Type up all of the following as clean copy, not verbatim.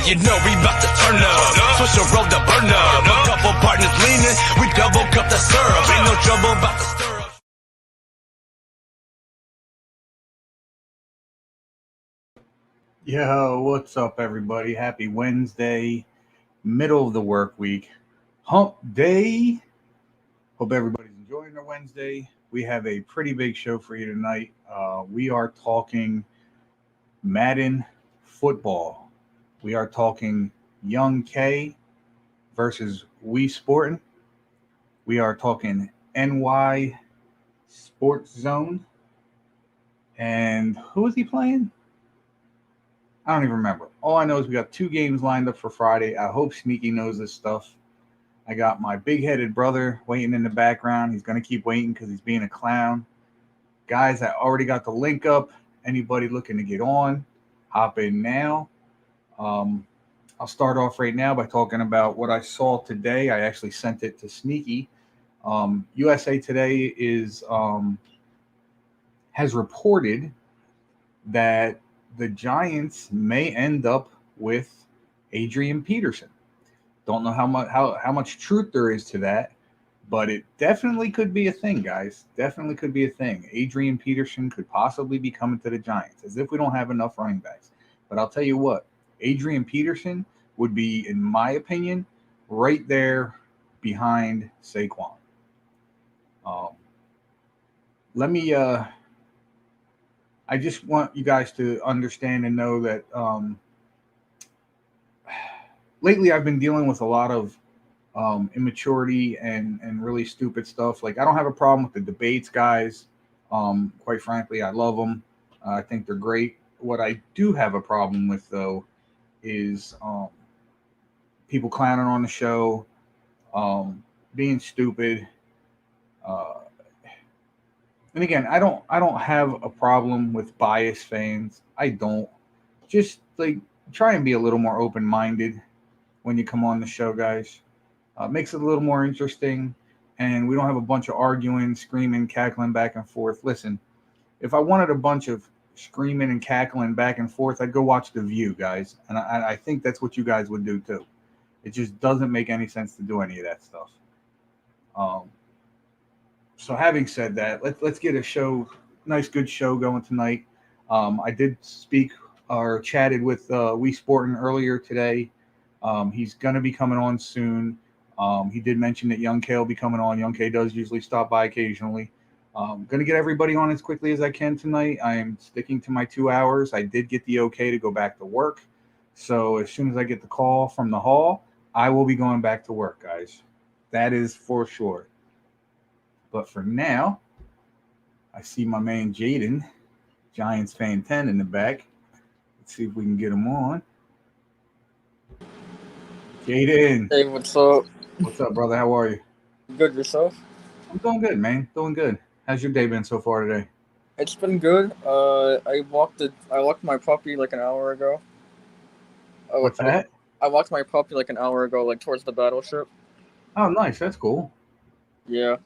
you know we about to turn up. Switch the road to burn up. A couple partners leaning, we double cup the syrup. Ain't no trouble about the stir up. Yo, what's up, everybody? Happy Wednesday, middle of the work week, hump day. Hope everybody's enjoying their Wednesday. We have a pretty big show for you tonight. We are talking Madden football. We are talking Young K versus Wii Sportin'. We are talking NY Sports Zone. And who is he playing? I don't even remember. All I know is we got 2 games lined up for Friday. I hope Sneaky knows this stuff. I got my big-headed brother waiting in the background. He's going to keep waiting because he's being a clown. Guys, I already got the link up. Anybody looking to get on, hop in now. I'll start off right now by talking about what I saw today. I actually sent it to Sneaky. USA Today has reported that the Giants may end up with Adrian Peterson. Don't know how much truth there is to that, but it definitely could be a thing, guys. Definitely could be a thing. Adrian Peterson could possibly be coming to the Giants, as if we don't have enough running backs. But I'll tell you what, Adrian Peterson would be, in my opinion, right there behind Saquon. I just want you guys to understand and know that lately I've been dealing with a lot of immaturity and really stupid stuff. Like, I don't have a problem with the debates, guys. Quite frankly, I love them. I think they're great. What I do have a problem with, though, is people clowning on the show, being stupid. And again, I don't have a problem with biased fans. I don't. Just like try and be a little more open-minded when you come on the show, guys. Makes it a little more interesting, and we don't have a bunch of arguing, screaming, cackling back and forth. Listen, if I wanted a bunch of screaming and cackling back and forth, I'd go watch The View, guys. And I think that's what you guys would do too. It just doesn't make any sense to do any of that stuff. So having said that, let's get a nice good show going tonight. I did speak or chatted with Wii Sportin' earlier today. He's going to be coming on soon. He did mention that Young K will be coming on. Young K does usually stop by occasionally. Going to get everybody on as quickly as I can tonight. I am sticking to my 2 hours. I did get the okay to go back to work. So as soon as I get the call from the hall, I will be going back to work, guys. That is for sure. But for now, I see my man Jaden, Giants fan 10 in the back. Let's see if we can get him on. Jaden. Hey, what's up? What's up, brother? How are you? Good, yourself? I'm doing good, man. Doing good. How's your day been so far today? It's been good. I walked my puppy like an hour ago. What's that? I walked my puppy like an hour ago, like towards the battleship. Oh, nice. That's cool. Yeah.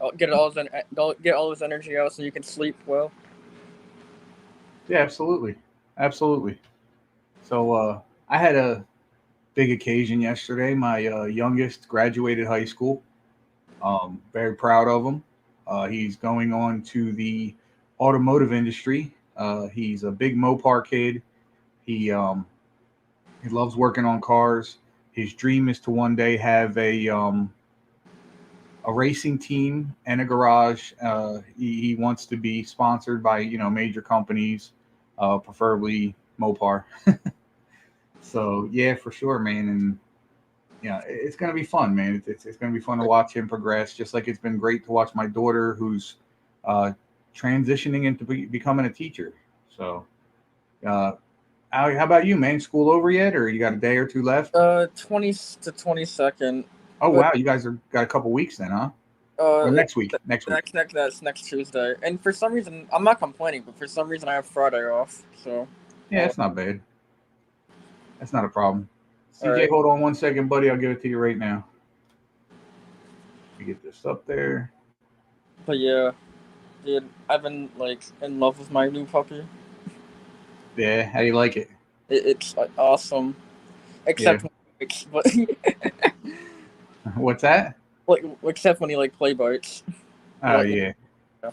I'll get all his energy out so you can sleep well. Yeah, absolutely. Absolutely. So I had a big occasion yesterday. My youngest graduated high school. Very proud of him. He's going on to the automotive industry. He's a big Mopar kid. He loves working on cars. His dream is to one day have a racing team and a garage. He wants to be sponsored by major companies, preferably Mopar. So yeah, for sure, man. And yeah, it's gonna be fun, man. It's gonna be fun to watch him progress. Just like it's been great to watch my daughter, who's transitioning into becoming a teacher. So, how about you, man? School over yet, or you got a day or two left? 20 to 22nd. Oh wow, you guys got a couple weeks then, huh? Or next week. That's next Tuesday. And for some reason, I'm not complaining, but for some reason I have Friday off. So yeah, it's not bad. That's not a problem. CJ, right. Hold on 1 second, buddy. I'll give it to you right now. Let me get this up there. But yeah, dude, I've been like in love with my new puppy. Yeah, how do you like it? It's awesome. Yeah. except but What's that? like except when he like play bites. Oh Like, yeah. yeah.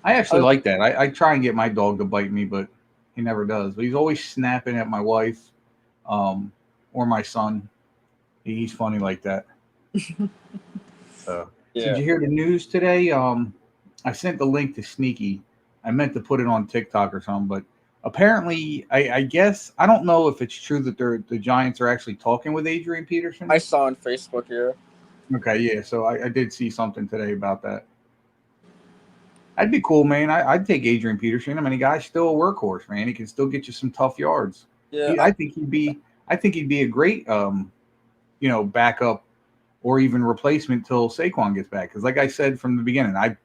I actually I, like that. I try and get my dog to bite me, but he never does. But he's always snapping at my wife, or my son. He's funny like that. So did yeah, you hear the news today? I sent the link to Sneaky. I meant to put it on TikTok or something, but apparently, I guess I don't know if it's true that the Giants are actually talking with Adrian Peterson. I saw on Facebook. Yeah, Okay, yeah. So I did see something today about that. That'd be cool, man. I'd take Adrian Peterson. I mean, the guy's still a workhorse, man. He can still get you some tough yards. yeah, I think he'd be a great, backup or even replacement till Saquon gets back. Because, like I said from the beginning, I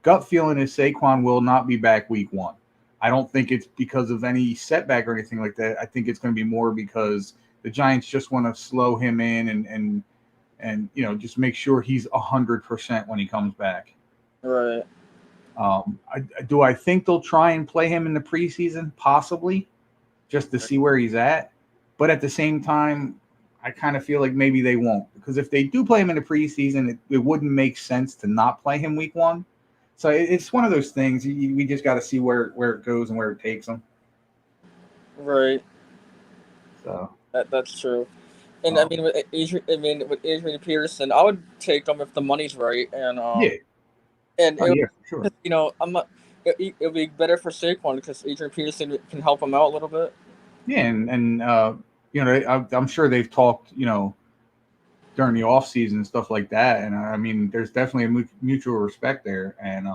gut feeling is Saquon will not be back week 1. I don't think it's because of any setback or anything like that. I think it's going to be more because the Giants just want to slow him in and just make sure he's 100% when he comes back. right. Do I think they'll try and play him in the preseason? Possibly, just to see where he's at. But at the same time, I kind of feel like maybe they won't, because if they do play him in the preseason, it wouldn't make sense to not play him week 1. So it's one of those things. We just got to see where it goes and where it takes them. Right. So That's true. And I mean, with Adrian Peterson, I would take him if the money's right, yeah, and oh yeah, for sure. I'm not. It'll be better for Saquon because Adrian Peterson can help him out a little bit. Yeah, and I'm sure they've talked, during the off season and stuff like that. And I mean, there's definitely a mutual respect there. And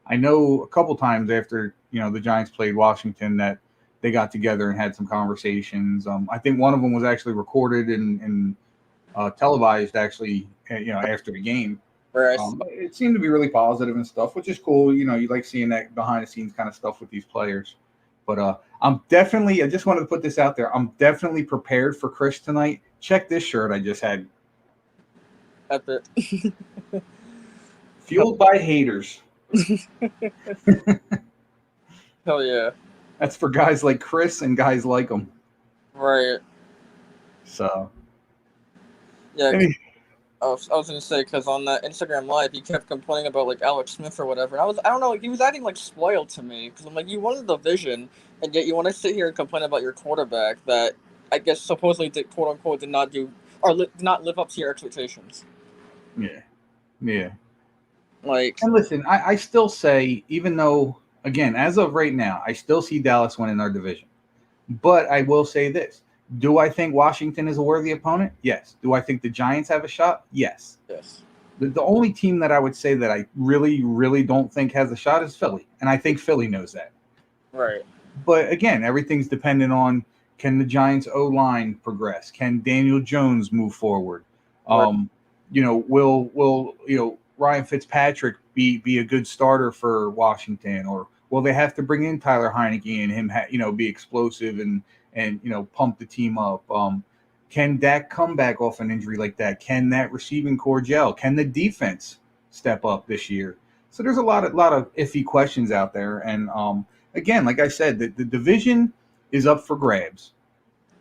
I know a couple times after the Giants played Washington that they got together and had some conversations. I think one of them was actually recorded and televised actually, after the game. Where It seemed to be really positive and stuff, which is cool. You like seeing that behind the scenes kind of stuff with these players. But I just wanted to put this out there. I'm definitely prepared for Chris tonight. Check this shirt I just had. Epic. Fueled by haters. Hell yeah. That's for guys like Chris and guys like him. Right. So. Yeah. I was gonna say, because on that Instagram live, he kept complaining about like Alex Smith or whatever. And I don't know, he was acting like spoiled to me because I'm like, you won the division, and yet you want to sit here and complain about your quarterback that I guess supposedly did, quote unquote, did not do or did not live up to your expectations. Yeah. Like, and listen, I still say, even though, again, as of right now, I still see Dallas winning our division. But I will say this. Do I think Washington is a worthy opponent? Yes. Do I think the Giants have a shot? Yes. The only team that I would say that I really, really don't think has a shot is Philly. And I think Philly knows that. Right. But again, everything's dependent on, can the Giants O-line progress? Can Daniel Jones move forward? Right. Will Ryan Fitzpatrick be a good starter for Washington, or will they have to bring in Tyler Heineke and him be explosive and pump the team up? Can Dak come back off an injury like that? Can that receiving core gel? Can the defense step up this year? So there's a lot of iffy questions out there. And again, like I said, the division is up for grabs.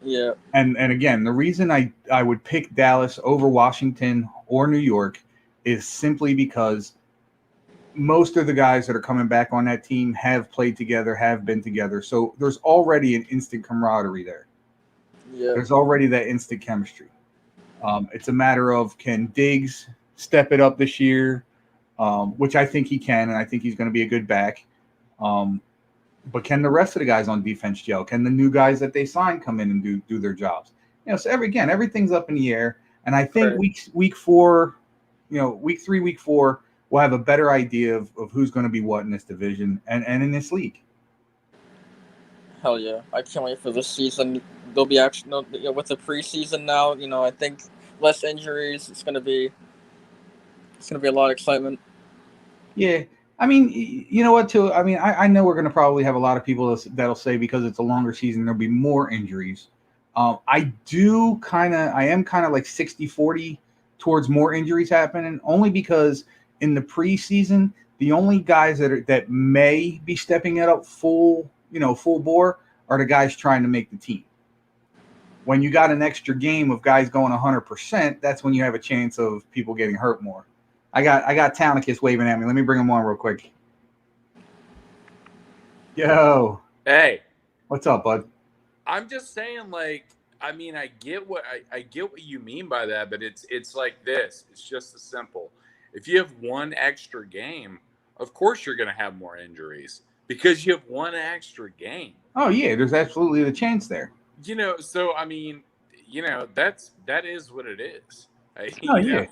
Yeah. And again, the reason I would pick Dallas over Washington or New York is simply because most of the guys that are coming back on that team have played together, have been together. So there's already an instant camaraderie there. Yeah. There's already that instant chemistry. It's a matter of, can Diggs step it up this year, which I think he can, and I think he's going to be a good back. But can the rest of the guys on defense gel? Can the new guys that they sign come in and do their jobs? So everything's up in the air. And I think week 4, week 3, week 4, we'll have a better idea of who's going to be what in this division and in this league. Hell yeah. I can't wait for this season. There'll be with the preseason now, I think less injuries. It's gonna be a lot of excitement. Yeah. I mean, you know what, too? I mean, I know we're going to probably have a lot of people that'll say because it's a longer season, there'll be more injuries. I am kind of like 60-40 towards more injuries happening, only because in the preseason, the only guys that may be stepping it up full bore are the guys trying to make the team. when you got an extra game of guys going 100%, that's when you have a chance of people getting hurt more. I got Townicus waving at me. Let me bring him on real quick. Yo. Hey. What's up, bud? I'm just saying, like, I mean, I get what you mean by that, but it's like this. It's just as simple. If you have one extra game, of course you're going to have more injuries because you have one extra game. Oh yeah, there's absolutely the chance there. You know, so I mean, you know, that is what it is. Oh yeah.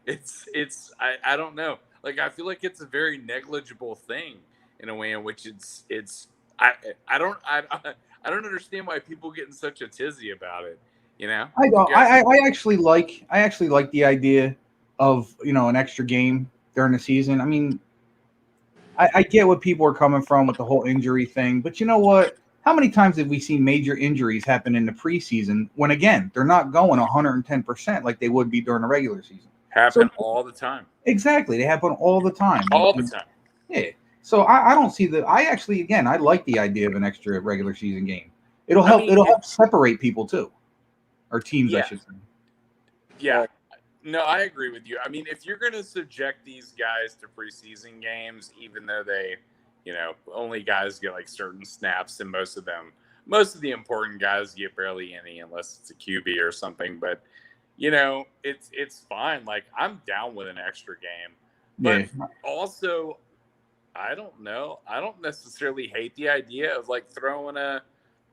I don't know. Like, I feel like it's a very negligible thing in a way in which I don't understand why people get in such a tizzy about it. You know, I don't. I actually like the idea of, you know, an extra game during the season. I mean, I get what people are coming from with the whole injury thing, but you know what? How many times have we seen major injuries happen in the preseason when, again, they're not going 110% like they would be during the regular season? Happen all the time. Exactly, they happen all the time. All the time. Yeah. So I don't see the. I actually, again, I like the idea of an extra regular season game. It'll help. It'll help separate people too, or teams, I should say. Yeah. No, I agree with you. I mean, if you're going to subject these guys to preseason games, even though they, you know, only guys get like certain snaps, and most of the important guys get barely any unless it's a QB or something. But, you know, it's fine. Like, I'm down with an extra game. But also, I don't know. I don't necessarily hate the idea of like throwing a,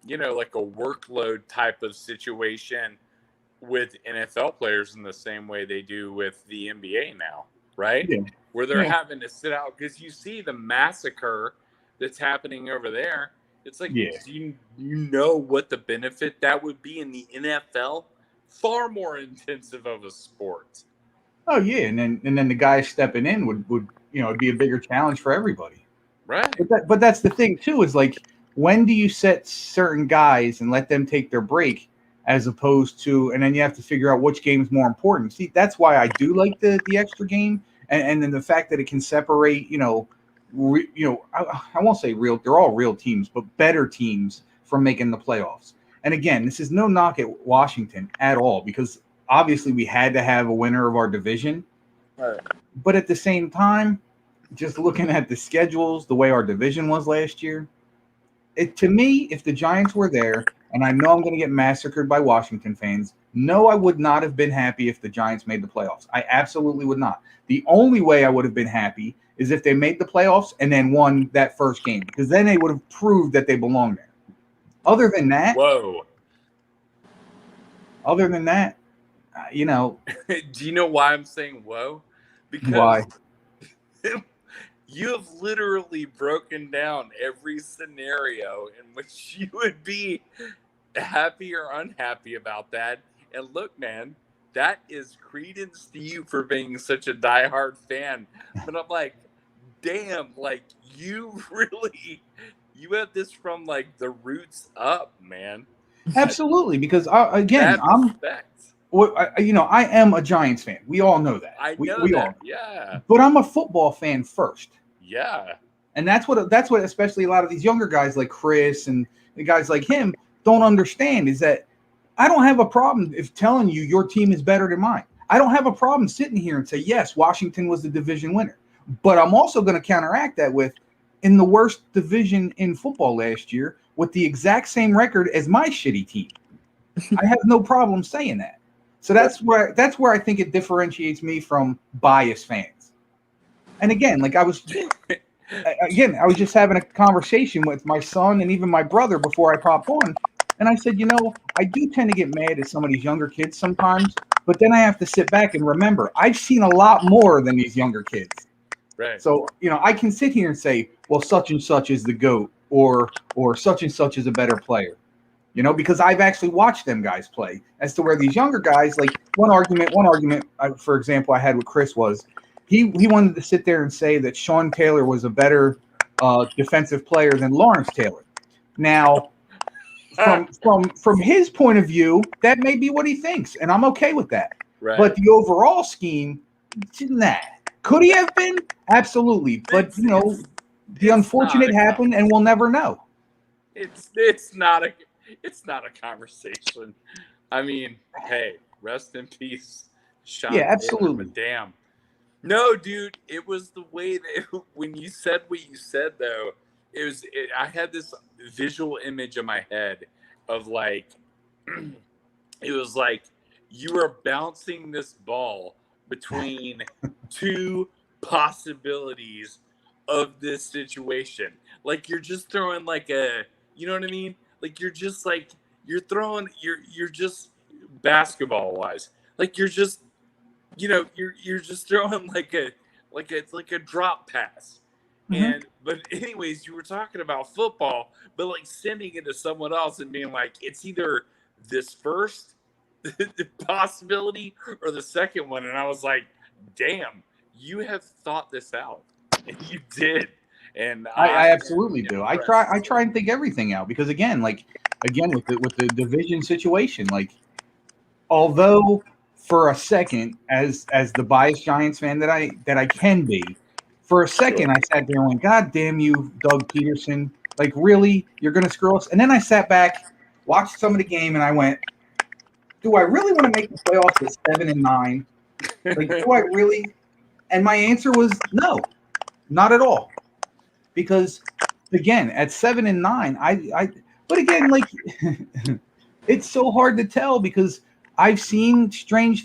you know, like a workload type of situation with NFL players in the same way they do with the NBA now, right? Yeah. Where they're having to sit out because you see the massacre that's happening over there. It's like, do you know what the benefit that would be in the NFL? Far more intensive of a sport. Oh yeah, and then the guys stepping in would you know, it'd be a bigger challenge for everybody. Right. But that's the thing too, is like, when do you set certain guys and let them take their break, as opposed to, and then you have to figure out which game is more important. See, that's why I do like the extra game, and then the fact that it can separate, you know, I won't say real, they're all real teams, but better teams from making the playoffs. And again, this is no knock at Washington at all, because obviously we had to have a winner of our division. Right. But at the same time, just looking at the schedules, the way our division was last year, to me, if the Giants were there, and I know I'm going to get massacred by Washington fans, no, I would not have been happy if the Giants made the playoffs. I absolutely would not. The only way I would have been happy is if they made the playoffs and then won that first game, because then they would have proved that they belong there. Other than that, you know. Do you know why I'm saying whoa? Because why? You have literally broken down every scenario in which you would be happy or unhappy about that. And look, man, that is credence to you for being such a diehard fan. But I'm like, damn, like, you have this from like the roots up, man. Absolutely, because again, I am a Giants fan. We all know that. We all. Yeah. But I'm a football fan first. Yeah. And that's what especially a lot of these younger guys like Chris and the guys like him don't understand, is that I don't have a problem if telling you your team is better than mine. I don't have a problem sitting here and say, yes, Washington was the division winner. But I'm also going to counteract that with, in the worst division in football last year, with the exact same record as my shitty team. I have no problem saying that. So that's where I think it differentiates me from biased fans. And again, like I was just having a conversation with my son and even my brother before I popped on. And I said, you know, I do tend to get mad at some of these younger kids sometimes, but then I have to sit back and remember, I've seen a lot more than these younger kids. Right. So, you know, I can sit here and say, well, such and such is the GOAT, or such and such is a better player. You know, because I've actually watched them guys play, as to where these younger guys, like one argument, for example, I had with Chris was he wanted to sit there and say that Sean Taylor was a better defensive player than Lawrence Taylor. Now, from his point of view, that may be what he thinks, and I'm okay with that. Right. But the overall scheme, nah. Could he have been? Absolutely. But, you know, the unfortunate happened, and we'll never know. It's not It's not a conversation. I mean, hey, rest in peace, Sean Yeah, Taylor, absolutely. but damn. No, dude, it was the way that when you said what you said, though, I had this visual image in my head of like, it was like you were bouncing this ball between two possibilities of this situation. Like you're just throwing like you know what I mean? Like you're throwing, you're just basketball wise. Like you're just throwing like a drop pass. Mm-hmm. And but anyways, you were talking about football, but like sending it to someone else and being like, it's either this first possibility or the second one. And I was like, damn, you have thought this out. And you did. And I absolutely do. I impressed. try and think everything out because again with the division situation, like although for a second, as the biased Giants fan that I can be, for a second I sat there and went, God damn you, Doug Peterson. Like really? You're gonna screw us? And then I sat back, watched some of the game, and I went, do I really want to make the playoffs at 7-9? Like, do I really? And my answer was no, not at all. Because again, at 7-9, but again, like it's so hard to tell because I've seen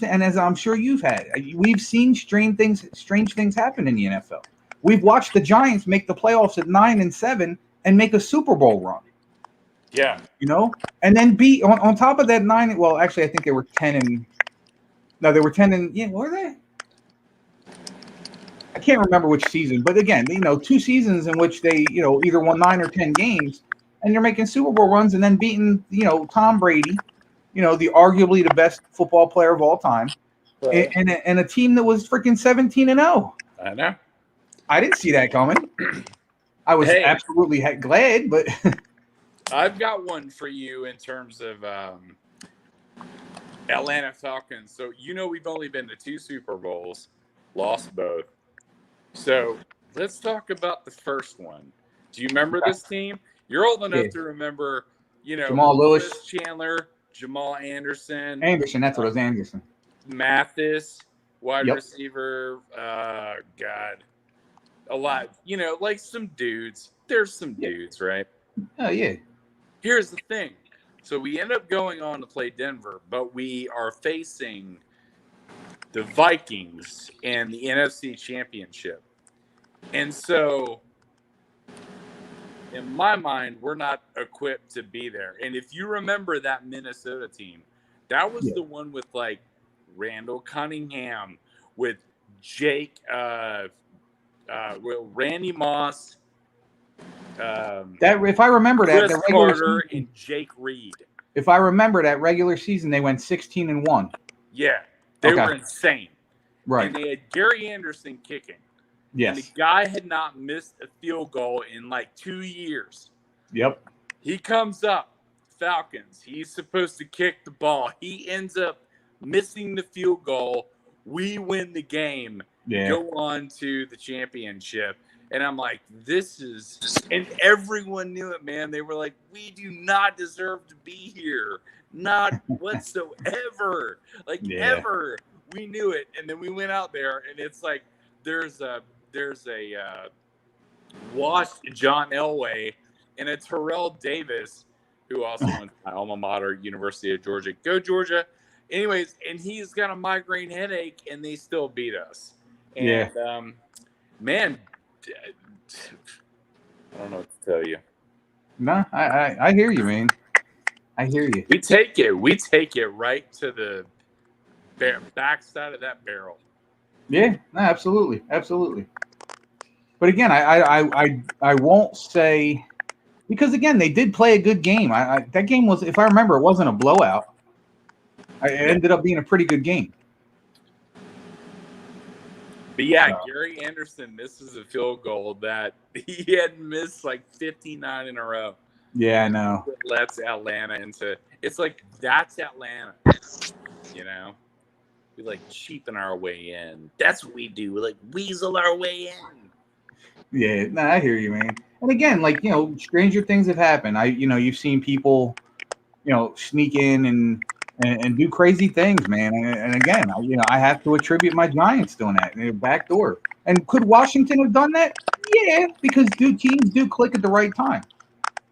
and as I'm sure you've had, we've seen strange things happen in the NFL. We've watched the Giants make the playoffs at 9-7 and make a Super Bowl run. Yeah. You know, and then beat on top of that 9. Well, actually, I think they were 10 and no, they were 10 and yeah, what were they? I can't remember which season, but again, 2 seasons in which they, either won 9 or 10 games, and you're making Super Bowl runs and then beating, Tom Brady, the arguably the best football player of all time, Right. and a team that was freaking 17-0. I know. I didn't see that coming. I was absolutely glad, but I've got one for you in terms of Atlanta Falcons. So we've only been to 2 Super Bowls, lost both. So let's talk about the first one. Do you remember this team? You're old enough to remember, Jamal Lewis, Chris Chandler, Jamal Anderson. That's what it was, Anderson. Mathis, wide receiver. God. A lot. Like some dudes. There's some dudes, right? Oh, yeah. Here's the thing. So we end up going on to play Denver, but we are facing the Vikings and the NFC Championship. And so, in my mind, we're not equipped to be there. And if you remember that Minnesota team, that was the one with like Randall Cunningham, with Jake, Randy Moss, that if I remember Chris that Carter and Jake Reed. If I remember that regular season, they went 16-1. Yeah, they were insane. Right. And they had Gary Anderson kicking. Yes. And the guy had not missed a field goal in like 2 years. Yep. He comes up, Falcons. He's supposed to kick the ball. He ends up missing the field goal. We win the game. Yeah. Go on to the championship. And I'm like, and everyone knew it, man. They were like, we do not deserve to be here. Not whatsoever. Ever. We knew it. And then we went out there, and it's like, there's a washed John Elway and a Terrell Davis, who also went to my alma mater, University of Georgia. Go Georgia. Anyways, and he's got a migraine headache, and they still beat us. And, man, I don't know what to tell you. No, I hear you, man. I hear you. We take it right to the backside of that barrel. Yeah, no, absolutely. But again, I won't say, because again, they did play a good game. That game was, if I remember, it wasn't a blowout. It ended up being a pretty good game. But yeah, Gary Anderson misses a field goal that he had missed like 59 in a row. Yeah, I know. It lets Atlanta into. It's like, that's Atlanta. We like cheapen our way in. That's what we do. We like weasel our way in. Yeah, no, I hear you, man. And again, like, stranger things have happened. You've seen people sneak in and do crazy things, man. And again, I have to attribute my Giants doing that back door. And could Washington have done that? Yeah, because teams do click at the right time.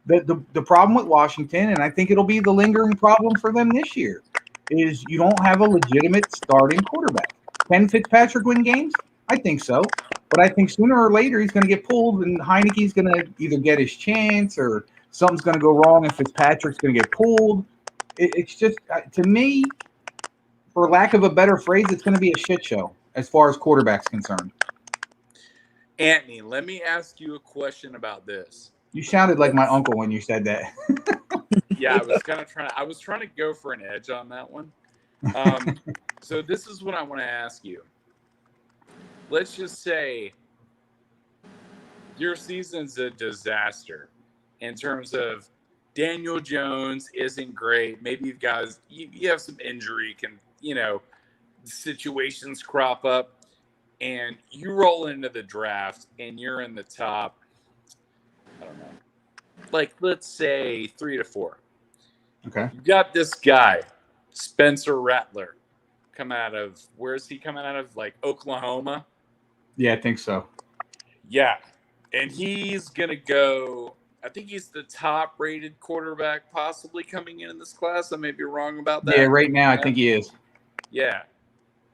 The problem with Washington, and I think it'll be the lingering problem for them this year, is you don't have a legitimate starting quarterback. Can Fitzpatrick win games? I think so. But I think sooner or later he's going to get pulled, and Heineke's going to either get his chance or something's going to go wrong, and Fitzpatrick's going to get pulled. It's just, to me, for lack of a better phrase, it's going to be a shit show as far as quarterback's concerned. Anthony, let me ask you a question about this. You sounded like my uncle when you said that. Yeah, I was trying to go for an edge on that one. So this is what I want to ask you. Let's just say your season's a disaster in terms of Daniel Jones isn't great. Maybe you have some injury, situations crop up, and you roll into the draft and you're in the top, I don't know, like let's say 3 to 4. Okay. You got this guy, Spencer Rattler, where is he coming out of? Like Oklahoma? Yeah, I think so. Yeah. And he's going to go, I think he's the top rated quarterback possibly coming in this class. I may be wrong about that. Yeah, right now I think he is. Yeah.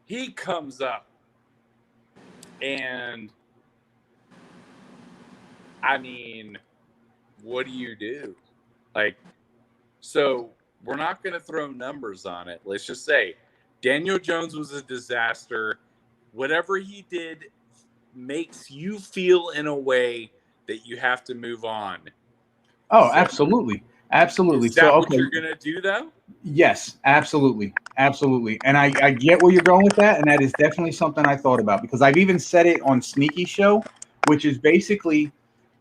He comes up. And, I mean, what do you do? So we're not going to throw numbers on it. Let's just say Daniel Jones was a disaster. Whatever he did makes you feel in a way that you have to move on. Oh, absolutely. Absolutely. Is that what you're going to do, though? Yes, absolutely. Absolutely. And I get where you're going with that. And that is definitely something I thought about, because I've even said it on Sneaky Show, which is basically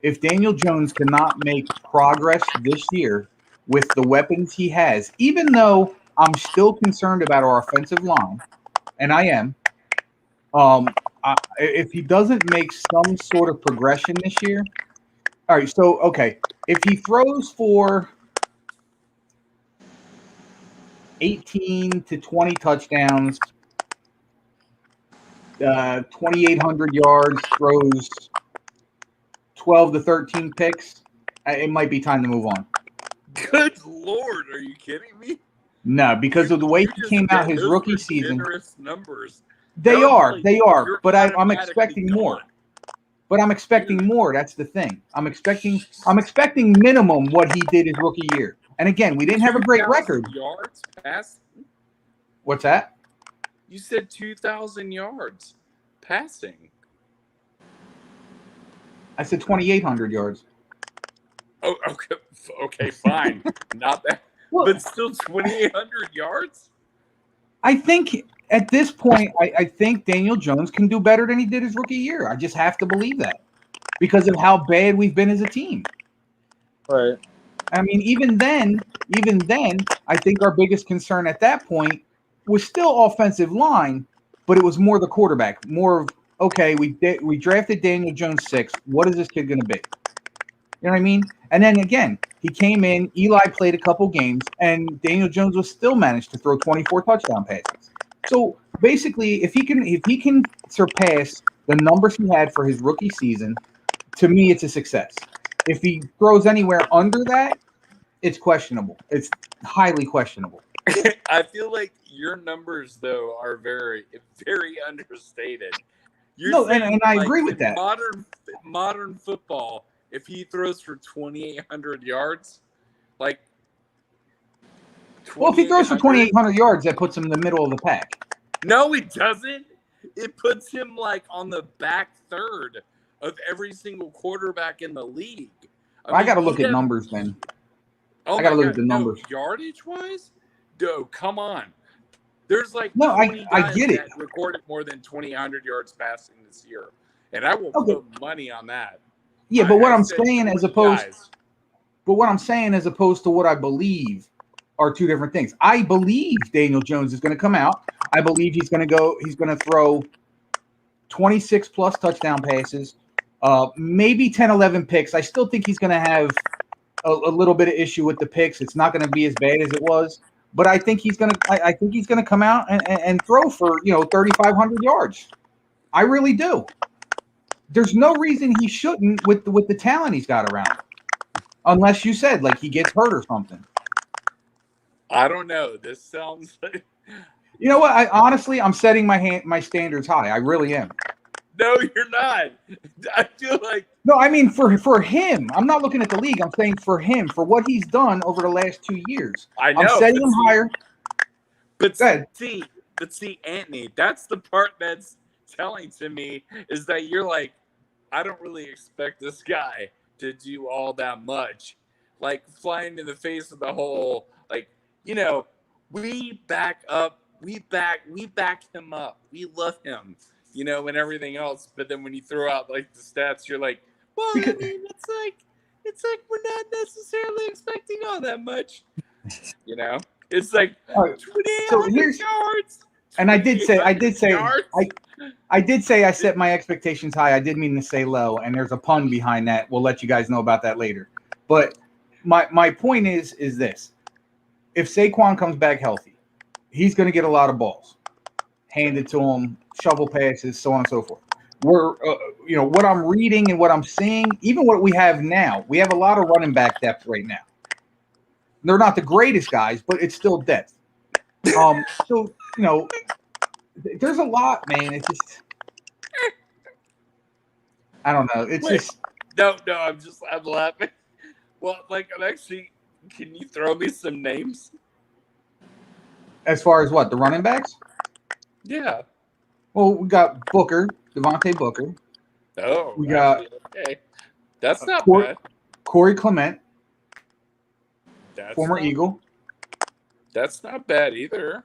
if Daniel Jones cannot make progress this year with the weapons he has, even though I'm still concerned about our offensive line, and I am, if he doesn't make some sort of progression this year, all right, so, okay, if he throws for 18 to 20 touchdowns, 2,800 yards, throws 12 to 13 picks, it might be time to move on. Good Lord, are you kidding me? No, because of the way he came out his rookie season. Generous numbers. They are, but I'm expecting more. But I'm expecting more. That's the thing. I'm expecting minimum what he did his rookie year. And again, we didn't have a great record. Yards passing? What's that? You said 2,000 yards passing. I said 2,800 yards. Oh, okay, fine. Not that, but still 2,800 yards. I think at this point, I think Daniel Jones can do better than he did his rookie year. I just have to believe that because of how bad we've been as a team. Right. I mean, even then, I think our biggest concern at that point was still offensive line, but it was more the quarterback. More of, okay, we drafted Daniel Jones 6. What is this kid going to be? You know what I mean? And then again, he came in, Eli played a couple games, and Daniel Jones was still managed to throw 24 touchdown passes. So basically, if he can surpass the numbers he had for his rookie season, to me, it's a success. If he throws anywhere under that, it's questionable. It's highly questionable. I feel like your numbers, though, are very, very understated. And I agree with that. Modern football, if he throws for 2,800 yards, like. Well, if he throws for 2,800 yards, that puts him in the middle of the pack. No, it doesn't. It puts him like on the back third of every single quarterback in the league. I got to look at numbers then. I got to look at the numbers. Yardage wise? Dude, come on. There's like I get it. That recorded more than 2,800 yards passing this year, and I will put money on that. Yeah, but what I'm saying as opposed to what I believe are two different things. I believe Daniel Jones is going to come out. I believe he's going to throw 26 plus touchdown passes, maybe 10, 11 picks. I still think he's going to have a little bit of issue with the picks. It's not going to be as bad as it was, but I think he's going to. I think he's going to come out and throw for 3,500 yards. I really do. There's no reason he shouldn't with the talent he's got around him, unless you said like he gets hurt or something. I don't know. This sounds like. You know what? I'm setting my standards high. I really am. No, you're not. I feel like. No, I mean for him. I'm not looking at the league. I'm saying for him, for what he's done over the last 2 years. I know. I'm setting him higher. But see, Anthony, that's the part that's telling to me is that you're like, I don't really expect this guy to do all that much. Like flying in the face of the whole, like, we back him up. We love him, and everything else. But then when you throw out like the stats, you're like, well, I mean, it's like we're not necessarily expecting all that much. It's like 2,800 yards. And I did say yards. I did say I set my expectations high. I did mean to say low, and there's a pun behind that. We'll let you guys know about that later. But my point is this. If Saquon comes back healthy, he's going to get a lot of balls handed to him, shovel passes, so on and so forth. We're, what I'm reading and what I'm seeing, even what we have now, we have a lot of running back depth right now. They're not the greatest guys, but it's still depth. So, there's a lot, man. It's just, I don't know. It's just. No, I'm laughing. Well, like, can you throw me some names? As far as what, the running backs? Yeah. Well, we got Devontae Booker. Oh, we got. Okay. That's not bad. Corey Clement. That's former Eagle. That's not bad either.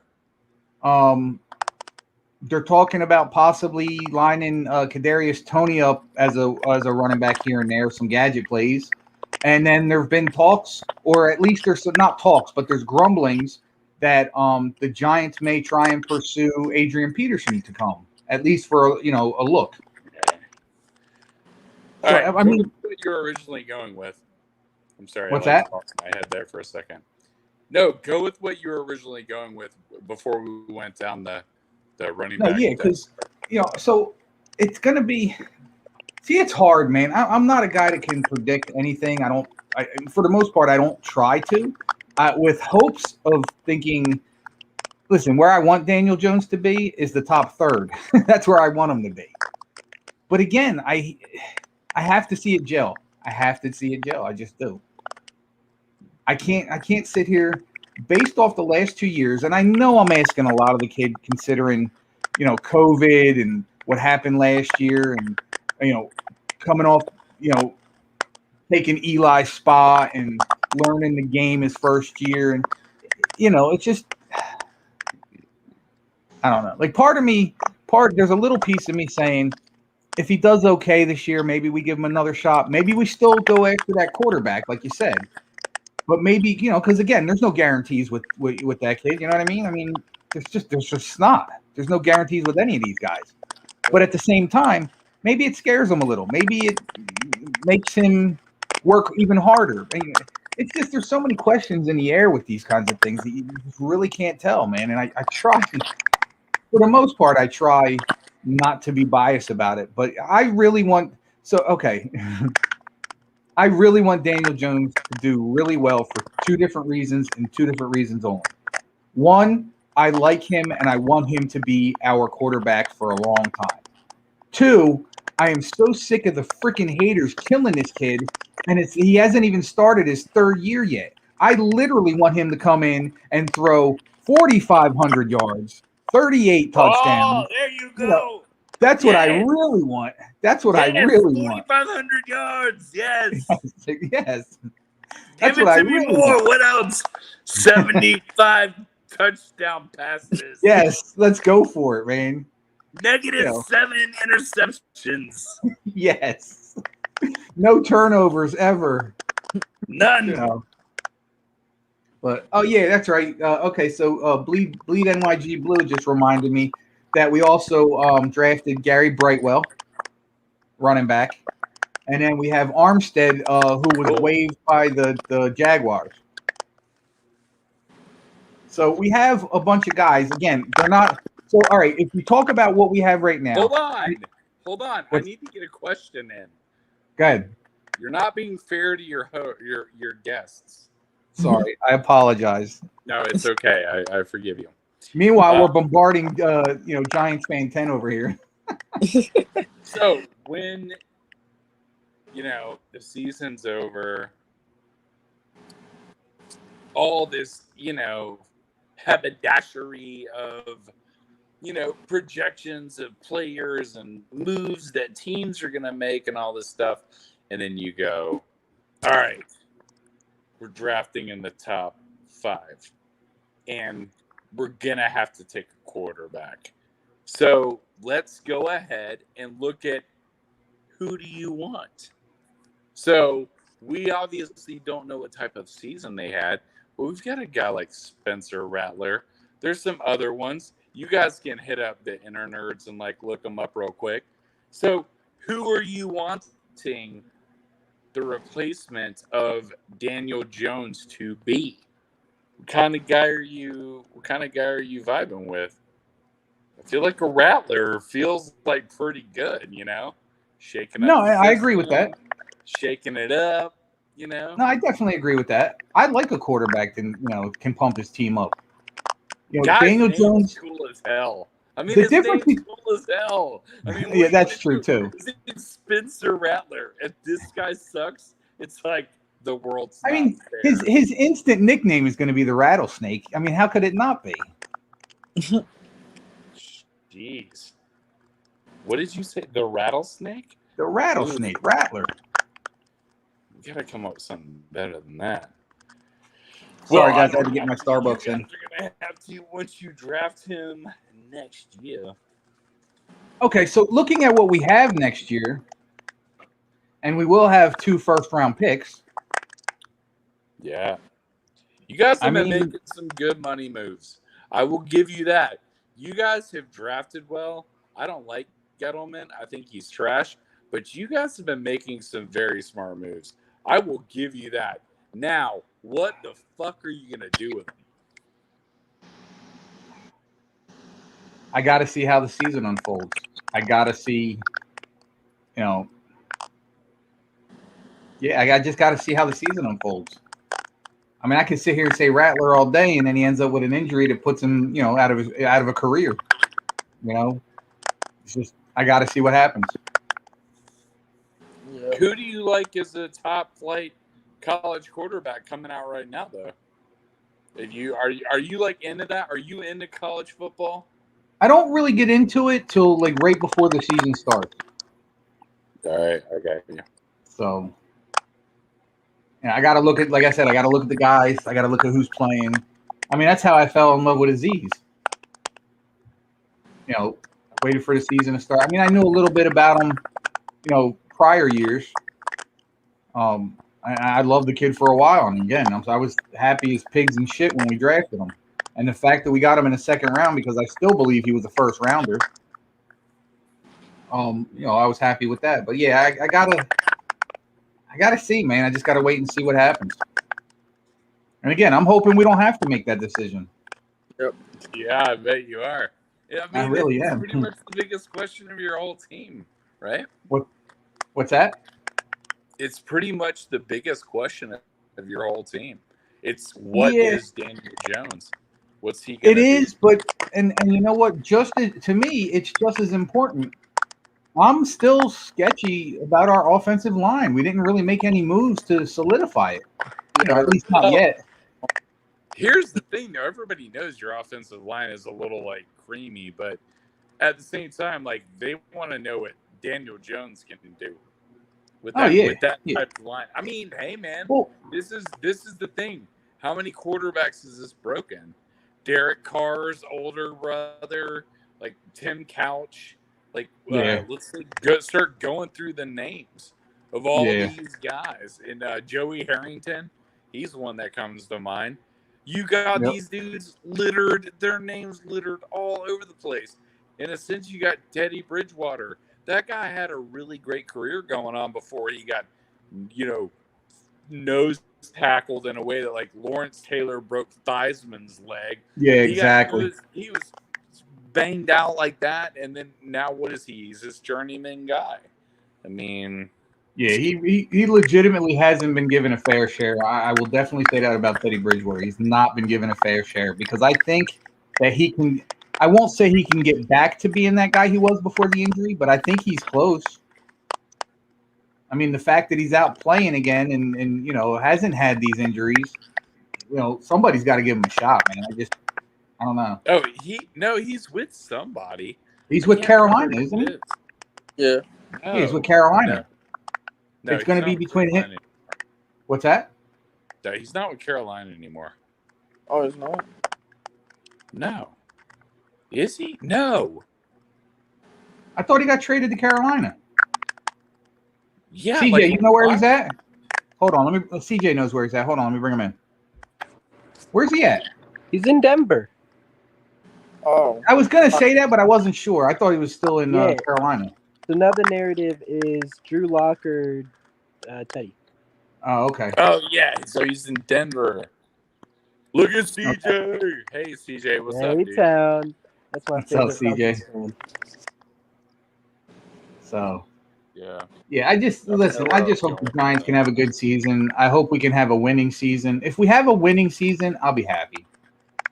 They're talking about possibly lining Kadarius Toney up as a running back here and there, some gadget plays. And then there have been talks, or at least there's not talks, but there's grumblings that the Giants may try and pursue Adrian Peterson to come, at least for a look. Okay. All right. I mean, what you were originally going with. I'm sorry. What's that? Off my head there for a second. No, go with what you were originally going with before we went down the running back. Yeah, because so it's gonna be. See, it's hard, man. I'm not a guy that can predict anything. For the most part, I don't try to. With hopes of thinking, listen, where I want Daniel Jones to be is the top third. That's where I want him to be. But again, I have to see it gel. I just do. I can't sit here based off the last 2 years, and I know I'm asking a lot of the kid considering, COVID and what happened last year, and coming off, taking Eli's spot and learning the game his first year, and it's just, I don't know. Like there's a little piece of me saying, if he does okay this year, maybe we give him another shot. Maybe we still go after that quarterback, like you said. But maybe, because again, there's no guarantees with that kid. You know what I mean? I mean, there's just not. There's no guarantees with any of these guys. But at the same time, maybe it scares him a little. Maybe it makes him work even harder. It's just there's so many questions in the air with these kinds of things that you really can't tell, man. And I try, for the most part, I try not to be biased about it. But I really want I really want Daniel Jones to do really well for two different reasons and two different reasons only. One, I like him and I want him to be our quarterback for a long time. Two, I am so sick of the freaking haters killing this kid, and he hasn't even started his third year yet. I literally want him to come in and throw 4,500 yards, 38 touchdowns. Oh, there you go. That's what I really want. That's what I really want. 4,500 yards. Yes. Yes. Give it to me more. What else? 75 touchdown passes. Yes. Let's go for it, man. -7 interceptions. Yes. No turnovers ever. None. But yeah, that's right. Okay, so Bleed NYG Blue just reminded me that we also drafted Gary Brightwell, running back. And then we have Armstead, who was waived by the Jaguars. So we have a bunch of guys. Again, they're not. So, all right, if we talk about what we have right now. Hold on. I need to get a question in. Go ahead. You're not being fair to your guests. Sorry, I apologize. No, it's okay. I forgive you. Meanwhile, we're bombarding, Giants fan 10 over here. So when the season's over, all this haberdashery of projections of players and moves that teams are going to make and all this stuff, and then you go, all right, we're drafting in the top 5 and we're going to have to take a quarterback. So let's go ahead and look at who do you want. So we obviously don't know what type of season they had, but we've got a guy like Spencer Rattler. There's some other ones. You guys can hit up the inner nerds and look them up real quick. So who are you wanting the replacement of Daniel Jones to be? What kind of guy are you vibing with? I feel like a Rattler feels like pretty good, shaking up. No, I agree with that. Shaking it up, No, I definitely agree with that. I like a quarterback that can pump his team up. Daniel Jones, cool as hell. I mean, the his difference name's cool as hell. I mean, yeah, that's true too. His name's Spencer Rattler. If this guy sucks, it's like the world's. I mean, his instant nickname is going to be the Rattlesnake. I mean, how could it not be? Jeez, what did you say? The Rattlesnake? The Rattlesnake, Rattler. You gotta come up with something better than that. Sorry, guys, I had to get my Starbucks in. You're gonna have to once you draft him next year. Okay, so looking at what we have next year, and we will have 2 first-round picks. Yeah, you guys have been making some good money moves. I will give you that. You guys have drafted well. I don't like Gettleman. I think he's trash. But you guys have been making some very smart moves. I will give you that. Now, what the fuck are you going to do with him? I got to see how the season unfolds. I got to see, I just got to see how the season unfolds. I mean, I can sit here and say Rattler all day, and then he ends up with an injury that puts him, out of a career. It's just I got to see what happens. Yeah. Who do you like as a top flight college quarterback coming out right now, though? Are you into that? Are you into college football? I don't really get into it till right before the season starts. All right, okay. Yeah. So, I got to look at, like I said, I got to look at the guys. I got to look at who's playing. I mean, that's how I fell in love with Aziz. Waited for the season to start. I mean, I knew a little bit about him, prior years. I loved the kid for a while, and again, I was happy as pigs and shit when we drafted him. And the fact that we got him in the 2nd round, because I still believe he was a first rounder. I was happy with that. But yeah, I gotta see, man. I just gotta wait and see what happens. And again, I'm hoping we don't have to make that decision. Yep. Yeah, I bet you are. Yeah, I really am. Pretty much the biggest question of your whole team, right? What's that? It's pretty much the biggest question of your whole team. It's what is Daniel Jones? What's he gonna do? But and you know what? To me, it's just as important. I'm still sketchy about our offensive line. We didn't really make any moves to solidify it. At least not yet. Here's the thing, though. Everybody knows your offensive line is a little creamy, but at the same time, they want to know what Daniel Jones can do with that type of line. I mean, hey man, this is the thing. How many quarterbacks is this broken? Derek Carr's older brother, Tim Couch. Let's start going through the names of all these guys. And Joey Harrington, he's the one that comes to mind. You got these dudes their names littered all over the place. In a sense, you got Teddy Bridgewater. That guy had a really great career going on before he got, nose tackled in a way that like Lawrence Taylor broke Theismann's leg. Yeah, exactly. He was banged out like that, and then now what is he? He's this journeyman guy. I mean, yeah, he legitimately hasn't been given a fair share. I will definitely say that about Teddy Bridgewater. He's not been given a fair share because I think that he can. I won't say he can get back to being that guy he was before the injury, but I think he's close. I mean, the fact that he's out playing again and hasn't had these injuries, somebody's got to give him a shot, man. I don't know. Oh, he's with somebody. He's with Carolina, isn't he? Yeah. No, he's with Carolina. No, it's going to be between him. What's that? No, he's not with Carolina anymore. Oh, he's not? No. Is he? No. I thought he got traded to Carolina. Yeah. CJ, you know where he's at? Hold on. CJ knows where he's at. Hold on. Let me bring him in. Where's he at? He's in Denver. Oh. I was going to say that, but I wasn't sure. I thought he was still in Carolina. So now the narrative is Drew Lock or Teddy. Oh, okay. Oh, yeah. So he's in Denver. Look at CJ. Okay. Hey, CJ. What's up, dude? Town. That's my favorite. What's up, CJ? So. Yeah. I just hope the Giants can have a good season. I hope we can have a winning season. If we have a winning season, I'll be happy.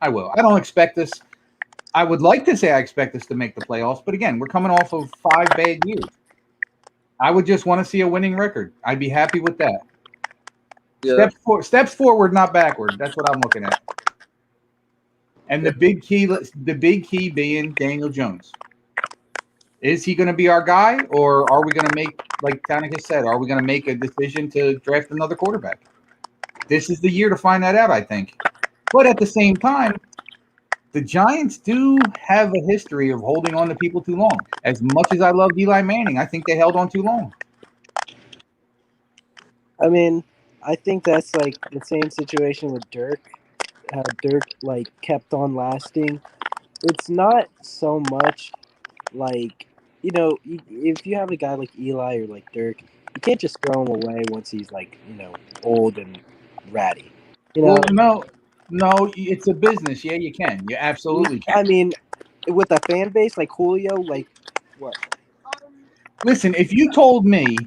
I will. I don't expect this. I would like to say I expect us to make the playoffs, but again, we're coming off of 5 bad years. I would just want to see a winning record. I'd be happy with that. Yeah. Steps forward, not backward. That's what I'm looking at. And the big key being Daniel Jones. Is he going to be our guy, or are we going to make, like Tanika said, are we going to make a decision to draft another quarterback? This is the year to find that out, I think. But at the same time, the Giants do have a history of holding on to people too long. As much as I love Eli Manning, I think they held on too long. I mean, I think that's like the same situation with Dirk. How Dirk kept on lasting. It's not so much like, if you have a guy like Eli or like Dirk, you can't just throw him away once he's old and ratty. Well, no, it's a business. Yeah, you can. You absolutely can. I mean, with a fan base like Julio, what? Listen, if you told me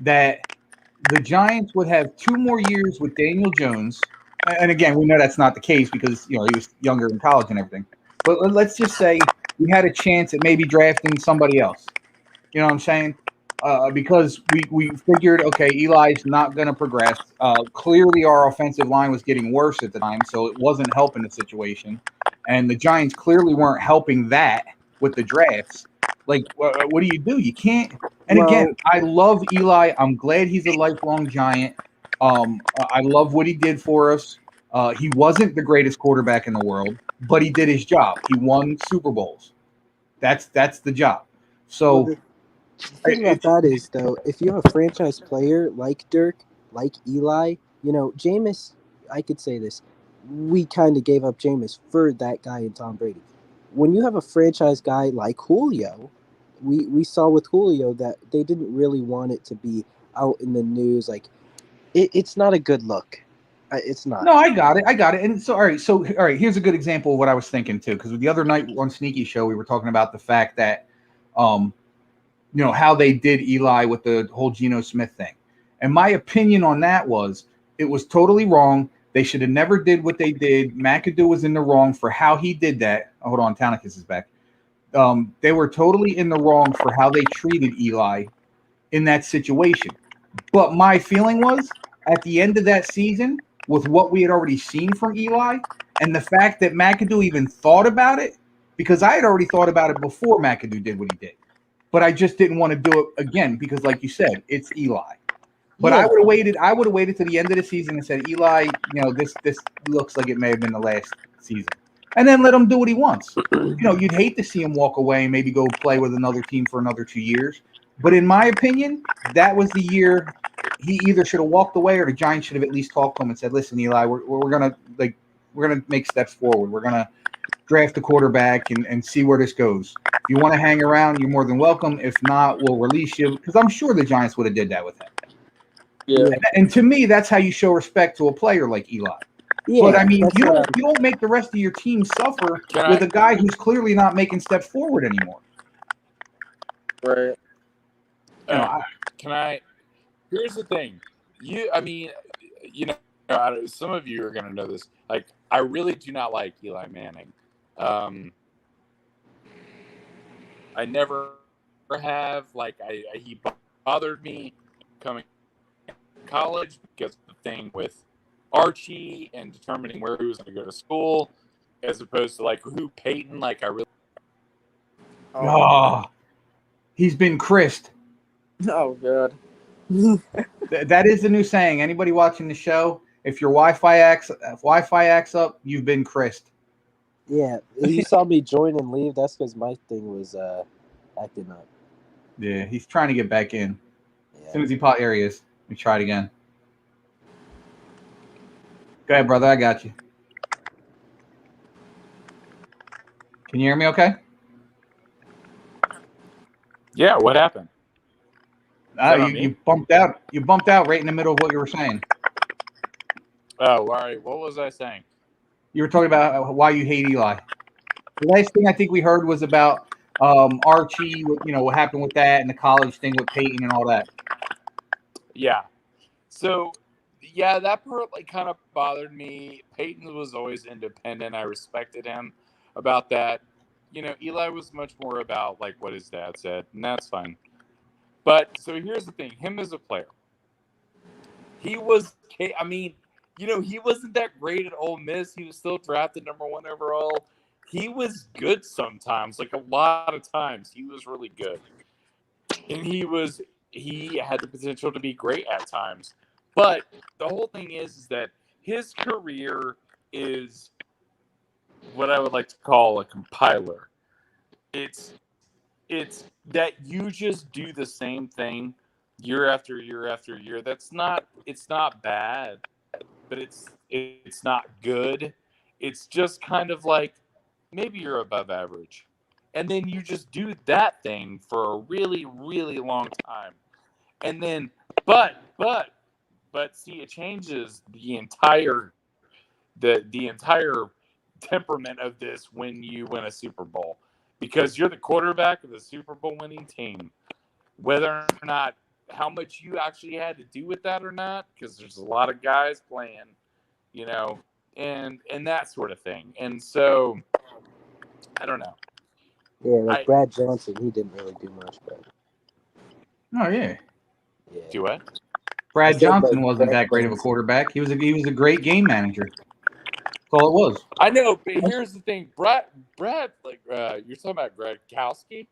that the Giants would have 2 more years with Daniel Jones, and again, we know that's not the case because he was younger in college and everything. But let's just say we had a chance at maybe drafting somebody else. You know what I'm saying? Because we figured, okay, Eli's not going to progress. Clearly, our offensive line was getting worse at the time, so it wasn't helping the situation. And the Giants clearly weren't helping that with the drafts. What do? You can't. And again, I love Eli. I'm glad he's a lifelong Giant. I love what he did for us. He wasn't the greatest quarterback in the world, but he did his job. He won Super Bowls. That's the job. So the thing about that is, though, if you have a franchise player like Dirk, like Eli, Jameis, I could say this, we kind of gave up Jameis for that guy in Tom Brady. When you have a franchise guy like Julio, we saw with Julio that they didn't really want it to be out in the news. It's not a good look. It's not. No, I got it. And so, all right. Here's a good example of what I was thinking too, because the other night on Sneaky Show, we were talking about the fact that, how they did Eli with the whole Geno Smith thing. And my opinion on that was it was totally wrong. They should have never did what they did. McAdoo was in the wrong for how he did that. Oh, hold on, Tanicus is back. They were totally in the wrong for how they treated Eli in that situation. But my feeling was at the end of that season, with what we had already seen from Eli, and the fact that McAdoo even thought about it, because I had already thought about it before McAdoo did what he did. But I just didn't want to do it again because, like you said, it's Eli. But yeah. I would have waited to the end of the season and said, Eli, this looks like it may have been the last season. And then let him do what he wants. You'd hate to see him walk away and maybe go play with another team for another 2 years. But in my opinion, that was the year he either should have walked away or the Giants should have at least talked to him and said, listen, Eli, we're gonna make steps forward. We're gonna draft a quarterback and see where this goes. If you want to hang around, you're more than welcome. If not, we'll release you because I'm sure the Giants would have did that with him. Yeah. And to me, that's how you show respect to a player like Eli. Yeah, But I mean, that's you what don't make the rest of your team suffer Can with I- a guy who's clearly not making steps forward anymore. Right. You know, Can I? Here's the thing. I mean, some of you are going to know this. Like, I really do not like Eli Manning. I never have. Like, he bothered me coming to college because of the thing with Archie and determining where he was going to go to school, as opposed to like who Peyton. Like, I really. he's been Christ. Oh god. That is the new saying. Anybody watching the show, if your Wi-Fi acts up, you've been Christ. Yeah, you saw me join and leave. That's because my thing was acting up. Yeah, he's trying to get back in. Yeah. As soon as he popped, there he is. Let me try it again. Go ahead, brother. I got you. Can you hear me okay? Yeah, what happened? You bumped out. You bumped out right in the middle of what you were saying. Oh, all right. What was I saying? You were talking about why you hate Eli. The last thing I think we heard was about Archie, what happened with that and the college thing with Peyton and all that. Yeah. So, yeah, that part like kind of bothered me. Peyton was always independent. I respected him about that. Eli was much more about like what his dad said, and that's fine. But so here's the thing: him as a player, he was. I mean, he wasn't that great at Ole Miss. He was still drafted #1 overall. He was good sometimes, like a lot of times. He was really good, and he had the potential to be great at times. But the whole thing is that his career is what I would like to call a compiler. It's that you just do the same thing year after year after year. It's not bad, but it's not good. It's just kind of like maybe you're above average. And then you just do that thing for a really, really long time. And then but see, it changes the entire temperament of this when you win a Super Bowl. Because you're the quarterback of the Super Bowl winning team. Whether or not how much you actually had to do with that or not, because there's a lot of guys playing, and that sort of thing. And so I don't know. Yeah, like Brad Johnson, he didn't really do much, but Oh yeah. Do what? Brad Johnson wasn't that great of a quarterback. He was a great game manager. That's all it was. I know, but here's the thing, Brad, like you're talking about Gronkowski?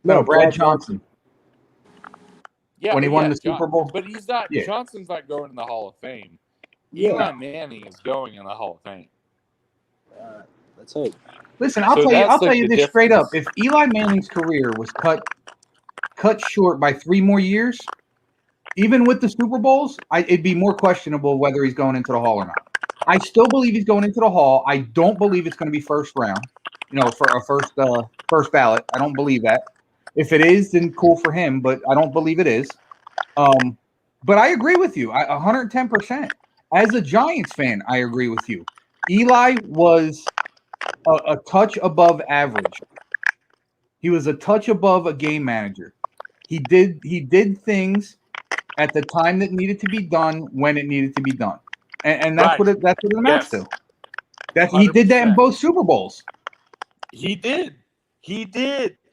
No, Brad Johnson. Yeah, when he won the Super Bowl. But he's not. Yeah. Johnson's not going in the Hall of Fame. Yeah. Eli Manning is going in the Hall of Fame. Let's hope. Listen, I'll tell you this straight up. If Eli Manning's career was cut short by 3 more years, even with the Super Bowls, it'd be more questionable whether he's going into the Hall or not. I still believe he's going into the Hall. I don't believe it's going to be first round, for a first ballot. I don't believe that. If it is, then cool for him, but I don't believe it is. But I agree with you. 110%. As a Giants fan, I agree with you. Eli was a touch above average. He was a touch above a game manager. He did things at the time that needed to be done when it needed to be done. And that's what it amounts to. He did that in both Super Bowls. He did.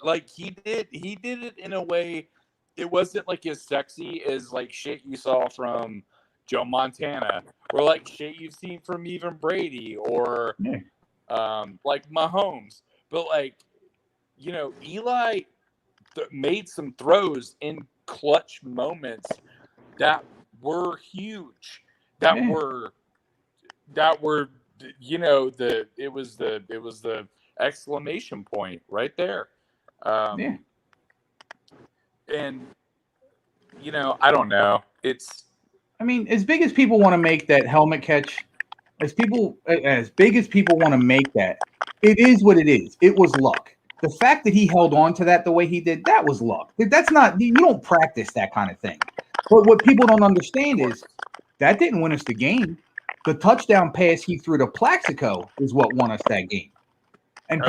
Like he did it in a way. It wasn't like as sexy as like shit you saw from Joe Montana or like shit you've seen from even Brady or like Mahomes. But like, Eli made some throws in clutch moments that were huge. That were it was the exclamation point right there. And I don't know. As big as people want to make that helmet catch, as big as people want to make that, it is what it is. It was luck. The fact that he held on to that the way he did, that was luck. That's not, you don't practice that kind of thing. But what people don't understand is that didn't win us the game. The touchdown pass he threw to Plaxico is what won us that game. And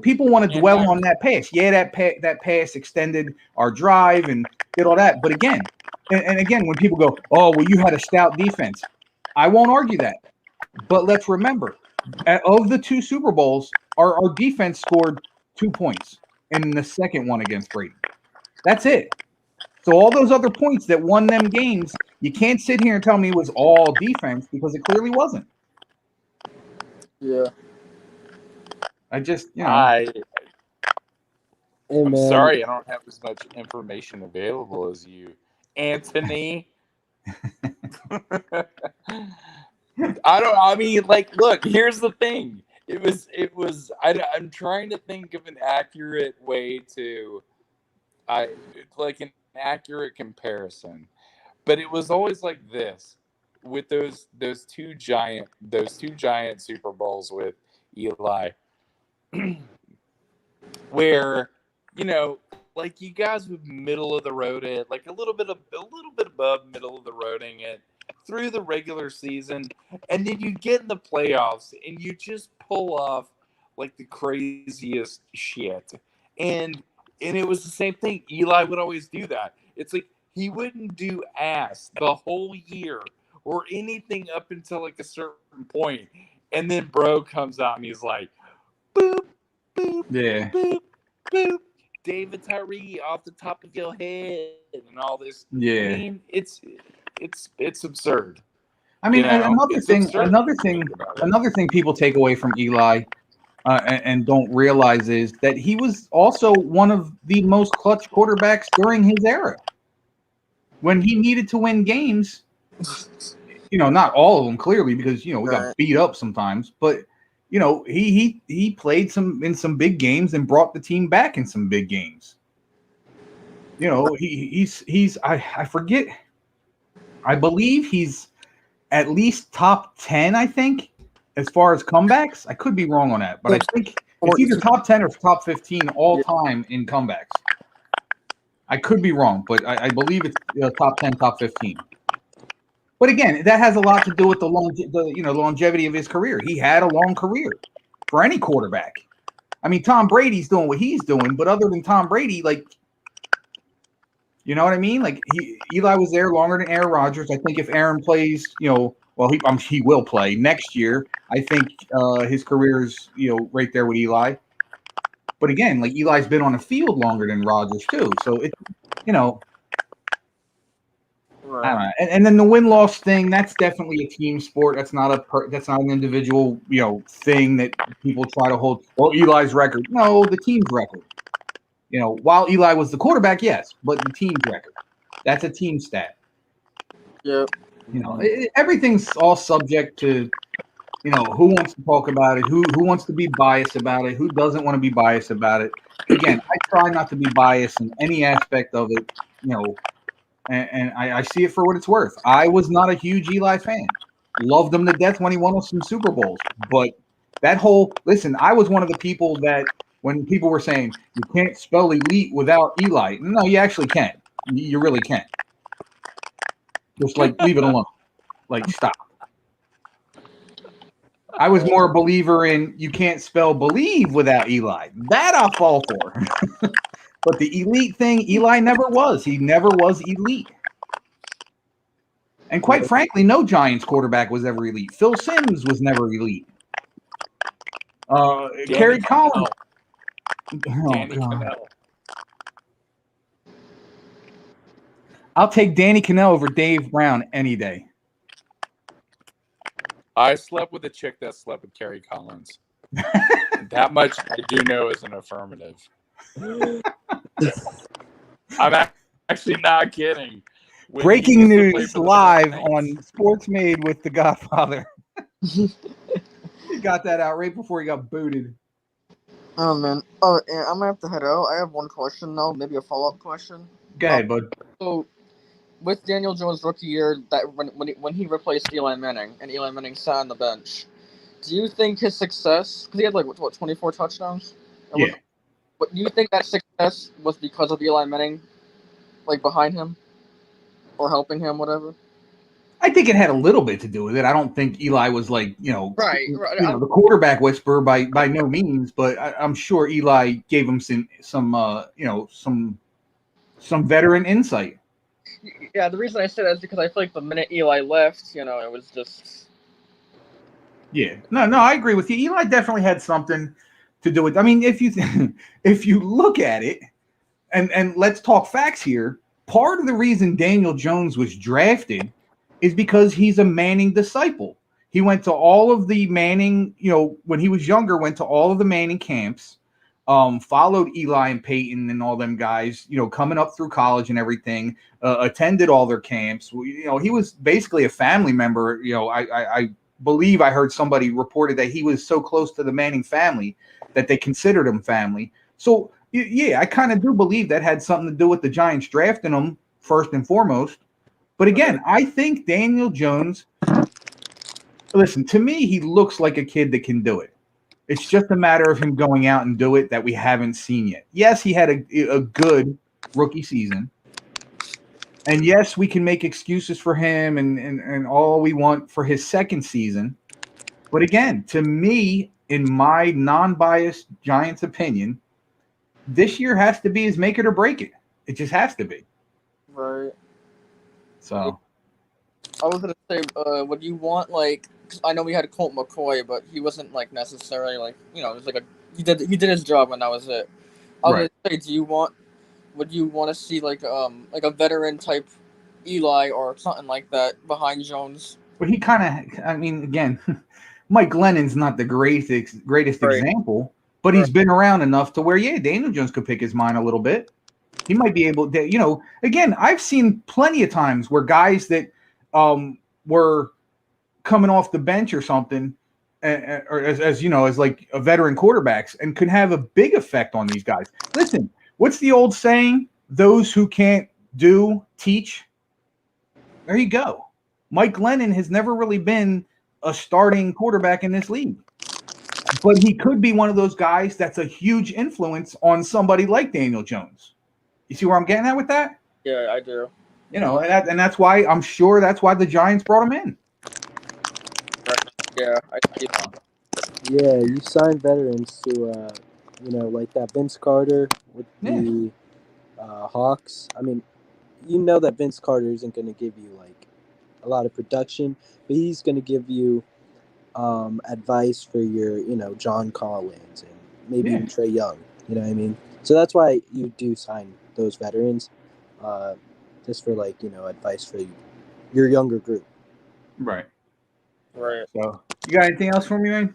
people want to dwell on that pass. Yeah, that pass extended our drive and did all that. But again, and again, when people go, "Oh, well, you had a stout defense," I won't argue that. But let's remember, of the 2 Super Bowls, our defense scored 2 points in the second one against Brady. That's it. So all those other points that won them games, you can't sit here and tell me it was all defense because it clearly wasn't. Yeah. I just, Hey, I'm man. sorry I don't have as much information available as you, Anthony. I mean, like, look, here's the thing. I'm trying to think of an accurate way to, like an accurate comparison. But it was always like this with those two giant Super Bowls with Eli, where, you know, like you guys would middle of the road it, like a little bit above middle of the roading it through the regular season, and then you get in the playoffs and you just pull off like the craziest shit. And it was the same thing. Eli would always do that. It's like he wouldn't do ass the whole year or anything up until like a certain point. And then bro comes out and he's like, boop, boop, yeah, boop, boop. David Tyree off the top of your head and all this. yeah. I mean, it's absurd. I mean, You know, another it's thing, absurd another to thing, think about it. another thing people take away from Eli and don't realize is that he was also one of the most clutch quarterbacks during his era. When he needed to win games, you know, not all of them clearly because we got beat up sometimes, but he played in some big games and brought the team back in some big games. You know, he's I forget. I believe he's at least top 10, I think, as far as comebacks. I could be wrong on that, but I think it's either top 10 or top 15 all time in comebacks. I could be wrong, but I believe it's top 10, top 15. But again, that has a lot to do with the longevity of his career. He had a long career for any quarterback. I mean, Tom Brady's doing what he's doing, but other than Tom Brady, like, you know what I mean? Like Eli was there longer than Aaron Rodgers. I think if Aaron plays, he will play next year. I think his career is right there with Eli. But again, like Eli's been on the field longer than Rodgers too, so it, I don't know. And then the win-loss thing, that's definitely a team sport. That's not an individual, thing that people try to hold. Well, Eli's record. No, the team's record. While Eli was the quarterback, yes, but the team's record. That's a team stat. Yep. Everything's all subject to, who wants to talk about it, who wants to be biased about it, who doesn't want to be biased about it. Again, I try not to be biased in any aspect of it, and I see it for what it's worth. I was not a huge Eli fan. Loved him to death when he won us some Super Bowls. But listen, I was one of the people that when people were saying, you can't spell elite without Eli. No, you actually can. You really can. Just like leave it alone. Like stop. I was more a believer in you can't spell believe without Eli. That I'll fall for. But the elite thing, Eli never was. He never was elite. And quite frankly, no Giants quarterback was ever elite. Phil Simms was never elite. Kerry Collins. Danny Cannell. I'll take Danny Cannell over Dave Brown any day. I slept with a chick that slept with Kerry Collins. That much I do know is an affirmative. I'm actually not kidding. Breaking news live on Sports Made with the Godfather. He got that out right before he got booted. Oh, man. Oh, and I'm going to have to head out. I have one question, though. Maybe a follow-up question. Go ahead, bud. So, with Daniel Jones' rookie year, that when he replaced Eli Manning, and Eli Manning sat on the bench, do you think his success... Because he had, 24 touchdowns? Yeah. But do you think that success was because of Eli Manning, like behind him, or helping him, whatever? I think it had a little bit to do with it. I don't think Eli was like, Right. the quarterback whisperer by no means, but I'm sure Eli gave him some veteran insight. Yeah, the reason I say that is because I feel like the minute Eli left, it was just. Yeah, no, I agree with you. Eli definitely had something to do with. I mean, if you look at it, and let's talk facts here. Part of the reason Daniel Jones was drafted is because he's a Manning disciple. He went to all of the Manning, when he was younger, went to all of the Manning camps, followed Eli and Peyton and all them guys, coming up through college and everything, attended all their camps. He was basically a family member. I believe I heard somebody reported that he was so close to the Manning family that they considered him family. So, yeah, I kind of do believe that had something to do with the Giants drafting him first and foremost. But again, I think Daniel Jones, listen, to me, he looks like a kid that can do it. It's just a matter of him going out and do it that we haven't seen yet. Yes, he had a good rookie season. And yes, we can make excuses for him and all we want for his second season. But again, to me, in my non-biased Giants opinion, this year has to be his make it or break it. It just has to be. Right. So I was gonna say, would you want cause I know we had Colt McCoy, but he wasn't necessarily it was he did his job and that was it. I was gonna say, would you want to see a veteran type Eli or something like that behind Jones? But he kind of, I mean, again, Mike Glennon's not the greatest example, but he's been around enough to where, Daniel Jones could pick his mind a little bit. He might be able to, again, I've seen plenty of times where guys that were coming off the bench or something, or as like a veteran quarterbacks, and could have a big effect on these guys. Listen, what's the old saying? Those who can't do, teach. There you go. Mike Glennon has never really been a starting quarterback in this league, but he could be one of those guys that's a huge influence on somebody like Daniel Jones. You see where I'm getting at with that? Yeah, I do. And that's why I'm sure that's why the Giants brought him in. Yeah, I see. Yeah, you sign veterans to, like that Vince Carter with the Hawks. I mean, that Vince Carter isn't going to give you a lot of production, but he's going to give you advice for your, John Collins and maybe even Trey Young. You know what I mean? So that's why you do sign those veterans, just for advice for your younger group. Right. Right. So you got anything else for me, man?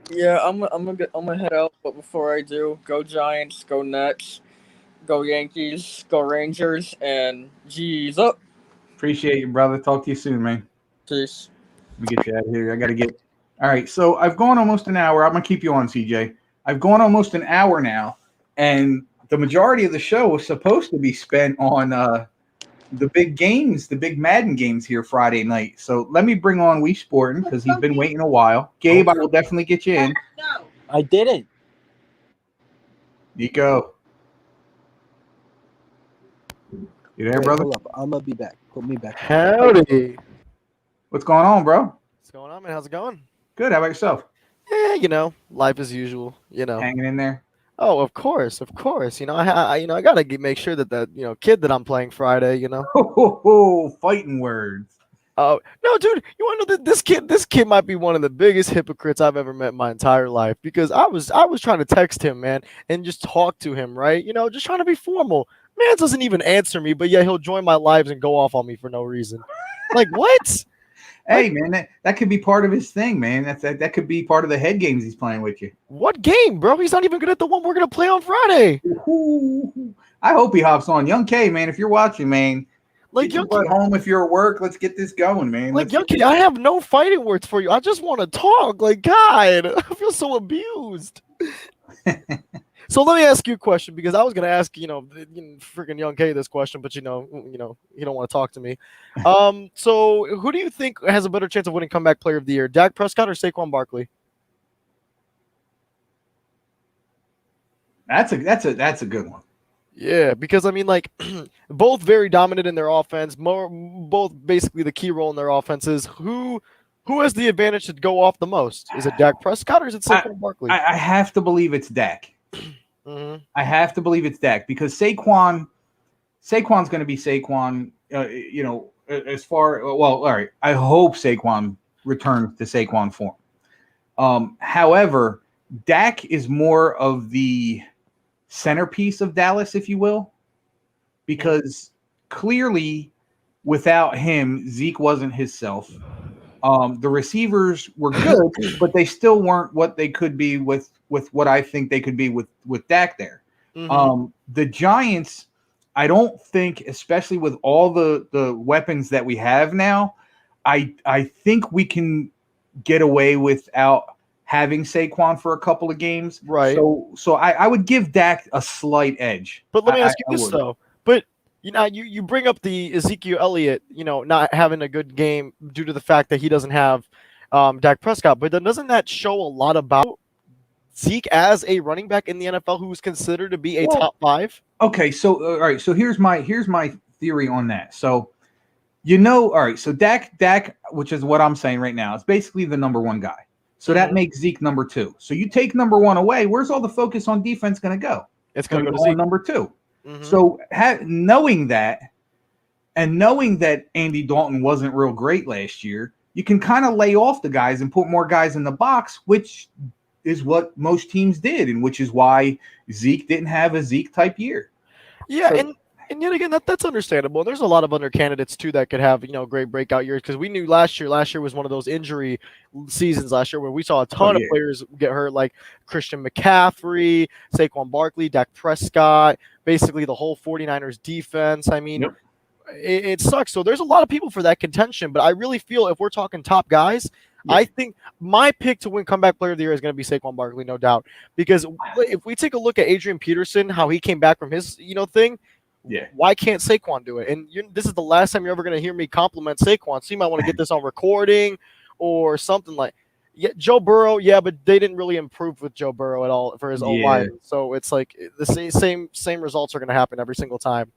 Yeah, I'm gonna head out, but before I do, go Giants, go Nets, go Yankees, go Rangers, and G's up. Appreciate you, brother. Talk to you soon, man. Peace. Let me get you out of here. I got to get. All right. So I've gone almost an hour. I'm going to keep you on, CJ. I've gone almost an hour now, and the majority of the show was supposed to be spent on the big games, the big Madden games here Friday night. So let me bring on Wii Sporting because he's been waiting a while. Gabe, I will definitely get you in. I didn't. Nico. You there, brother? Hold up. I'm going to be back. Put me back. Howdy. What's going on, bro? What's going on, man? How's it going? Good. How about yourself? Yeah, life as usual, Hanging in there? Oh, of course. I got to make sure that kid that I'm playing Friday, Fighting words. Oh, no, dude, you want to know that this kid might be one of the biggest hypocrites I've ever met in my entire life, because I was trying to text him, man, and just talk to him, right? Just trying to be formal. Man doesn't even answer me, but yeah, he'll join my lives and go off on me for no reason. Like, what? Hey, man, that could be part of his thing, man. That could be part of the head games he's playing with you. What game, bro? He's not even good at the one we're going to play on Friday. Ooh, I hope he hops on. Young K, man, if you're watching, man, like Young K, at home if you're at work, let's get this going, man. Like, Young K, I have no fighting words for you. I just want to talk. Like, God, I feel so abused. So let me ask you a question, because I was going to ask, freaking Young K this question, but you don't want to talk to me. So who do you think has a better chance of winning comeback player of the year, Dak Prescott or Saquon Barkley? That's a good one. Yeah, because I mean, like, both very dominant in their offense. Both basically the key role in their offenses. Who has the advantage to go off the most? Is it Dak Prescott or is it Saquon Barkley? I have to believe it's Dak. Mm-hmm. I have to believe it's Dak because Saquon's going to be Saquon. As far all right. I hope Saquon returns to Saquon form. However, Dak is more of the centerpiece of Dallas, if you will, because clearly without him, Zeke wasn't his self. The receivers were good, but they still weren't what they could be with what I think they could be with Dak there. Mm-hmm. The Giants, I don't think, especially with all the weapons that we have now, I think we can get away without having Saquon for a couple of games. Right. So I would give Dak a slight edge. But let me ask you this would. though. But you bring up the Ezekiel Elliott, not having a good game due to the fact that he doesn't have Dak Prescott. But then doesn't that show a lot about Zeke as a running back in the NFL who's considered to be a top 5? Okay, so all right, so here's my theory on that. So all right, so Dak, which is what I'm saying right now, is basically the number 1 guy. So that makes Zeke number 2. So you take number 1 away, where's all the focus on defense going to go? It's going to go to on Zeke. number 2. Mm-hmm. So knowing that, and knowing that Andy Dalton wasn't real great last year, you can kind of lay off the guys and put more guys in the box, which is what most teams did, and which is why Zeke didn't have a Zeke type year. Yeah, so, and yet again, that's understandable. There's a lot of other candidates too that could have great breakout years because we knew last year was one of those injury seasons last year where we saw a ton of players get hurt, like Christian McCaffrey, Saquon Barkley, Dak Prescott, basically the whole 49ers defense. I mean, it sucks. So there's a lot of people for that contention, but I really feel if we're talking top guys, I think my pick to win comeback player of the year is going to be Saquon Barkley, no doubt. Because if we take a look at Adrian Peterson, how he came back from his thing, why can't Saquon do it? And this is the last time you're ever going to hear me compliment Saquon. So you might want to get this on recording or something like. Yeah, Joe Burrow, but they didn't really improve with Joe Burrow at all for his O-line. So it's like the same results are going to happen every single time.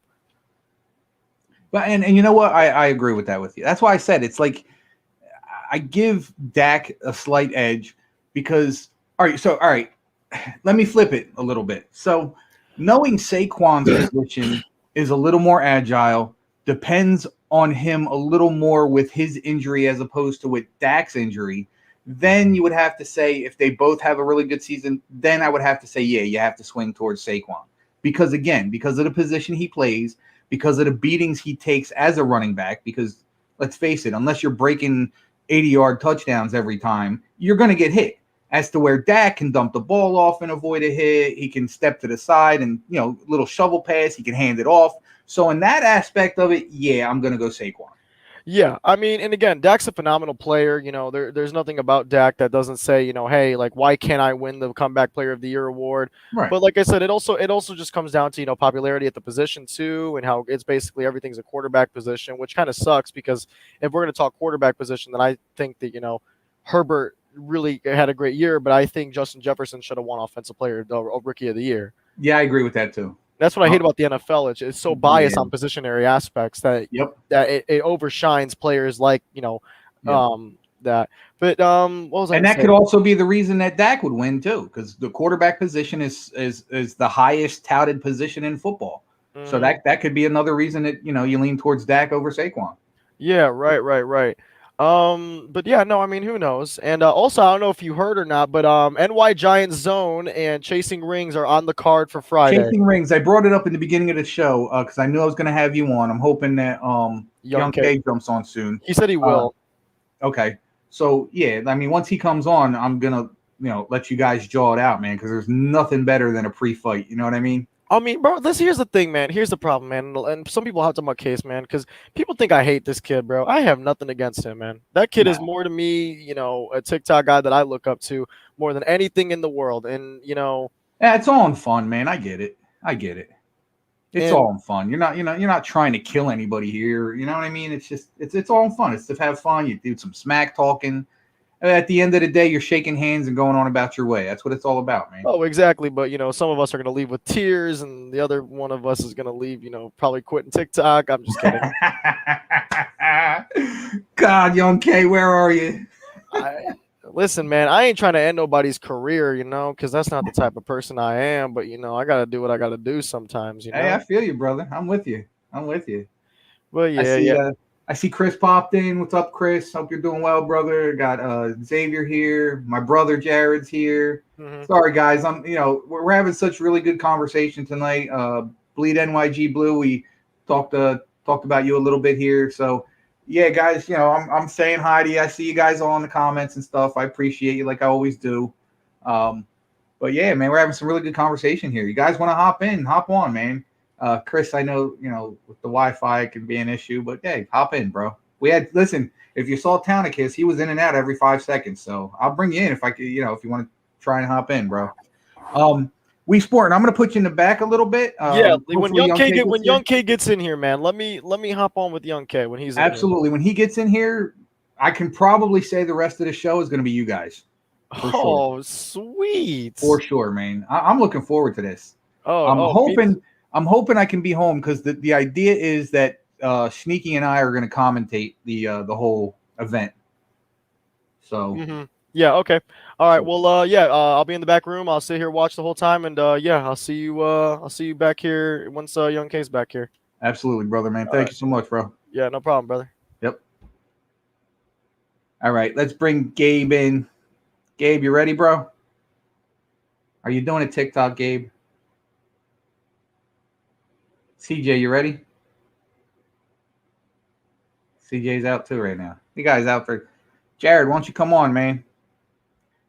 But and you know what? I agree with that with you. That's why I said it's like I give Dak a slight edge because all right, let me flip it a little bit. So knowing Saquon's position is a little more agile, depends on him a little more with his injury as opposed to with Dak's injury, then you would have to say if they both have a really good season, then I would have to say, you have to swing towards Saquon. Because of the position he plays, because of the beatings he takes as a running back, because let's face it, unless you're breaking 80-yard touchdowns every time, you're going to get hit. As to where Dak can dump the ball off and avoid a hit, he can step to the side and, little shovel pass, he can hand it off. So in that aspect of it, I'm going to go Saquon. Yeah, I mean, and again, Dak's a phenomenal player. There's nothing about Dak that doesn't say, hey, like, why can't I win the comeback player of the year award? Right. But like I said, it also just comes down to, popularity at the position too, and how it's basically everything's a quarterback position, which kind of sucks because if we're going to talk quarterback position, then I think that, Herbert really had a great year, but I think Justin Jefferson should have won offensive player, rookie of the year. Yeah, I agree with that too. That's what I hate about the NFL. It's so biased on positionary aspects that it overshines players like that. But what was I? And that could also be the reason that Dak would win too, because the quarterback position is the highest touted position in football. Mm-hmm. So that could be another reason that you lean towards Dak over Saquon. Yeah, right. But yeah, no, I mean, who knows? And also, I don't know if you heard or not, but NY Giants Zone and Chasing Rings are on the card for Friday. Chasing Rings, I brought it up in the beginning of the show because I knew I was going to have you on. I'm hoping that Young K jumps on soon. He said he will. Okay, so I mean, once he comes on, I'm gonna let you guys jaw it out, man, because there's nothing better than a pre-fight. You know what I mean? I mean, bro, here's the thing, man. Here's the problem, man. And some people have to my case, man, because people think I hate this kid, bro. I have nothing against him, man. That kid is more to me, a TikTok guy that I look up to more than anything in the world. And, it's all in fun, man. I get it. It's all in fun. You're not trying to kill anybody here. You know what I mean? It's just, it's all in fun. It's to have fun. You do some smack talking. at the end of the day, you're shaking hands and going on about your way. That's what it's all about, man. Oh, exactly. But some of us are gonna leave with tears, and the other one of us is gonna leave, probably quitting TikTok. I'm just kidding. God, Young K, where are you? Listen, man, I ain't trying to end nobody's career, because that's not the type of person I am. But I gotta do what I gotta do sometimes. Hey, I feel you, brother. I'm with you. Well, yeah. I see Chris popped in. What's up, Chris? Hope you're doing well, brother. Got Xavier here. My brother Jared's here. Mhm. Sorry, guys. We're having such really good conversation tonight. Bleed NYG Blue. We talked about you a little bit here. So, yeah, guys. I'm saying hi to you. I see you guys all in the comments and stuff. I appreciate you, like I always do. But yeah, man, we're having some really good conversation here. You guys want to hop on, man. Chris, I know, with the Wi-Fi it can be an issue, but hey, hop in, bro. Listen, if you saw Townicus, he was in and out every 5 seconds. So I'll bring you in if I could, if you want to try and hop in, bro. We Sport, and I'm going to put you in the back a little bit. When Young K gets in here, man, let me hop on with Young K when he's in absolutely. Here. When he gets in here, I can probably say the rest of the show is going to be you guys. Sure. Sweet. For sure, man. I'm looking forward to this. I'm hoping I can be home because the idea is that Sneaky and I are going to commentate the whole event. So yeah, okay, all right. Well, I'll be in the back room. I'll sit here, watch the whole time, and I'll see you. I'll see you back here once Young K's back here. Absolutely, brother, man. Thank you so much, bro. Yeah, no problem, brother. Yep. All right, let's bring Gabe in. Gabe, you ready, bro? Are you doing a TikTok, Gabe? CJ, you ready? CJ's out too right now. You guys out for Jared? Why don't you come on, man?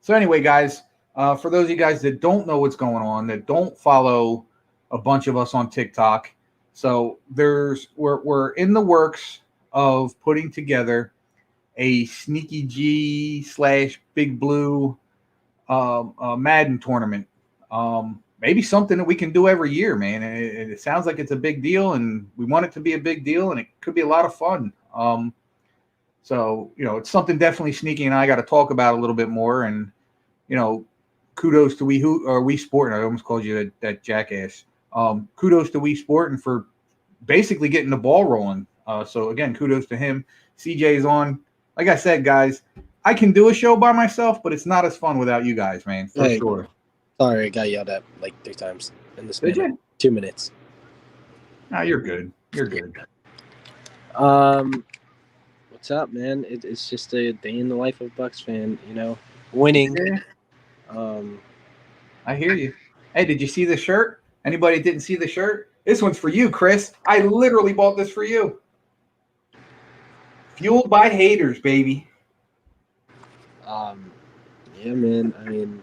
So anyway, guys, for those of you guys that don't know what's going on, that don't follow a bunch of us on TikTok, so we're in the works of putting together a Sneaky G / Big Blue Madden tournament. Maybe something that we can do every year, man. And it sounds like it's a big deal, and we want it to be a big deal, and it could be a lot of fun. So it's something definitely Sneaky and I got to talk about a little bit more. And kudos to We Sport. And I almost called you that jackass. Kudos to We Sport and for basically getting the ball rolling. So again, kudos to him. CJ's on. Like I said, guys, I can do a show by myself, but it's not as fun without you guys, man. For sure. Sorry, I got yelled at like 3 times in the span of 2 minutes. No, you're good. You're good. What's up, man? It's just a day in the life of Bucks fan, winning. Yeah. I hear you. Hey, did you see the shirt? Anybody didn't see the shirt? This one's for you, Chris. I literally bought this for you. Fueled by haters, baby. Yeah, man. I mean,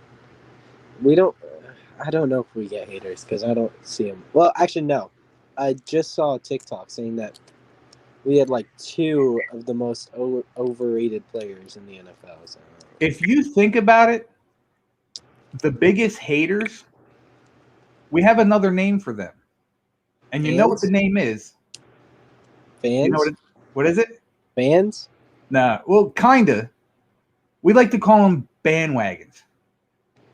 I don't know if we get haters because I don't see them. Well, actually, no. I just saw a TikTok saying that we had like 2 of the most overrated players in the NFL. So. If you think about it, the biggest haters, we have another name for them. And you know what the name is? Fans? You know what is it? Fans? Nah, well, kind of. We like to call them bandwagons.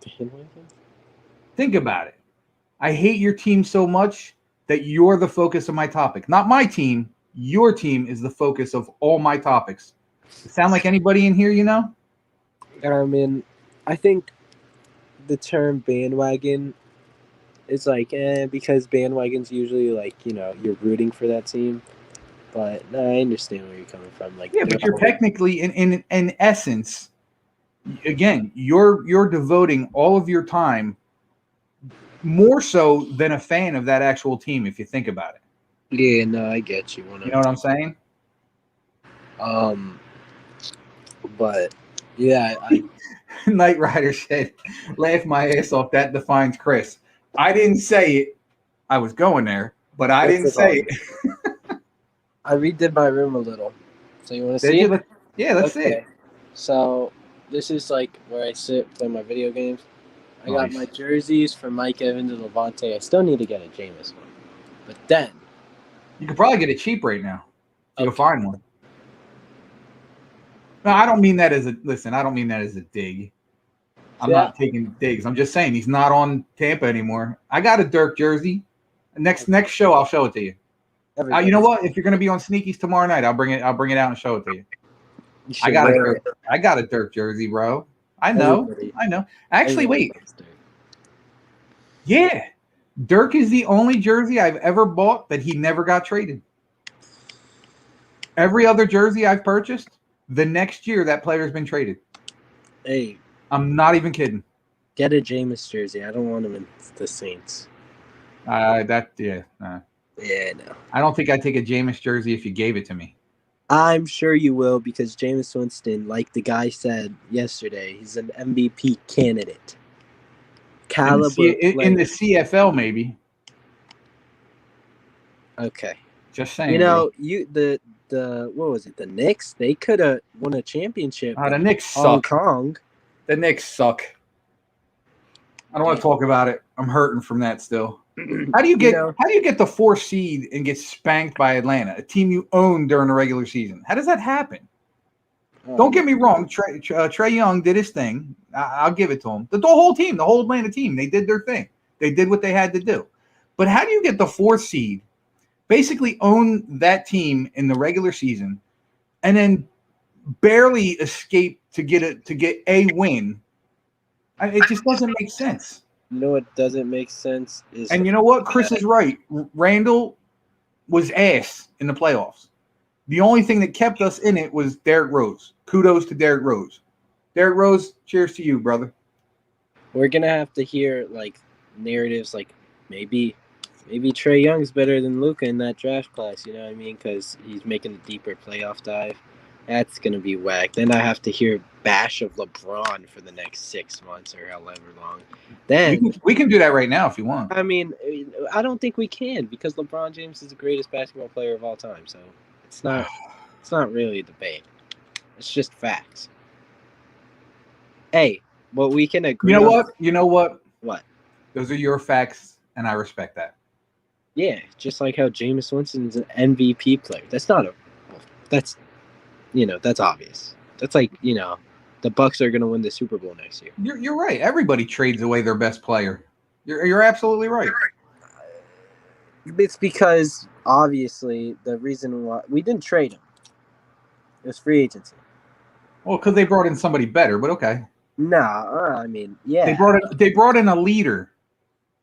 Bandwagons? Think about it. I hate your team so much that you're the focus of my topic. Not my team. Your team is the focus of all my topics. Sound like anybody in here, I mean, I think the term bandwagon is like, because bandwagons usually like, you're rooting for that team. But no, I understand where you're coming from. Like, yeah, but you're technically, in essence, again, you're devoting all of your time more so than a fan of that actual team, if you think about it. Yeah, no, I get you. You know what I'm saying? But yeah, Knight Rider said, "Laugh my ass off." That defines Chris. I didn't say it. I was going there, but I didn't say it. I redid my room a little. So you want to see it? Yeah, let's see it. So this is like where I sit, play my video games. I got my jerseys for Mike Evans and Levante. I still need to get a Jameis one. But then you could probably get it cheap right now. You can find one. No, I don't mean that as a listen. I don't mean that as a dig. I'm not taking digs. I'm just saying he's not on Tampa anymore. I got a Dirk jersey. Next show, I'll show it to you. You know what? If you're going to be on Sneakies tomorrow night, I'll bring it out and show it to you. I got a Dirk jersey, bro. I know. Actually, wait. Yeah, Dirk is the only jersey I've ever bought that he never got traded. Every other jersey I've purchased, the next year that player's been traded. Hey, I'm not even kidding. Get a Jameis jersey. I don't want him in the Saints. Yeah, no. I don't think I'd take a Jameis jersey if you gave it to me. I'm sure you will, because Jameis Winston, like the guy said yesterday, he's an MVP candidate. Caliber in the CFL, maybe. Okay. Just saying. You know, the what was it? The Knicks? They could have won a championship. The Knicks suck. Hong Kong. The Knicks suck. I don't want to talk about it. I'm hurting from that still. How do you get the 4th seed and get spanked by Atlanta, a team you own during the regular season? How does that happen? Don't get me wrong. Trae Young did his thing. I'll give it to him. The whole team, the whole Atlanta team, they did their thing. They did what they had to do. But how do you get the 4th seed, basically own that team in the regular season, and then barely escape to get a win? It just doesn't make sense. You know what doesn't make sense is, and you know what? Chris is right. Randall was ass in the playoffs. The only thing that kept us in it was Derrick Rose. Kudos to Derrick Rose. Derrick Rose, cheers to you, brother. We're gonna have to hear like narratives like maybe Trae Young's better than Luka in that draft class. You know what I mean? Because he's making a deeper playoff dive. That's gonna be whack. Then I have to hear bash of LeBron for the next 6 months or however long. Then we can do that right now if you want. I mean, I don't think we can, because LeBron James is the greatest basketball player of all time. So it's not really a debate. It's just facts. Hey, well, we can agree. You know what? What? Those are your facts, and I respect that. Yeah, just like how Jameis Winston's an MVP player. That's obvious. That's like, the Bucks are going to win the Super Bowl next year. You're right. Everybody trades away their best player. You're absolutely right. It's because, obviously, the reason why we didn't trade him, it was free agency. Well, because they brought in somebody better, but okay. Nah, I mean, yeah. They brought in a leader.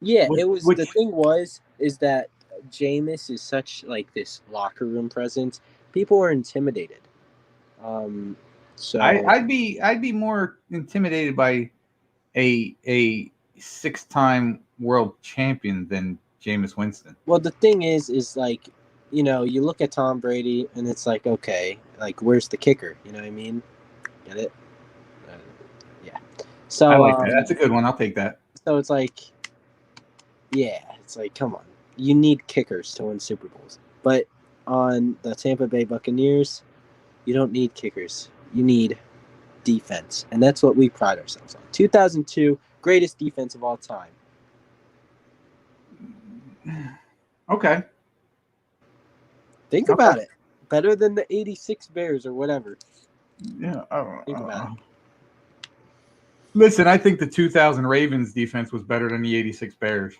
Yeah, the thing is that Jameis is such like this locker room presence. People are intimidated. So I'd be more intimidated by a 6-time world champion than Jameis Winston. Well, the thing is like, you look at Tom Brady and it's like, okay, like where's the kicker? You know what I mean? Get it? Yeah. So I like that. That's a good one. I'll take that. So it's like, yeah, it's like, come on, you need kickers to win Super Bowls. But on the Tampa Bay Buccaneers, you don't need kickers. You need defense. And that's what we pride ourselves on. 2002, greatest defense of all time. Okay. Think about it. Better than the 86 Bears or whatever. Yeah. Think about it. Listen, I think the 2000 Ravens defense was better than the 86 Bears.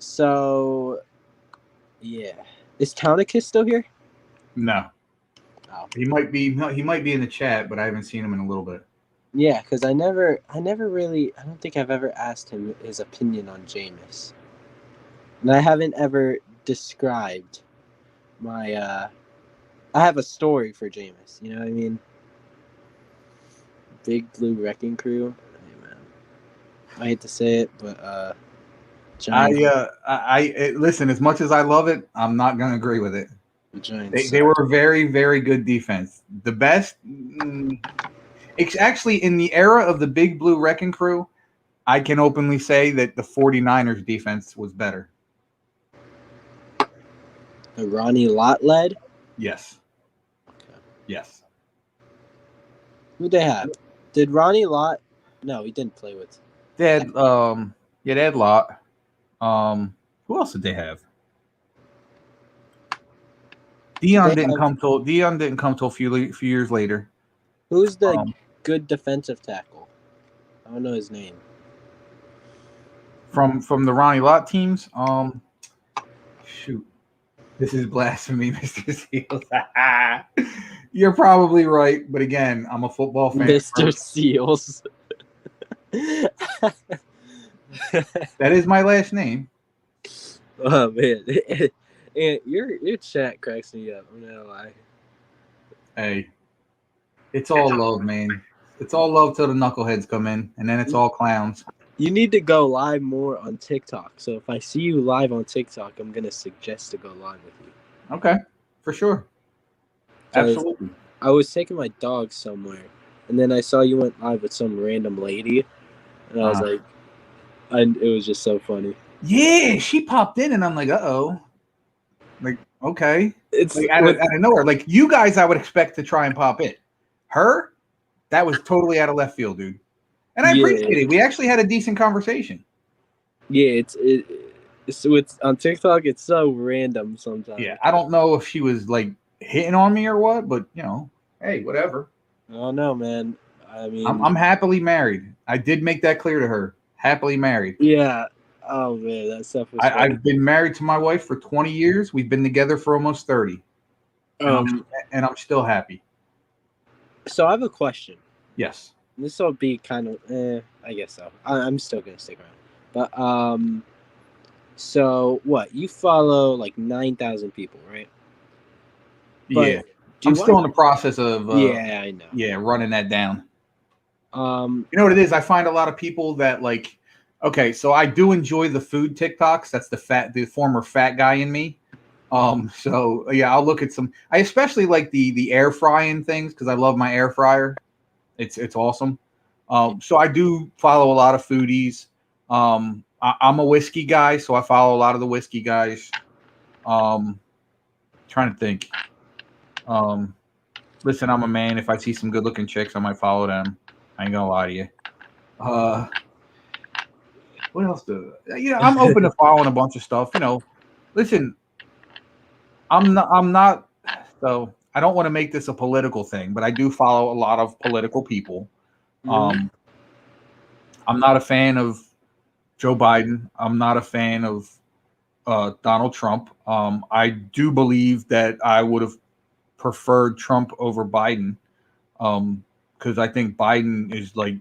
So, yeah. Is Taunicus still here? No. Oh. He might be in the chat, but I haven't seen him in a little bit. Yeah, because I never really, I don't think I've ever asked him his opinion on Jameis. And I haven't ever described my, I have a story for Jameis, you know what I mean? Big Blue Wrecking Crew. Hey, man. I hate to say it, but, listen, as much as I love it, I'm not going to agree with it. They were a very, very good defense. The best, it's actually in the era of the Big Blue Wrecking Crew, I can openly say that the 49ers defense was better. The Ronnie Lott led? Yes. Okay. Yes. Who'd they have? Did Ronnie Lott? No, he didn't play with. They had Lott. Who else did they have? Dion didn't come till a few years later. Who's the good defensive tackle? I don't know his name. From the Ronnie Lott teams. Shoot, this is blasphemy, Mr. Seals. You're probably right, but again, I'm a football fan. Mr. Seals. That is my last name. Oh man, your chat cracks me up. I'm not gonna lie. Hey, it's all love, man. It's all love till the knuckleheads come in, and then it's all clowns. You need to go live more on TikTok. So if I see you live on TikTok, I'm gonna suggest to go live with you. Okay, for sure. Absolutely. I was taking my dog somewhere, and then I saw you went live with some random lady, and I was like, it was just so funny. Yeah, she popped in, and I'm like, uh-oh. Like, okay. It's like, out of nowhere. Like, you guys, I would expect to try and pop in. Her, that was totally out of left field, dude. And I appreciate it. We actually had a decent conversation. Yeah, it's on TikTok. It's so random sometimes. Yeah, I don't know if she was like hitting on me or what, but hey, whatever. I don't know, man. I mean, I'm happily married. I did make that clear to her. Happily married. Yeah. Oh man, that stuff was. I've been married to my wife for 20 years. We've been together for almost 30. And I'm still happy. So I have a question. Yes. This will be kind of, I guess so. I'm still gonna stick around. But so what? You follow like 9,000 people, right? Yeah. I'm still in the process of. Yeah, I know. Yeah, running that down. You know what it is? I find a lot of people that like. Okay, so I do enjoy the food TikToks. That's the former fat guy in me. So yeah, I'll look at some. I especially like the air frying things because I love my air fryer. It's awesome. So I do follow a lot of foodies. I'm a whiskey guy, so I follow a lot of the whiskey guys. Trying to think. Listen, I'm a man. If I see some good looking chicks, I might follow them. I ain't gonna lie to you. What else I'm open to following a bunch of stuff. Listen, I'm not. So I don't want to make this a political thing, but I do follow a lot of political people. I'm not a fan of Joe Biden. I'm not a fan of Donald Trump. I do believe that I would have preferred Trump over Biden because I think Biden is like.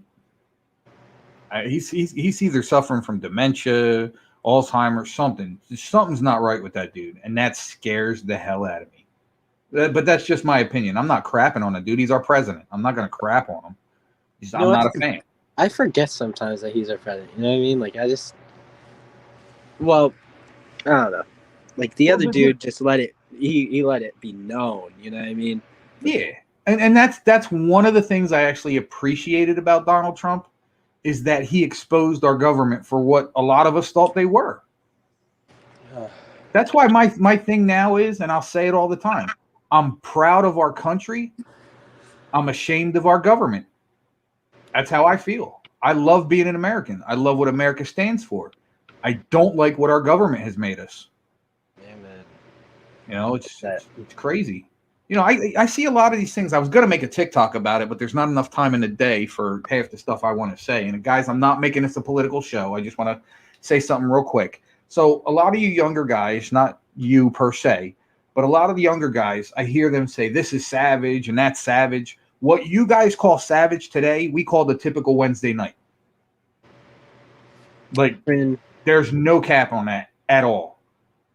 He's either suffering from dementia, Alzheimer's, something. Something's not right with that dude, and that scares the hell out of me. But that's just my opinion. I'm not crapping on the dude. He's our president. I'm not going to crap on him. I'm not a fan. I forget sometimes that he's our president. You know what I mean? Like, I don't know. Like, the other dude just let it – he let it be known. You know what I mean? Yeah. And that's one of the things I actually appreciated about Donald Trump. Is that he exposed our government for what a lot of us thought they were. That's why my thing now is, and I'll say it all the time, I'm proud of our country. I'm ashamed of our government. That's how I feel. I love being an American. I love what America stands for. I don't like what our government has made us. Yeah, man. It's crazy. I see a lot of these things. I was going to make a TikTok about it, but there's not enough time in the day for half the stuff I want to say. And guys, I'm not making this a political show. I just want to say something real quick. So a lot of you younger guys, not you per se, but a lot of the younger guys, I hear them say, this is savage and that's savage. What you guys call savage today, we call the typical Wednesday night. Like, there's no cap on that at all.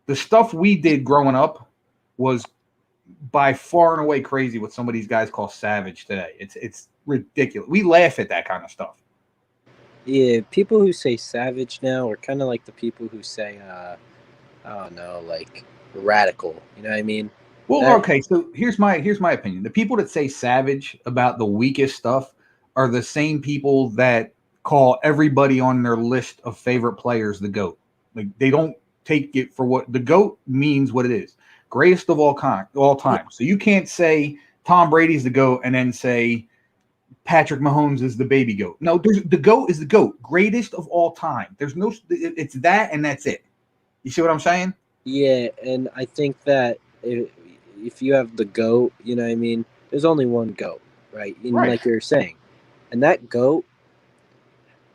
The stuff we did growing up was by far and away crazy what some of these guys call savage today. It's ridiculous. We laugh at that kind of stuff. Yeah, people who say savage now are kind of like the people who say, I don't know, like radical. You know what I mean? Well, okay. So here's my opinion. The people that say savage about the weakest stuff are the same people that call everybody on their list of favorite players the GOAT. Like, they don't take it for what the GOAT means. What it is. Greatest of all time. So you can't say Tom Brady's the GOAT and then say Patrick Mahomes is the baby GOAT. No, the GOAT is the GOAT. Greatest of all time. There's no – it's that and that's it. You see what I'm saying? Yeah, and I think that if you have the GOAT, you know what I mean? There's only one GOAT, right? And Right. like you're saying. And that GOAT,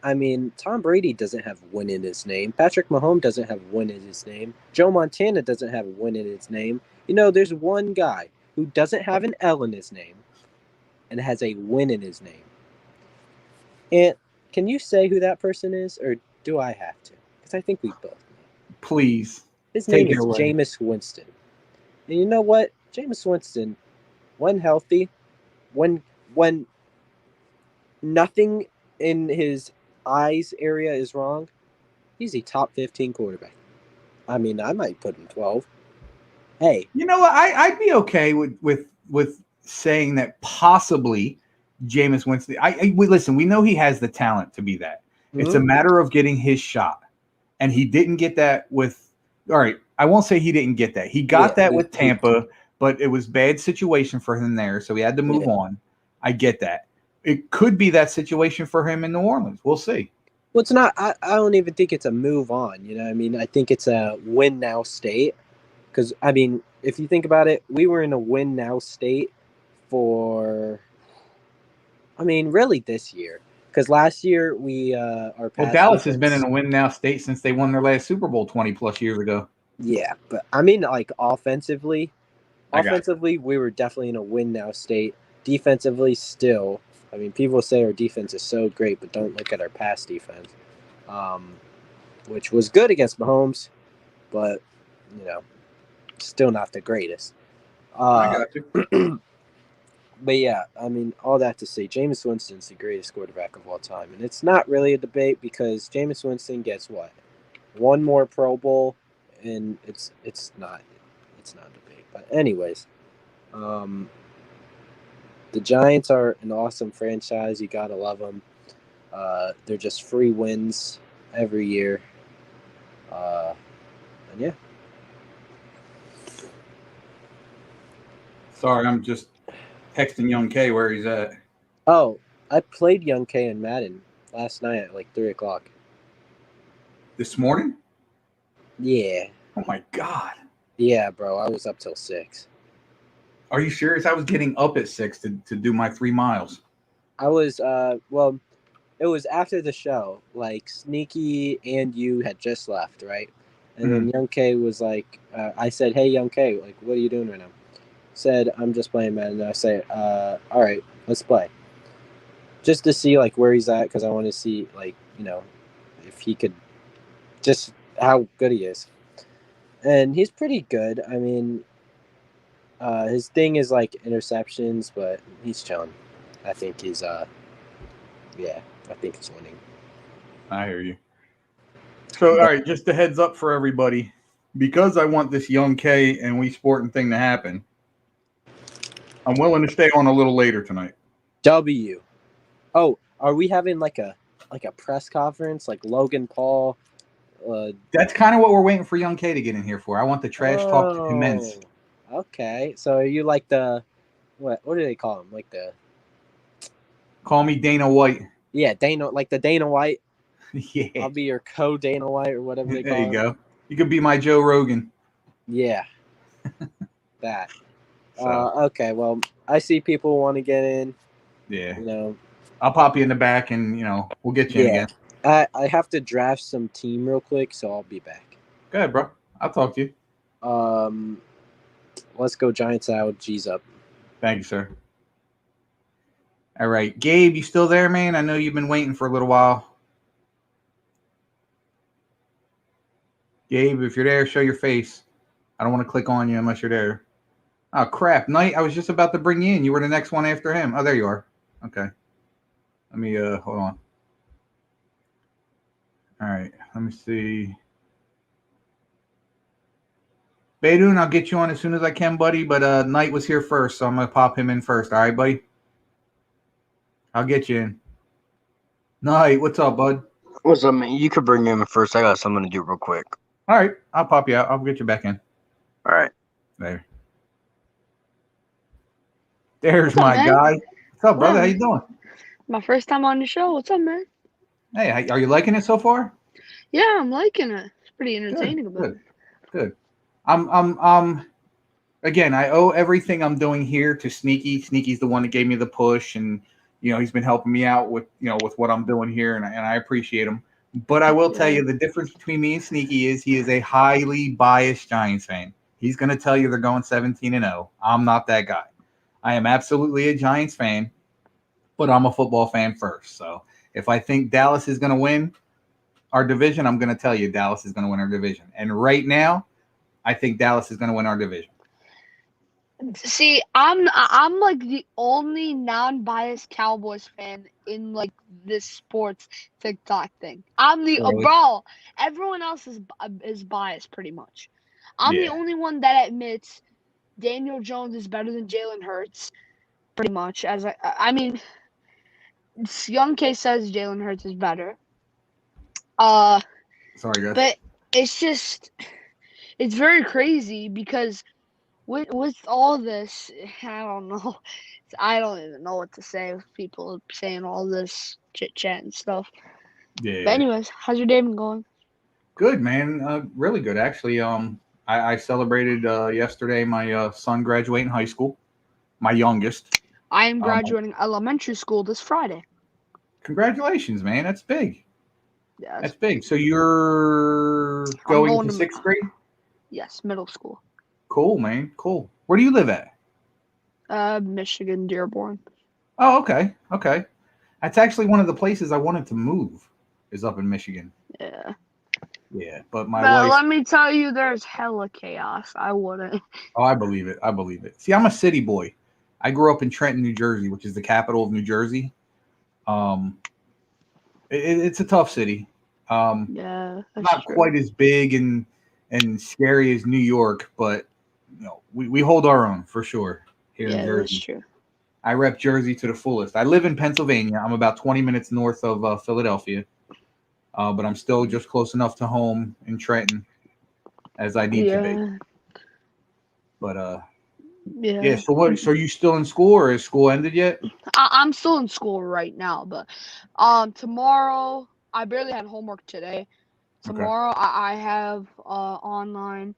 I mean, Tom Brady doesn't have win in his name. Patrick Mahomes doesn't have win in his name. Joe Montana doesn't have win in his name. You know, there's one guy who doesn't have an L in his name and has a win in his name. And can you say who that person is, or do I have to? Because I think we both know. Please. His Take name it is away. Jameis Winston. And you know what? Jameis Winston, when healthy, when nothing in his eyes area is wrong, he's a top 15 quarterback. I mean, I might put him 12. Hey, You know what? I'd be okay with saying that possibly Jameis Winston. Listen. We know he has the talent to be that. It's a matter of getting his shot, and he didn't get that with. All right, I won't say he didn't get that. He got that with Tampa, but it was bad situation for him there, so he had to move on. I get that. It could be that situation for him in New Orleans. We'll see. well, it's not. I don't even think it's a move on. You know what I mean? I think it's a win now state. Because, I mean, if you think about it, we were in a win now state for, I mean, really this year. Because last year we our past Dallas has been defense- in a win now state since they won their last Super Bowl 20 plus years ago. Yeah, but I mean, like offensively, I got we were definitely in a win now state. Defensively, still, I mean, people say our defense is so great, but don't look at our pass defense, which was good against Mahomes, but you know, still not the greatest. I got you. But yeah, I mean, all that to say, Jameis Winston's the greatest quarterback of all time, and it's not really a debate because Jameis Winston gets what, one more Pro Bowl, and it's not a debate. But anyways, the Giants are an awesome franchise. You gotta love them. They're just free wins every year, and yeah. Sorry, I'm just texting Young K where he's at. Oh, I played Young K in Madden last night at like 3:00. This morning? Yeah. Oh my God. Yeah, bro. I was up till 6. Are you serious? I was getting up at 6 to do my 3 miles. I was well, it was after the show. Like Sneaky and you had just left, right? And then Young K was like, I said, "Hey, Young K, like, what are you doing right now?" Said, "I'm just playing Madden." And I say, "All right, let's play." Just to see like where he's at, because I want to see like if he could, just how good he is. And he's pretty good. I mean, his thing is like interceptions, but he's chilling. I think he's yeah, I think he's winning. I hear you. So, all right, just a heads up for everybody. Because I want this Young K and We Sporting thing to happen, I'm willing to stay on a little later tonight. W. Oh, are we having like a press conference like Logan Paul? That's kind of what we're waiting for Young K to get in here for. I want the trash talk to commence. Okay, so are you like the what do they call him? Like the Call me Dana White. Yeah, Dana, like the Dana White. Yeah. I'll be your Dana White or whatever they call There you him. go. You could be my Joe Rogan. Yeah. That. So. Okay, well, I see people want to get in. Yeah. You know. I'll pop you in the back and, we'll get you in again. I have to draft some team real quick, so I'll be back. Go ahead, bro. I'll talk to you. Let's go Giants out. G's up. Thank you, sir. All right. Gabe, you still there, man? I know you've been waiting for a little while. Gabe, if you're there, show your face. I don't want to click on you unless you're there. Oh, crap. Knight, I was just about to bring you in. You were the next one after him. Oh, there you are. Okay. Let me, hold on. All right. Let me see. Beidun, I'll get you on as soon as I can, buddy. But Knight was here first, so I'm going to pop him in first. All right, buddy? I'll get you in. Knight, what's up, bud? What's up, man? You could bring him in first. I got something to do real quick. All right. I'll pop you out. I'll get you back in. All right. There. There's What's up, my man? guy. What's up, brother? Yeah. How you doing? My first time on the show. What's up, man? Hey, are you liking it so far? Yeah, I'm liking it. It's pretty entertaining. Good. I'm again, I owe everything I'm doing here to Sneaky. Sneaky's the one that gave me the push, and he's been helping me out with with what I'm doing here, and I appreciate him. But I will tell you the difference between me and Sneaky is he is a highly biased Giants fan. He's going to tell you they're going 17-0. I'm not that guy. I am absolutely a Giants fan, but I'm a football fan first. So if I think Dallas is going to win our division, I'm going to tell you Dallas is going to win our division. And right now, I think Dallas is going to win our division. See, I'm like the only non-biased Cowboys fan in like this sports TikTok thing. I'm the Really? bro. Everyone else is biased pretty much. I'm the Yeah. only one that admits Daniel Jones is better than Jalen Hurts, pretty much. As I mean, Young K says Jalen Hurts is better. Sorry, guys. But it's very crazy because with all this, I don't know. I don't even know what to say with people saying all this chit chat and stuff. Yeah. But anyways, how's your day been going? Good, man. Really good, actually. I celebrated yesterday my son graduating high school, my youngest. I am graduating elementary school this Friday. Congratulations, man. That's big. Yeah, That's big. So you're going to sixth grade? Yes, middle school. Cool, man. Cool. Where do you live at? Michigan, Dearborn. Oh, okay. Okay. That's actually one of the places I wanted to move is up in Michigan. Yeah. Yeah, but my wife. Let me tell you, there's hella chaos. I wouldn't. Oh, I believe it. I believe it. See, I'm a city boy. I grew up in Trenton, New Jersey, which is the capital of New Jersey. It's a tough city. Yeah, that's not true. quite as big and scary as New York, but we hold our own for sure here in Jersey. That's true. I rep Jersey to the fullest. I live in Pennsylvania. I'm about 20 minutes north of Philadelphia, but I'm still just close enough to home in Trenton as I need to be. But yeah. So what? So are you still in school, or is school ended yet? I'm still in school right now, but tomorrow I barely had homework today. Tomorrow I have online,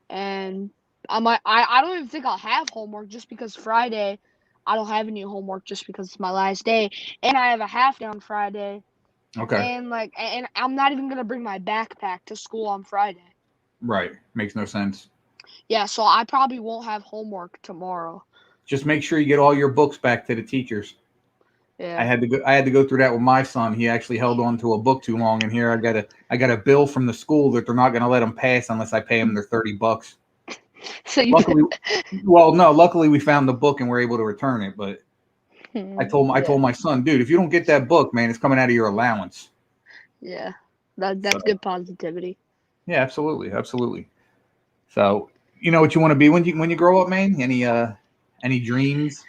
and I don't even think I'll have homework just because Friday I don't have any homework just because it's my last day, and I have a half day on Friday. Okay. And I'm not even gonna bring my backpack to school on Friday. Right. Makes no sense. Yeah, so I probably won't have homework tomorrow. Just make sure you get all your books back to the teachers. Yeah. I had to go through that with my son. He actually held on to a book too long, and here I got a bill from the school that they're not going to let him pass unless I pay him their $30. So luckily we found the book and we're able to return it. But I told my son, dude, if you don't get that book, man, it's coming out of your allowance. Yeah, that's good positivity. Yeah, absolutely, absolutely. So, you know what you want to be when you grow up, man? Any dreams?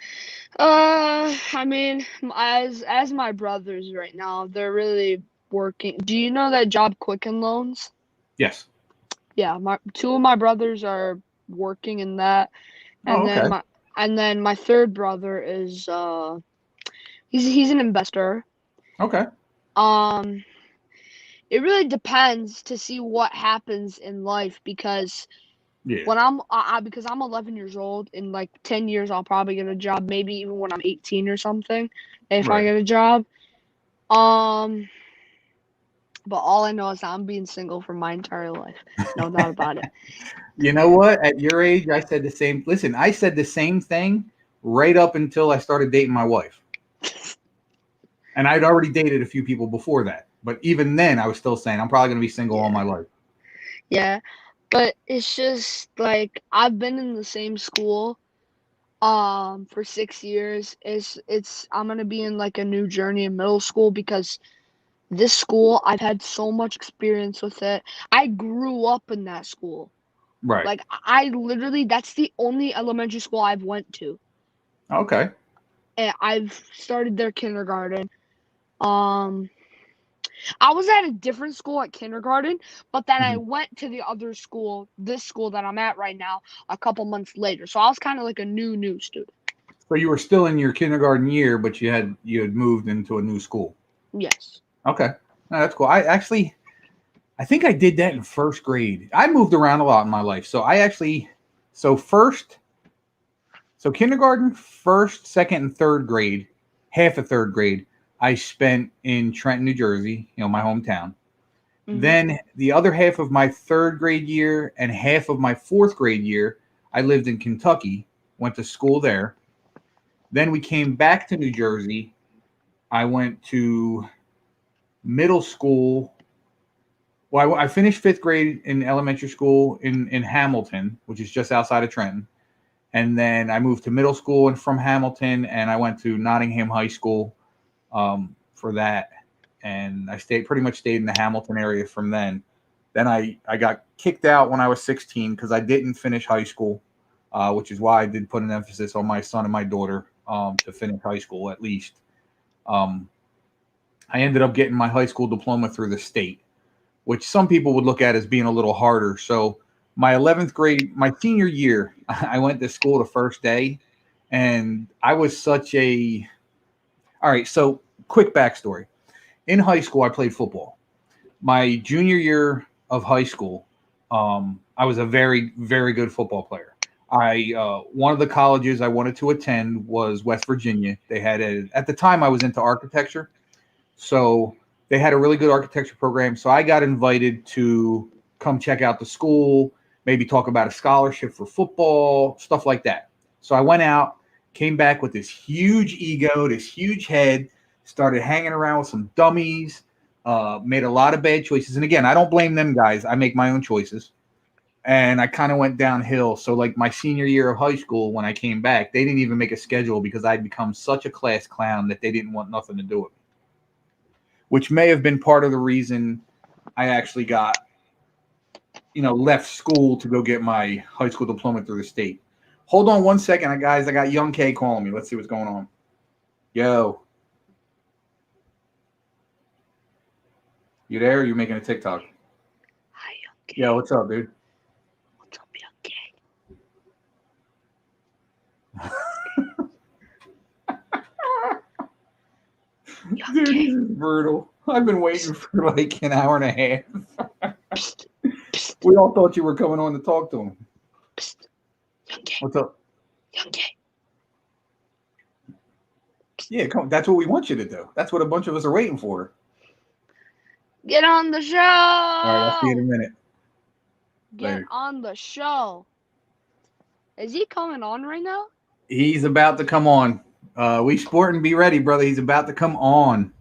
I mean, as my brothers right now, they're really working. Do you know that job Quicken Loans? Yes. Yeah, two of my brothers are working in that, and then my third brother is he's an investor. Okay. It really depends to see what happens in life because when because I'm 11 years old, in like 10 years I'll probably get a job, maybe even when I'm 18 or something, if I get a job. But all I know is I'm being single for my entire life. No doubt about it. You know what? At your age, I said the same. Listen, I said the same thing right up until I started dating my wife. And I'd already dated a few people before that. But even then, I was still saying I'm probably going to be single all my life. Yeah. But it's just like I've been in the same school for 6 years. I'm going to be in like a new journey in middle school because this school, I've had so much experience with it. I grew up in that school. Right. Like I literally, that's the only elementary school I've went to. Okay. And I've started their kindergarten. I was at a different school at kindergarten, but then I went to the other school, this school that I'm at right now, a couple months later. So I was kind of like a new student. So you were still in your kindergarten year, but you had moved into a new school. Yes. Okay. No, that's cool. I think I did that in first grade. I moved around a lot in my life. So first So kindergarten, first, second, and third grade, half of third grade, I spent in Trenton, New Jersey, my hometown. Then the other half of my third grade year and half of my fourth grade year, I lived in Kentucky, went to school there. Then we came back to New Jersey. I went to middle school. Well, I finished fifth grade in elementary school in Hamilton, which is just outside of Trenton. And then I moved to middle school and from Hamilton, and I went to Nottingham High School for that. And I pretty much stayed in the Hamilton area from then. Then I got kicked out when I was 16 because I didn't finish high school, which is why I did put an emphasis on my son and my daughter to finish high school at least. I ended up getting my high school diploma through the state, which some people would look at as being a little harder. So my 11th grade, my senior year, I went to school the first day, and I was all right, so quick backstory. In high school, I played football. My junior year of high school, I was a very, very good football player. One of the colleges I wanted to attend was West Virginia. They had at the time I was into architecture. So they had a really good architecture program. So I got invited to come check out the school, maybe talk about a scholarship for football, stuff like that. So I went out, came back with this huge ego, this huge head, started hanging around with some dummies, made a lot of bad choices. And again, I don't blame them guys. I make my own choices. And I kind of went downhill. So like my senior year of high school, when I came back, they didn't even make a schedule because I'd become such a class clown that they didn't want nothing to do with me, which may have been part of the reason I actually got, left school to go get my high school diploma through the state. Hold on one second, guys. I got Young K calling me. Let's see what's going on. Yo. You there? Or you making a TikTok? Hi, Young K. Yo, what's up, dude? What's up, Young K? Dude, this is brutal. I've been waiting for like an hour and a half. We all thought you were coming on to talk to him. Young K. What's up? Young K. Yeah, come. That's what we want you to do. That's what a bunch of us are waiting for. Get on the show. All right, I'll see you in a minute. Get Later. on the show. Is he coming on right now? He's about to come on. We sport and be ready, brother. He's about to come on.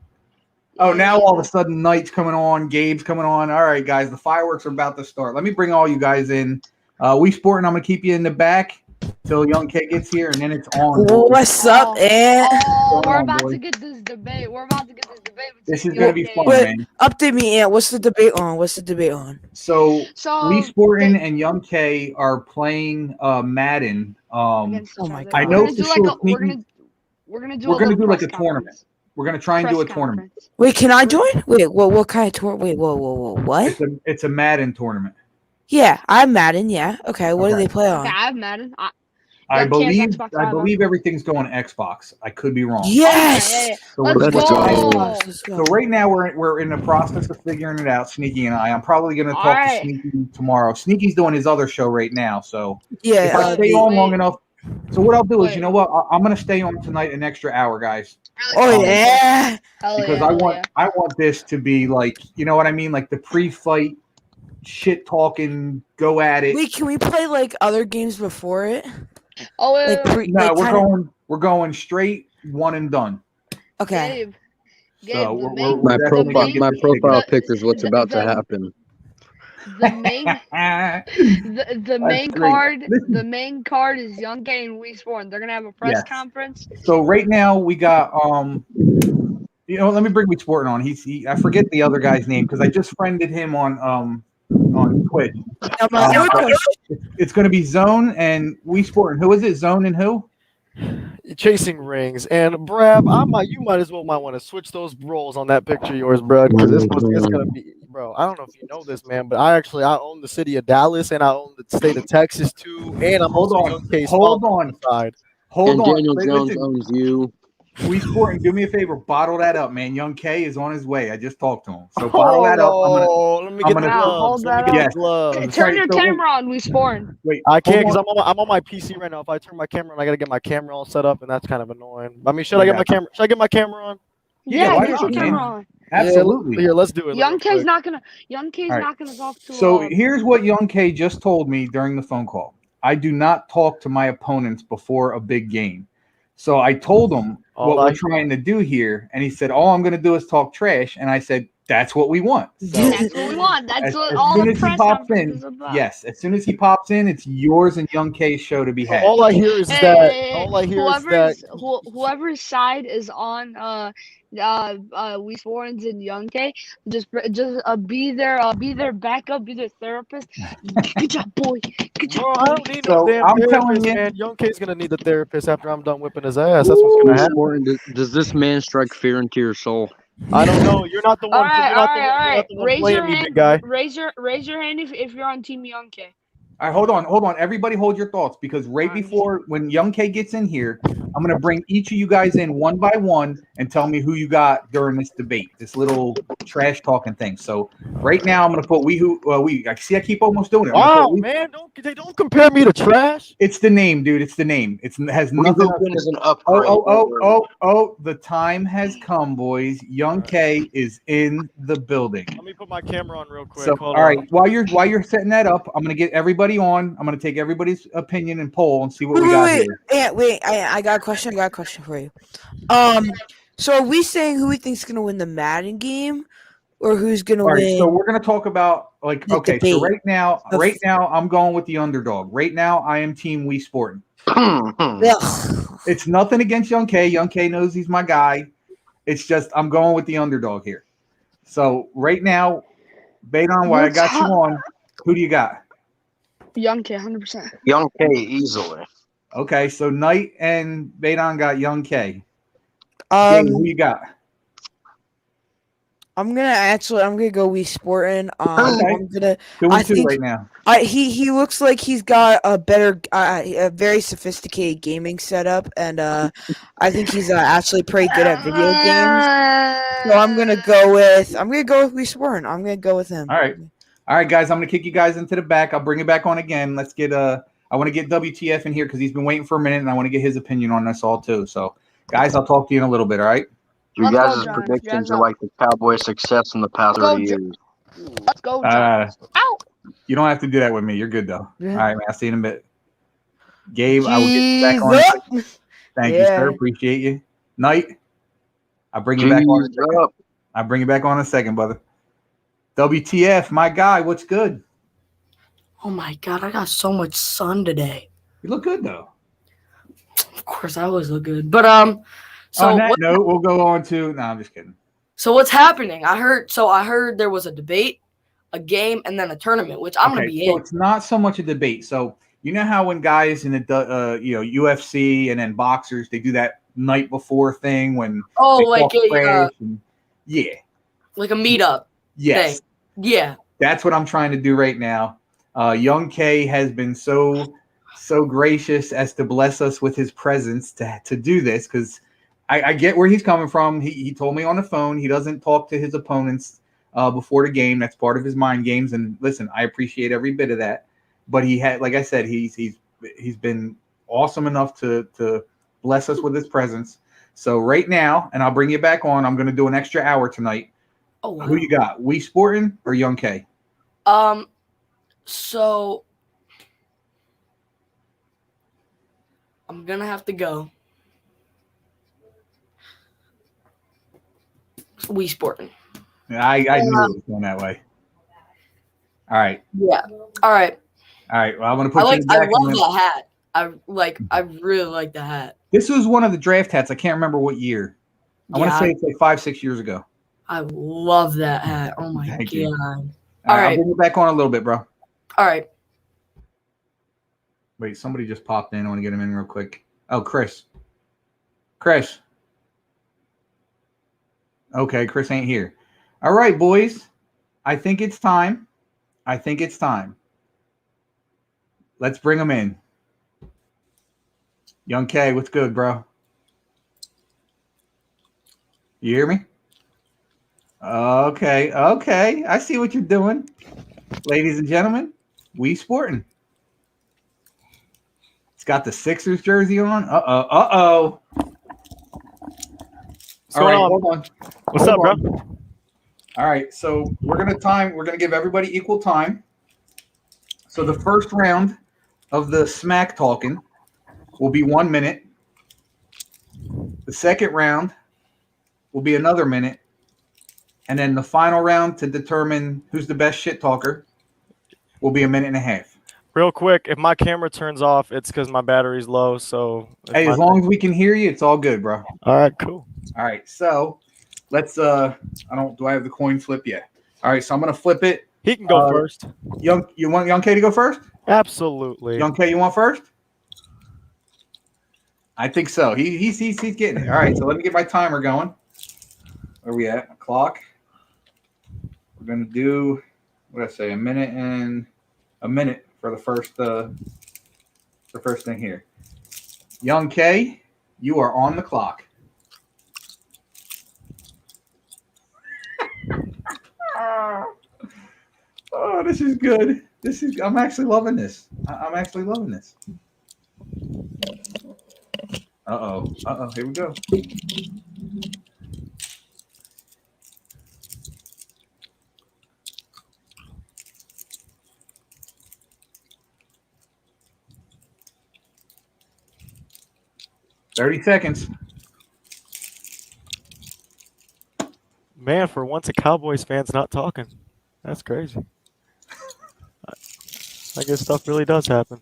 Oh, now all of a sudden, Knight's coming on. Gabe's coming on. All right, guys, the fireworks are about to start. Let me bring all you guys in. We sport, and I'm going to keep you in the back till Young K gets here, and then it's on. What's up, Ant? Oh, we're on, about boy? to get this debate. This is going to be fun, man. Update me, Ant. What's the debate on? So we Sporting they- and Young K are playing Madden. against oh each my other. God. I know We're gonna do for like sure a, we're sneaky- gonna do we're a gonna little do like press a tournament. conference. We're going to try and do a Press tournament. conference. Wait, can I join? Wait, what kind of tour? Wait, whoa, what? It's a Madden tournament. Yeah, I'm Madden. Yeah, okay. What do Okay. they play on? Okay, I have Madden. I Young K has believe Xbox Live on. I everything's going Xbox. I could be wrong. Yes. Okay, yeah. So Let's we're go. Let's go. So right now we're in the process of figuring it out, Sneaky and I. I'm probably going to talk to Sneaky tomorrow. Sneaky's doing his other show right now, so if I Yeah. stay on long enough. So what I'll do is, Wait. you know what? I'm going to stay on tonight an extra hour, guys, Oh yeah. Hell because yeah, I want this to be like, you know what I mean, like the pre-fight shit talking, go at it. Wait, can we play like other games before it? Oh wait, Like pre- No, like we're going straight one and done. Okay. Gabe, So the we're main, My the profile, main, my profile the- picture is what's about to the- happen. the main, the main great. card, Listen. the main card is Young K and Wii Sport. They're gonna have a press Yes. conference. So right now we got let me bring me Sporting on. I forget the other guy's name because I just friended him on Twitch. Now, my other question. It's going to be Zone and We Sporting. Who is it? Zone and who? Chasing rings. And Brad, you might as well want to switch those roles on that picture of yours, bro, because it's gonna be, bro. I don't know if you know this, man, but I own the city of Dallas and I own the state of Texas too, and I'm Hold also on. Young K's Hold father on. side. Hold And on. Daniel Jones Listen. owns you. We Sporting, do me a favor, bottle that up, man. Young K is on his way. I just talked to him, so bottle that up. Let me get the Nah, gloves. hold Let me that get up. the Yes. gloves. Turn Right, your so wait. camera on. We Sporting. Wait, I can't hold because on. I'm on my PC right now. If I turn my camera on, I gotta get my camera all set up, and that's kind of annoying. I mean, should I I get got my camera? Should I get my camera on? Yeah, why Get not, your man? camera on. Absolutely. Here, let's do it. Young real K's quick. not gonna. Young K's All right. not gonna talk to. So here's what Young K just told me during the phone call. I do not talk to my opponents before a big game. So I told him what we're trying to do here, and he said, "All I'm going to do is talk trash." And I said, "That's what we want." So That's what we want. That's what as all soon the as he press pops conference in, is about. yes, as soon as he pops in, it's yours and Young K's show to be So had. all I hear is that. Whoever's side is on we Sportins and Young K, just be their backup, be their therapist. Good job, boy. Good job, Bro, I boy. don't need So no damn I'm telling therapist, you, man. Young K's gonna need the therapist after I'm done whipping his ass. That's what's gonna happen. Sporting, does this man strike fear into your soul? I don't know. You're not the All one. right, You're all not the right, one. all You're right. not the one Raise your playing me, hand. big guy. Raise your hand if you're on Team Young K. all right, hold on. Everybody hold your thoughts because right before when Young K gets in here, I'm going to bring each of you guys in one by one and tell me who you got during this debate, this little trash talking thing. So right now, I'm going to put I see I keep almost doing it. Wow, man, don't compare me to trash. It's the name, dude. It's the name. It has We nothing. Hoopin is an upgrade. The time has come, boys. Young K is in the building. Let me put my camera on real quick. So, Hold all on. right, while you're setting that up, I'm gonna get everybody on. I'm gonna take everybody's opinion and poll and see what we got Wait, here. yeah, wait. I got a question. I got a question for you. So are we saying who we think's gonna win the Madden game, or who's gonna All right, win? so we're gonna talk about the okay. So debate right now, I'm going with the underdog. Right now, I am Team We Sporting. Ugh. It's nothing against Young K. Young K knows he's my guy. It's just I'm going with the underdog here. So right now, Baydon, while I got you on, who do you got? Young K, 100%. Young K easily. Okay, so Knight and Baydon got Young K. Gabe, who you got? I'm gonna go We Sporting. I'm gonna. 2-2 right now. He looks like he's got a better, a very sophisticated gaming setup, and I think he's actually pretty good at video games. So I'm gonna go with We Sporting. I'm gonna go with him. All right, guys. I'm gonna kick you guys into the back. I'll bring it back on again. Let's get I want to get WTF in here because he's been waiting for a minute, and I want to get his opinion on this all too. So, guys, I'll talk to you in a little bit. All right. You guys' predictions are like the Cowboys' success in the past 30 years. Let's go, John. Ow! You don't have to do that with me. You're good though. Yeah. All right, man. I'll see you in a bit. Gabe, I will get you back on. Thank you, sir. Appreciate you. Knight, I'll bring you back on. I'll bring you back on in a second, brother. WTF, my guy. What's good? Oh my God, I got so much sun today. You look good though. Of course, I always look good. But so on that note, we'll go on to. No, I'm just kidding. So what's happening? I heard there was a debate, a game, and then a tournament, which I'm gonna be in. So it's not so much a debate. So you know how when guys in the UFC and then boxers they do that night before thing when like like a meetup. Yes. Thing. Yeah. That's what I'm trying to do right now. Young K has been so gracious as to bless us with his presence to do this because I get where he's coming from. He told me on the phone he doesn't talk to his opponents before the game. That's part of his mind games. And listen, I appreciate every bit of that. But he had, like I said, he's been awesome enough to bless us with his presence. So right now, and I'll bring you back on. I'm going to do an extra hour tonight. Oh, wow. Who you got? We Sporting or Young K? So I'm gonna have to go. We Sporting. I knew it was going that way. All right. Yeah. All right. Well, I'm gonna put you back. I love that hat. I really like the hat. This was one of the draft hats. I can't remember what year. I want to say it's like 5-6 years ago. I love that hat. Oh my God. You. All right. I'll bring you back on a little bit, bro. All right. Wait, somebody just popped in. I want to get him in real quick. Oh, Chris. Chris. Okay, Chris ain't here. All right, boys. I think it's time. Let's bring him in. Young K, what's good, bro? You hear me? Okay. I see what you're doing. Ladies and gentlemen, we sporting. It's got the Sixers jersey on. Uh-oh. What's going on? Hold on. What's up, bro? All right, so we're gonna give everybody equal time. So the first round of the smack talking will be 1 minute. The second round will be another minute. And then the final round to determine who's the best shit talker will be 1.5 minutes. Real quick, if my camera turns off, it's because my battery's low. So hey, as long as we can hear you, it's all good, bro. All right, cool. All right, so let's do I have the coin flip yet? All right, so I'm gonna flip it. He can go first. You want Young K to go first? Absolutely. Young K, you want first? I think so. He's getting it. All right, so let me get my timer going. Where are we at? Clock. We're gonna do what did I say? A minute for the first thing here. Young K, you are on the clock. Oh, this is good. I'm actually loving this. I'm actually loving this. Uh-oh. Here we go. $30 seconds. Man, for once a Cowboys fan's not talking. That's crazy. I guess stuff really does happen.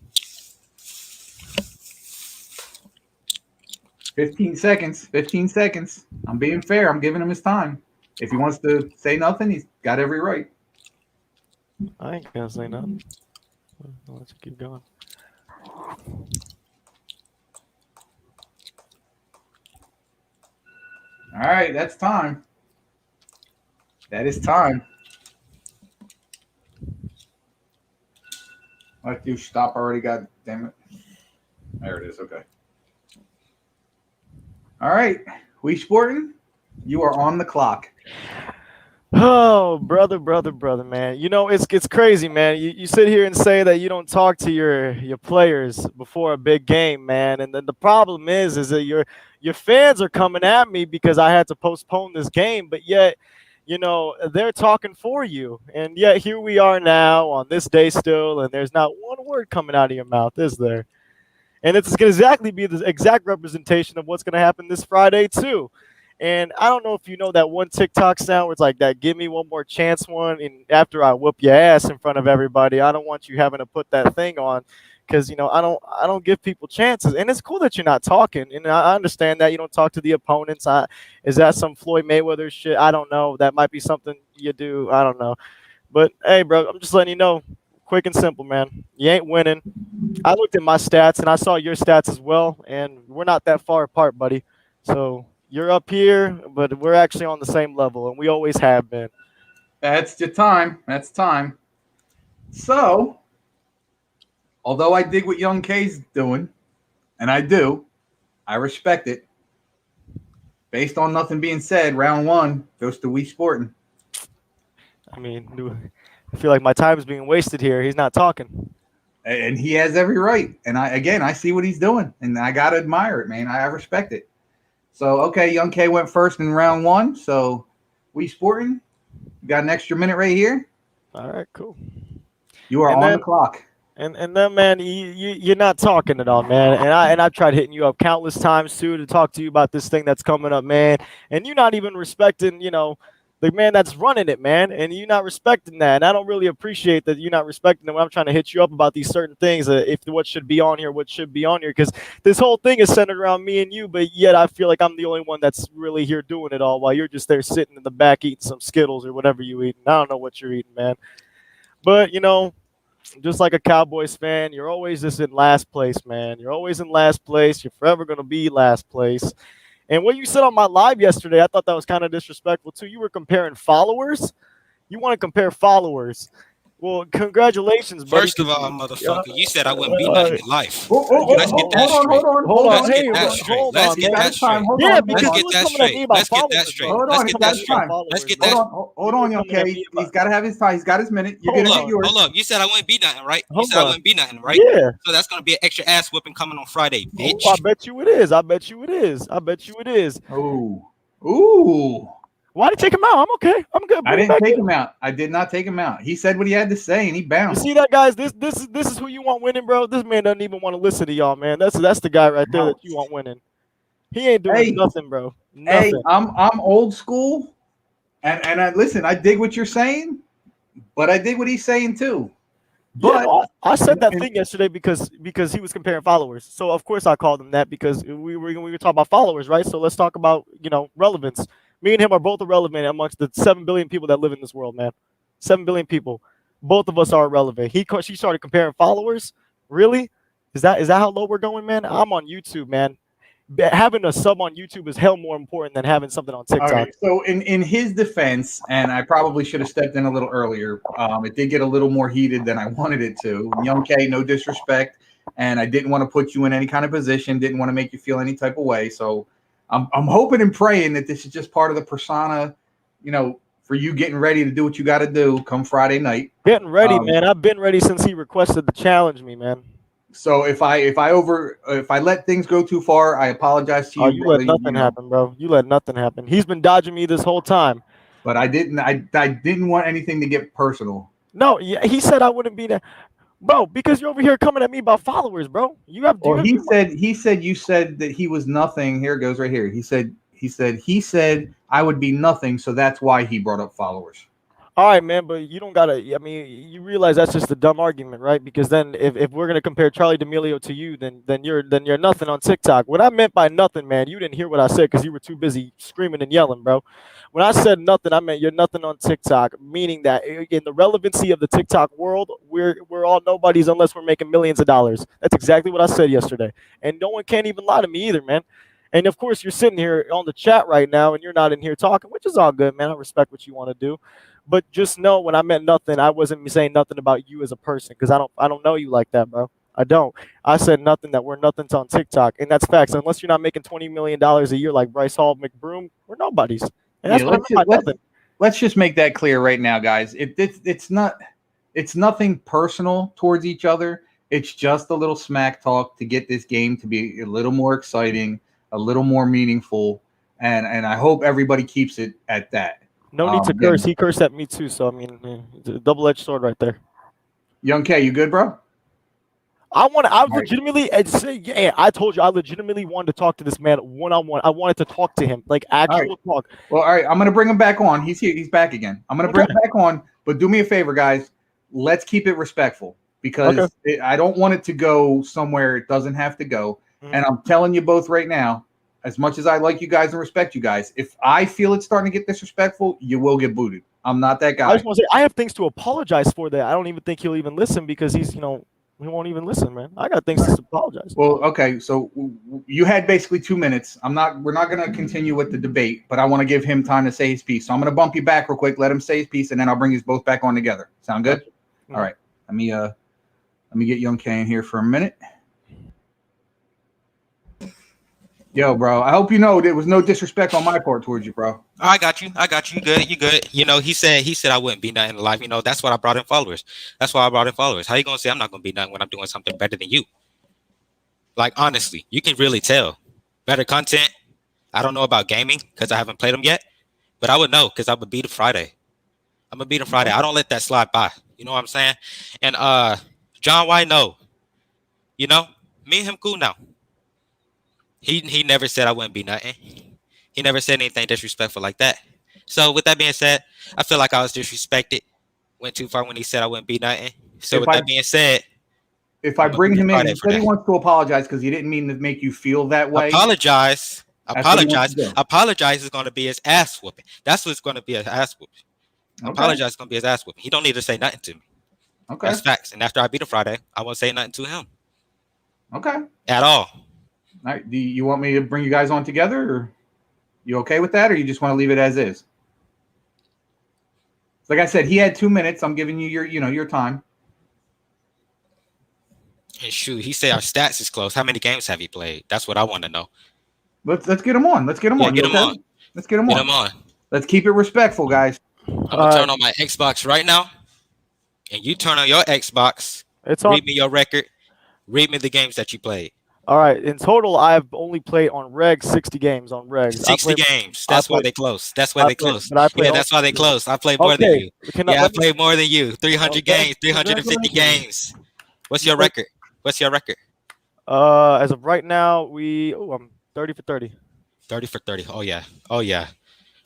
15 seconds. 15 seconds. I'm being fair. I'm giving him his time. If he wants to say nothing, he's got every right. I ain't gonna say nothing. Let's keep going. All right, that's time. That is time. Like you stop already, god damn it. There it is, okay. All right, we sporting. You are on the clock. Oh, brother, man. You know, it's crazy, man. You sit here and say that you don't talk to your players before a big game, man. And then the problem is that your fans are coming at me because I had to postpone this game, but yet, you know, they're talking for you. And yet here we are now on this day still, and there's not one word coming out of your mouth, is there? And it's going to exactly be the exact representation of what's going to happen this Friday, too. And I don't know if you know that one TikTok sound where it's like that, give me one more chance one. And after I whoop your ass in front of everybody, I don't want you having to put that thing on because, you know, I don't give people chances. And it's cool that you're not talking. And I understand that you don't talk to the opponents. Is that some Floyd Mayweather shit? I don't know. That might be something you do. I don't know. But, hey, bro, I'm just letting you know, quick and simple, man. You ain't winning. I looked at my stats, and I saw your stats as well, and we're not that far apart, buddy. So you're up here, but we're actually on the same level, and we always have been. That's the time. That's time. So, although I dig what Young K's doing, and I respect it. Based on nothing being said, round one goes to We Sporting. I mean, I feel like my time is being wasted here. He's not talking. And he has every right. And I see what he's doing, and I got to admire it, man. I respect it. So, okay, Young K went first in round one. So, We Sporting, you got an extra minute right here. All right, cool. You are on the clock. And then, man, you're not talking at all, man. And I've tried hitting you up countless times, too, to talk to you about this thing that's coming up, man. And you're not even respecting, you know, the man that's running it, man. And you're not respecting that. And I don't really appreciate that you're not respecting it when I'm trying to hit you up about these certain things, if what should be on here, what should be on here. Because this whole thing is centered around me and you, but yet I feel like I'm the only one that's really here doing it all while you're just there sitting in the back eating some Skittles or whatever you eating. I don't know what you're eating, man. But, you know, just like a Cowboys fan, you're always just in last place, man. You're always in last place. You're forever going to be last place. And what you said on my live yesterday, I thought that was kind of disrespectful, too. You were comparing followers. You want to compare followers. Well, congratulations, buddy. First of all, motherfucker, you said I wouldn't be nothing in life. Hold Let's get that straight. Hold on. Let's Hey, get that straight. hold Let's on, get man. that straight. Yeah, because Let's he get was that coming at me straight. about Let's get followers, that bro. straight. Hold Let's on, get he's got that his straight. time. Let's get Hold that. on, young K. He's got to have his time. He's got his minute. You're gonna get yours. Hold up. You said I wouldn't be nothing, right? You Hold said I on. wouldn't be nothing, right? Yeah. So that's gonna be an extra ass whooping coming on Friday, bitch. Oh, I bet you it is. I bet you it is. I bet you it is. Ooh. Why did you take him out? I'm okay. I'm good. I didn't take him out. I did not take him out. He said what he had to say, and he You bounced. see that, guys? This is who you want winning, bro. This man doesn't even want to listen to y'all, man. That's the guy right there that you want winning. He ain't doing nothing, bro. Nothing. Hey, I'm old school, and I listen. I dig what you're saying, but I dig what he's saying too. But yeah, no, I said that thing yesterday because he was comparing followers. So of course I called him that because we were talking about followers, right? So let's talk about relevance. Me and him are both irrelevant amongst the 7 billion people that live in this world, man. 7 billion people. Both of us are irrelevant. She started comparing followers. Really? Is that how low we're going, man? I'm on YouTube, man. Having a sub on YouTube is hell more important than having something on TikTok. All right. So in his defense, and I probably should have stepped in a little earlier. It did get a little more heated than I wanted it to. Young K, no disrespect, and I didn't want to put you in any kind of position. Didn't want to make you feel any type of way. So I'm hoping and praying that this is just part of the persona, for you getting ready to do what you got to do come Friday night. Getting ready, man. I've been ready since he requested to challenge me, man. So if I let things go too far, I apologize to you. Oh, you let nothing happen, bro. You let nothing happen. He's been dodging me this whole time. But I didn't want anything to get personal. No, yeah, he said I wouldn't be there. Bro, because you're over here coming at me about followers, bro. You said you said that he was nothing. Here it goes right here. He said I would be nothing, so that's why he brought up followers. All right, man, but you don't gotta. I mean, you realize that's just a dumb argument, right? Because then, if we're gonna compare Charlie D'Amelio to you, then you're nothing on TikTok. What I meant by nothing, man, you didn't hear what I said because you were too busy screaming and yelling, bro. When I said nothing, I meant you're nothing on TikTok, meaning that in the relevancy of the TikTok world, we're all nobodies unless we're making millions of dollars. That's exactly what I said yesterday, and no one can't even lie to me either, man. And of course, you're sitting here on the chat right now, and you're not in here talking, which is all good, man. I respect what you want to do. But just know when I meant nothing, I wasn't saying nothing about you as a person because I don't know you like that, bro. I don't. I said nothing that we're nothing's on TikTok, and that's facts. Unless you're not making $20 million a year like Bryce Hall, McBroom, we're nobodies. And that's let's just make that clear right now, guys. It's nothing personal towards each other. It's just a little smack talk to get this game to be a little more exciting, a little more meaningful, and I hope everybody keeps it at that. No need to curse. He cursed at me too. So I mean, it's a double-edged sword right there. Young K, you good, bro? I legitimately, yeah, I told you, I legitimately wanted to talk to this man one-on-one. I wanted to talk to him, like actual talk. Well, all right, I'm gonna bring him back on. He's here. He's back again. I'm gonna bring him back on, but do me a favor, guys. Let's keep it respectful because I don't want it to go somewhere it doesn't have to go. Mm-hmm. And I'm telling you both right now, as much as I like you guys and respect you guys, if I feel it's starting to get disrespectful, you will get booted. I'm not that guy. I just want to say I have things to apologize for that. I don't even think he'll even listen because he's, he won't even listen, man. I got things to apologize. Well, okay, so you had basically 2 minutes. We're not going to continue with the debate, but I want to give him time to say his piece. So I'm going to bump you back real quick, let him say his piece, and then I'll bring you both back on together. Sound good? Mm-hmm. All right. Let me get Young K in here for a minute. Yo, bro, I hope you know there was no disrespect on my part towards you, bro. I got you. You good. He said I wouldn't be nothing in life. That's what I brought in followers. That's why I brought in followers. How you gonna say I'm not gonna be nothing when I'm doing something better than you? Like, honestly, you can really tell. Better content. I don't know about gaming because I haven't played them yet, but I would know because I would beat him Friday. I'm gonna beat him Friday. I don't let that slide by. You know what I'm saying? And John White, no. Me and him cool now. He never said I wouldn't be nothing. He never said anything disrespectful like that. So with that being said, I feel like I was disrespected. Went too far when he said I wouldn't be nothing. So that being said, if I bring him in, he said he wants to apologize because he didn't mean to make you feel that way. Apologize is going to be his ass whooping. That's what's going to be his ass whooping. Okay. Apologize is going to be his ass whooping. He don't need to say nothing to me. Okay, that's facts. And after I beat him Friday, I won't say nothing to him. Okay, at all. All right. Do you want me to bring you guys on together, or you okay with that, or you just want to leave it as is? Like I said, he had 2 minutes. I'm giving you your time. And shoot, he said our stats is close. How many games have he played? That's what I want to know. Let's get him on. Let's get him on. Get him on. Let's get him Get on. him on. Let's keep it respectful, guys. I'm gonna turn on my Xbox right now, and you turn on your Xbox. It's on. Read me your record. Read me the games that you played. All right. In total, I've only played on regs 60 games on regs. 60 games. That's why they close. That's why they close. Yeah, that's why they close. I played more than you. I played more than you. 300 games. 350 games. What's your record? What's your record? As of right now, I'm 30 for 30. 30 for 30. Oh yeah. Oh yeah.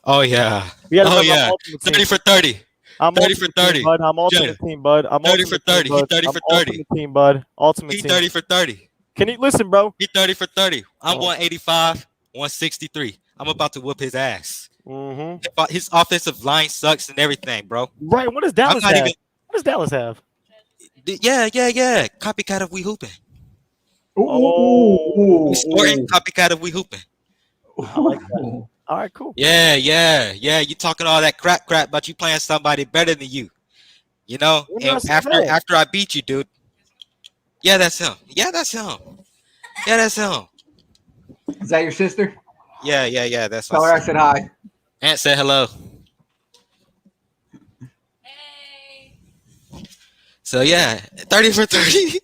Oh yeah. Oh yeah. 30 for 30. I'm 30 for 30. Bud. I'm ultimate team, bud. I'm 30 for 30. He 30 for 30. Ultimate team, bud. Ultimate He team. 30 for 30. Can you listen, bro? He 30 for 30. I'm 185, 163. I'm about to whoop his ass. Mm-hmm. His offensive line sucks and everything, bro. Right. What does Dallas have? What does Dallas have? Yeah. Copycat of We Hooping. Oh. We sporting copycat of We Hooping. I like that. All right, cool. Yeah. You talking all that crap about you playing somebody better than you. You know? And after I beat you, dude. Yeah, that's him. Yeah, that's him. Is that your sister? Yeah. That's my Tell her I sister. said hi. Aunt said hello. So yeah, 30 for 30.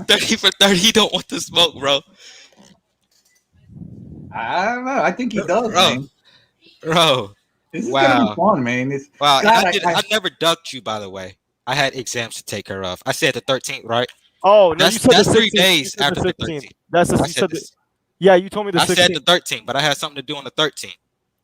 30 for 30. He don't want to smoke, bro. I don't know. I think he does, man. Bro. This is gonna be fun, man. Wow. God, I never ducked you, by the way. I had exams to take care of. I said the 13th, right? Oh, no, that's 3 days after the 13th. Yeah, you told me the 16th. I said the 13th, but I had something to do on the 13th.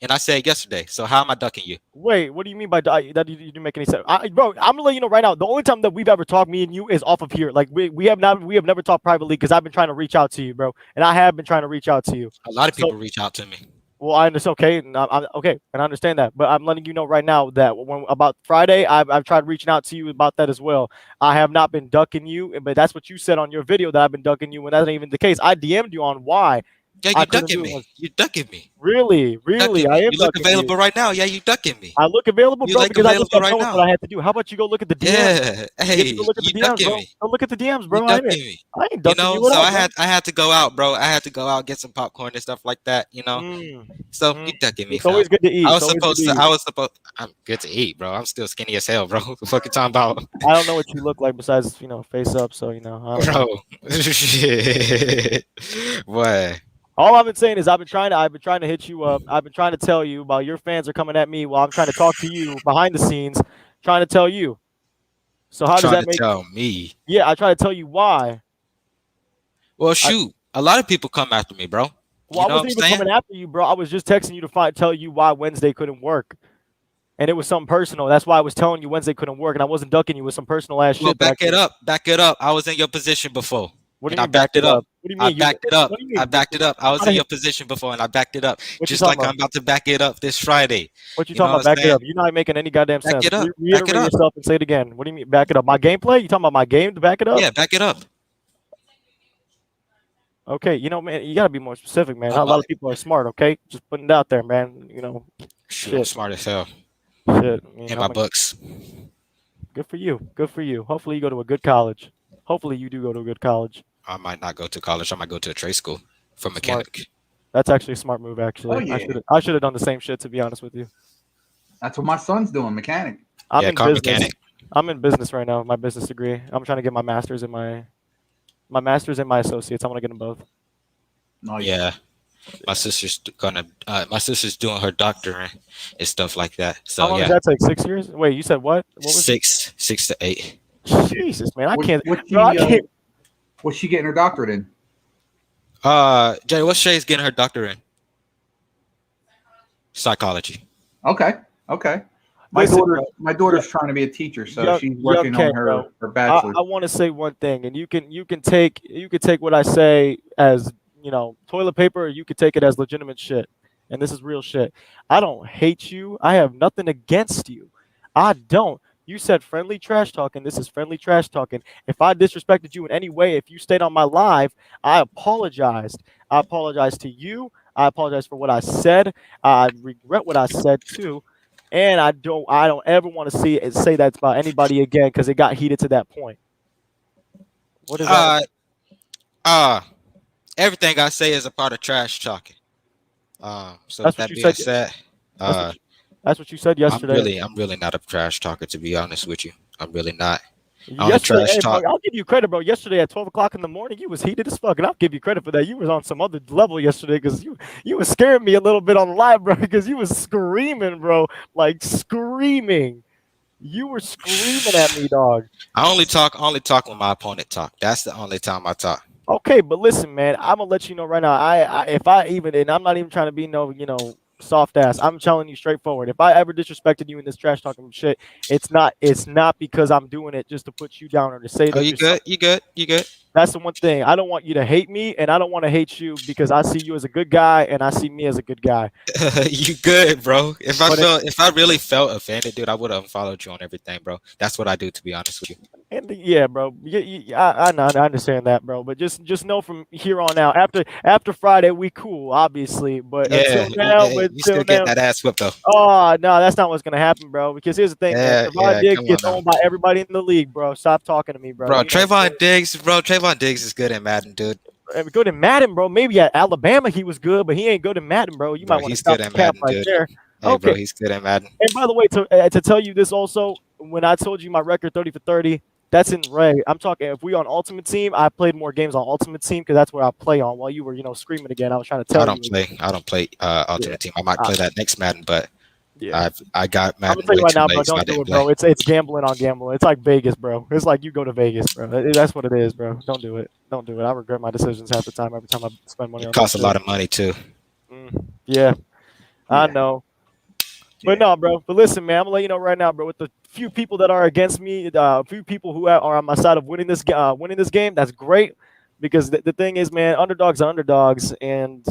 And I said yesterday. So how am I ducking you? Wait, what do you mean by that? You didn't make any sense, bro. I'm gonna let you know right now. The only time that we've ever talked, me and you, is off of here. Like we have never talked privately because I've been trying to reach out to you, bro, and I have been trying to reach out to you. A lot of people reach out to me. Well, I understand. Okay, and I'm okay, and I understand that. But I'm letting you know right now that about Friday, I've tried reaching out to you about that as well. I have not been ducking you, but that's what you said on your video that I've been ducking you, when that's not even the case. I DM'd you on why. Yeah, you ducking me. You ducking me. Really? I am. You look available right now. Yeah, you ducking me. I look available, bro, because I just got right done with now. what I had to do. How about you go look at the DMs? Yeah. Hey, go look at the you DMs, ducking bro. me. Go look at the DMs, bro. You ducking me. I ain't ducking you. So I had to go out, bro. I had to go out, get some popcorn and stuff like that, you know. So you ducking me. It's always good to eat. I'm good to eat, bro. I'm still skinny as hell, bro. What the fuck you talking about? I don't know what you look like besides, face up, so bro. Shit. What? All I've been saying is I've been trying to hit you up. I've been trying to tell you about your fans are coming at me while I'm trying to talk to you behind the scenes, trying to tell you. So how does that make tell me? Yeah, I try to tell you why. Well, shoot, a lot of people come after me, bro. Well, I wasn't even coming after you, bro. I was just texting you to tell you why Wednesday couldn't work. And it was something personal. That's why I was telling you Wednesday couldn't work, and I wasn't ducking you with some personal ass shit. Back it up. I was in your position before. What do you mean? I backed it up. What do you mean? I backed it up. I backed it up. I was in your position before, and I backed it up. Just like I'm about to back it up this Friday. What you talking about? Back it up. You're not making any goddamn sense. Back it up. Reiterate yourself and say it again. What do you mean? Back it up. My gameplay? You talking about my game to back it up? Yeah, back it up. Okay, man, you gotta be more specific, man. Not a lot of people are smart. Okay, just putting it out there, man. Shit, I'm smart as hell. Shit. In my books. Good for you. Good for you. Hopefully you go to a good college. Hopefully you do go to a good college. I might not go to college. I might go to a trade school for mechanic. Smart. That's actually a smart move, actually. Oh, yeah. I should have done the same shit, to be honest with you. That's what my son's doing, mechanic. I'm in business. Mechanic. I'm in business right now, my business degree. I'm trying to get my master's and my master's and my associates. I want to get them both. Oh, yeah. My sister's doing her doctorate and stuff like that. So how long does that take? 6 years? Wait, you said what? What was 6 to 8. Jesus, man, I can't. What's she getting her doctorate in? Jay, what's Shay's getting her doctorate in? Psychology. Okay. My daughter's trying to be a teacher, so she's working on her bachelor's. I want to say one thing, and you can take what I say as toilet paper, or you could take it as legitimate shit. And this is real shit. I don't hate you. I have nothing against you. I don't. You said friendly trash talking. This is friendly trash talking. If I disrespected you in any way, if you stayed on my live, I apologized. I apologize to you. I apologize for what I said. I regret what I said too. And I don't ever want to see it say that about anybody again because it got heated to that point. What is that? Everything I say is a part of trash talking. So with That's what that you being said. said, That's what that's what you said yesterday. I'm really not a trash talker, to be honest with you. I'm really not. I only Yesterday, trash hey, bro, talk. I'll give you credit, bro. Yesterday at 12 o'clock in the morning, you was heated as fuck, and I'll give you credit for that. You was on some other level yesterday because you was scaring me a little bit on live, bro, because you was screaming, bro, like screaming. You were screaming at me, dog. I only talk when my opponent talk. That's the only time I talk. Okay, but listen, man, I'm gonna let you know right now. If I even, and I'm not even trying to be no, soft ass. I'm telling you straightforward. If I ever disrespected you in this trash talking shit, it's not because I'm doing it just to put you down or to say Oh, that you you're good? You good? You good? That's the one thing. I don't want you to hate me, and I don't want to hate you because I see you as a good guy, and I see me as a good guy. You good, bro? If But I really felt offended, dude, I would have unfollowed you on everything, bro. That's what I do, to be honest with you. yeah, bro. I know, I understand that, bro. But just know from here on out, after Friday, we cool, obviously. But Yeah, you still getting that ass whipped though. oh no, that's not what's gonna happen, bro. Because here's the thing, man. Yeah, Trevon Diggs come on gets now. owned by everybody in the league, bro. Stop talking to me, bro. Bro, Trayvon Diggs is good in Madden, dude. Good in Madden, bro. Maybe at Alabama he was good, but he ain't good in Madden, bro. You might Bro, want to he's stop good the in cap Madden, right dude. there. Hey, Okay. bro, he's good in Madden. And by the way, to tell you this also, when I told you my record 30 for 30, that's in Ray. I'm talking if we on Ultimate Team, I played more games on Ultimate Team because that's where I play on. While you were, screaming again, I was trying to tell you. I don't play Ultimate Team. I might play that next Madden, but yeah. I got I'm Madden gonna tell you way right too now, bro. late, so I Don't do didn't it, bro. play. It's gambling on gambling. It's like Vegas, bro. It's like you go to Vegas, bro. That's what it is, bro. Don't do it. Don't do it. I regret my decisions half the time. Every time I spend money It on that costs a shit. lot of money too. Yeah, I know. But no, bro. But listen, man, I'm gonna let you know right now, bro. With the few people that are against me, a few people who are on my side of winning this game, that's great. Because the thing is, man, underdogs are underdogs, and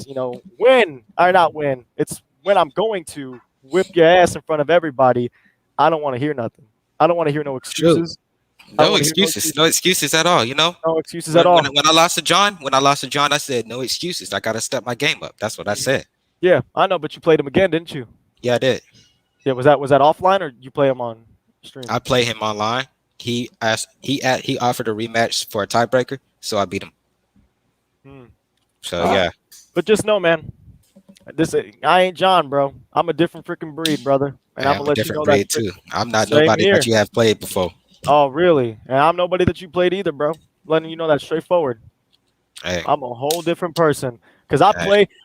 win or not win, it's when I'm going to whip your ass in front of everybody. I don't want to hear nothing. I don't want to hear no excuses. No excuses. No excuses at all. No excuses at all. When I lost to John, I said no excuses. I gotta step my game up. That's what I said. Yeah, I know, but you played him again, didn't you? Yeah, I did. Yeah, was that offline or you play him on stream? I play him online. He offered a rematch for a tiebreaker, so I beat him. So yeah. But just know, man, I ain't John, bro. I'm a different freaking breed, brother. And I'm I'm gonna a let you different know breed that too. I'm not Same nobody here. that you have played before. Oh, really? And I'm nobody that you played either, bro. Letting you know that straightforward. Hey. I'm a whole different person. Because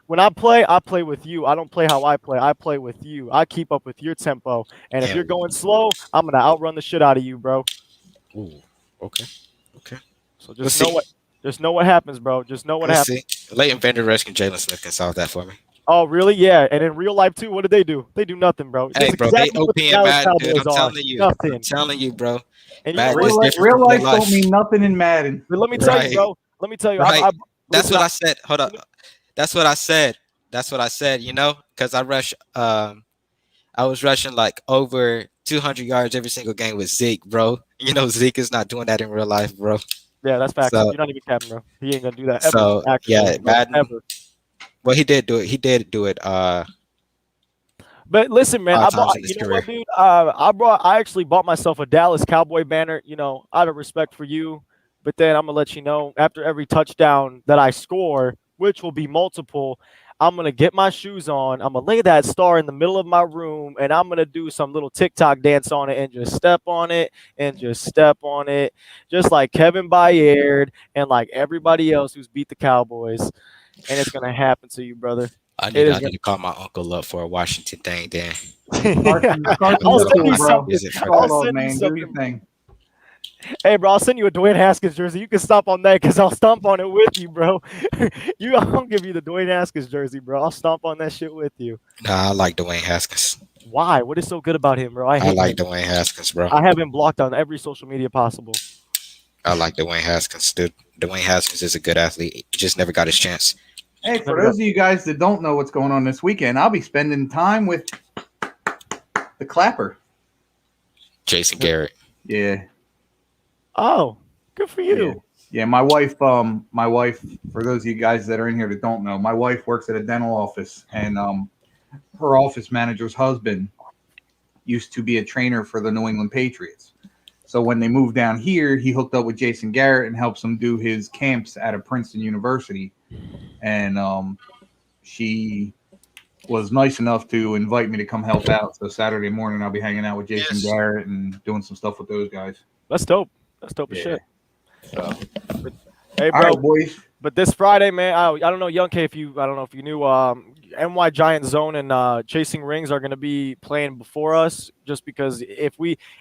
when I play with you. I don't play how I play. I play with you. I keep up with your tempo. And if you're going slow, I'm gonna outrun the shit out of you, bro. Ooh, okay. So just know what happens, bro. Just know what happens. See. Leighton Vander Esch and Jalen Smith can solve that for me. Oh, really? Yeah. And in real life too, what do they do? They do nothing, bro. Hey, That's bro, exactly they what OP the and Dallas Madden, dude. Cowboys I'm are. telling you. Nothing. I'm telling you, bro. And Madden is different real from life real life. don't mean nothing in Madden. But let me tell you, bro. Let me tell you. Right. That's listen, what I said. Hold up. That's what I said. Because I was rushing like over 200 yards every single game with Zeke, bro. Zeke is not doing that in real life, bro. Yeah, that's facts. So, You're not even capping, bro. He ain't gonna do that ever. So Actually, Madden. Ever. Well, he did do it. He did do it. But listen, man, what, dude? I actually bought myself a Dallas Cowboy banner. Out of respect for you. But then I'm gonna let you know after every touchdown that I score, which will be multiple. I'm gonna get my shoes on. I'm gonna lay that star in the middle of my room, and I'm gonna do some little TikTok dance on it, and just step on it, just like Kevin Byard and like everybody else who's beat the Cowboys. And it's gonna happen to you, brother. I need to call my uncle up for a Washington thing, then. I'll send you something. Hey, bro, I'll send you a Dwayne Haskins jersey. You can stomp on that because I'll stomp on it with you, bro. I'll give you the Dwayne Haskins jersey, bro. I'll stomp on that shit with you. Nah, I like Dwayne Haskins. Why? What is so good about him, bro? I like Dwayne Haskins, bro. I have him blocked on every social media possible. I like Dwayne Haskins, dude. Dwayne Haskins is a good athlete. He just never got his chance. Hey, for those of you guys that don't know what's going on this weekend, I'll be spending time with the Clapper. Jason Garrett. Yeah. Oh, good for you. Yeah, my wife, for those of you guys that are in here that don't know, my wife works at a dental office, and her office manager's husband used to be a trainer for the New England Patriots. So when they moved down here, he hooked up with Jason Garrett and helps him do his camps at a Princeton University. And she was nice enough to invite me to come help out. So Saturday morning, I'll be hanging out with Jason Garrett and doing some stuff with those guys. That's dope. That's dope as shit. So, hey, bro, all right, boys. But this Friday, man, I don't know, Young K, I don't know if you knew, NY Giant Zone and Chasing Rings are going to be playing before us, just because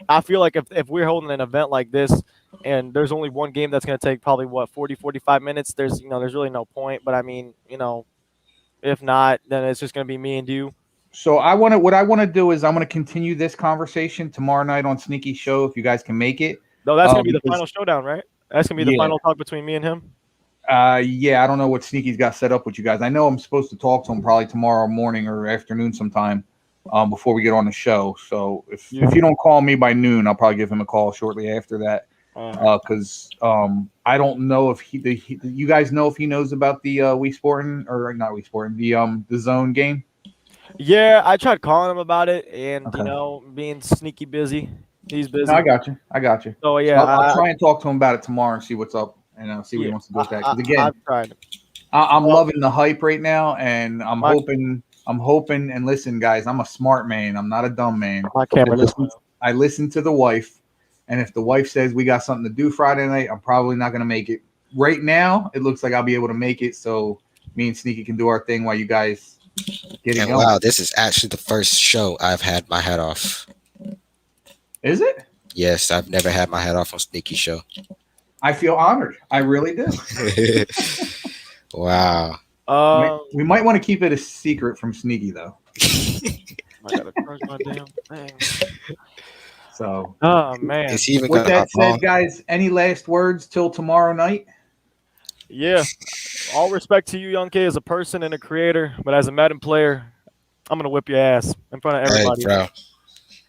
I feel like if we're holding an event like this and there's only one game that's going to take probably 45 minutes, there's really no point. But I mean, if not, then it's just going to be me and you. So what I want to do is I'm going to continue this conversation tomorrow night on Sneaky Show if you guys can make it. No, that's going to be the final showdown, right? That's going to be the final talk between me and him. Yeah, I don't know what Sneaky's got set up with you guys. I know I'm supposed to talk to him probably tomorrow morning or afternoon sometime before we get on the show. So if you don't call me by noon, I'll probably give him a call shortly after that. Because I don't know if you guys know if he knows about the Wii Sporting or not Wii Sporting, the Zone game. Yeah, I tried calling him about it, and being sneaky busy. He's busy. No, I got you. So yeah, I'll try and talk to him about it tomorrow and see what's up and see what he wants to do with that. Because again, I've tried. I'm loving the hype right now, and I'm hoping. And listen, guys, I'm a smart man. I'm not a dumb man. I listen to the wife, and if the wife says we got something to do Friday night, I'm probably not going to make it. Right now, it looks like I'll be able to make it, so me and Sneaky can do our thing while you guys get it going. Wow, this is actually the first show I've had my hat off. Is it? Yes, I've never had my hat off on Sneaky Show. I feel honored. I really do. Wow. We might want to keep it a secret from Sneaky, though. I gotta charge my damn thing. So, oh man. Is he even with gonna that said, guys, any last words till tomorrow night? Yeah. All respect to you, Young K, as a person and a creator, but as a Madden player, I'm gonna whip your ass in front of everybody. Hey, bro.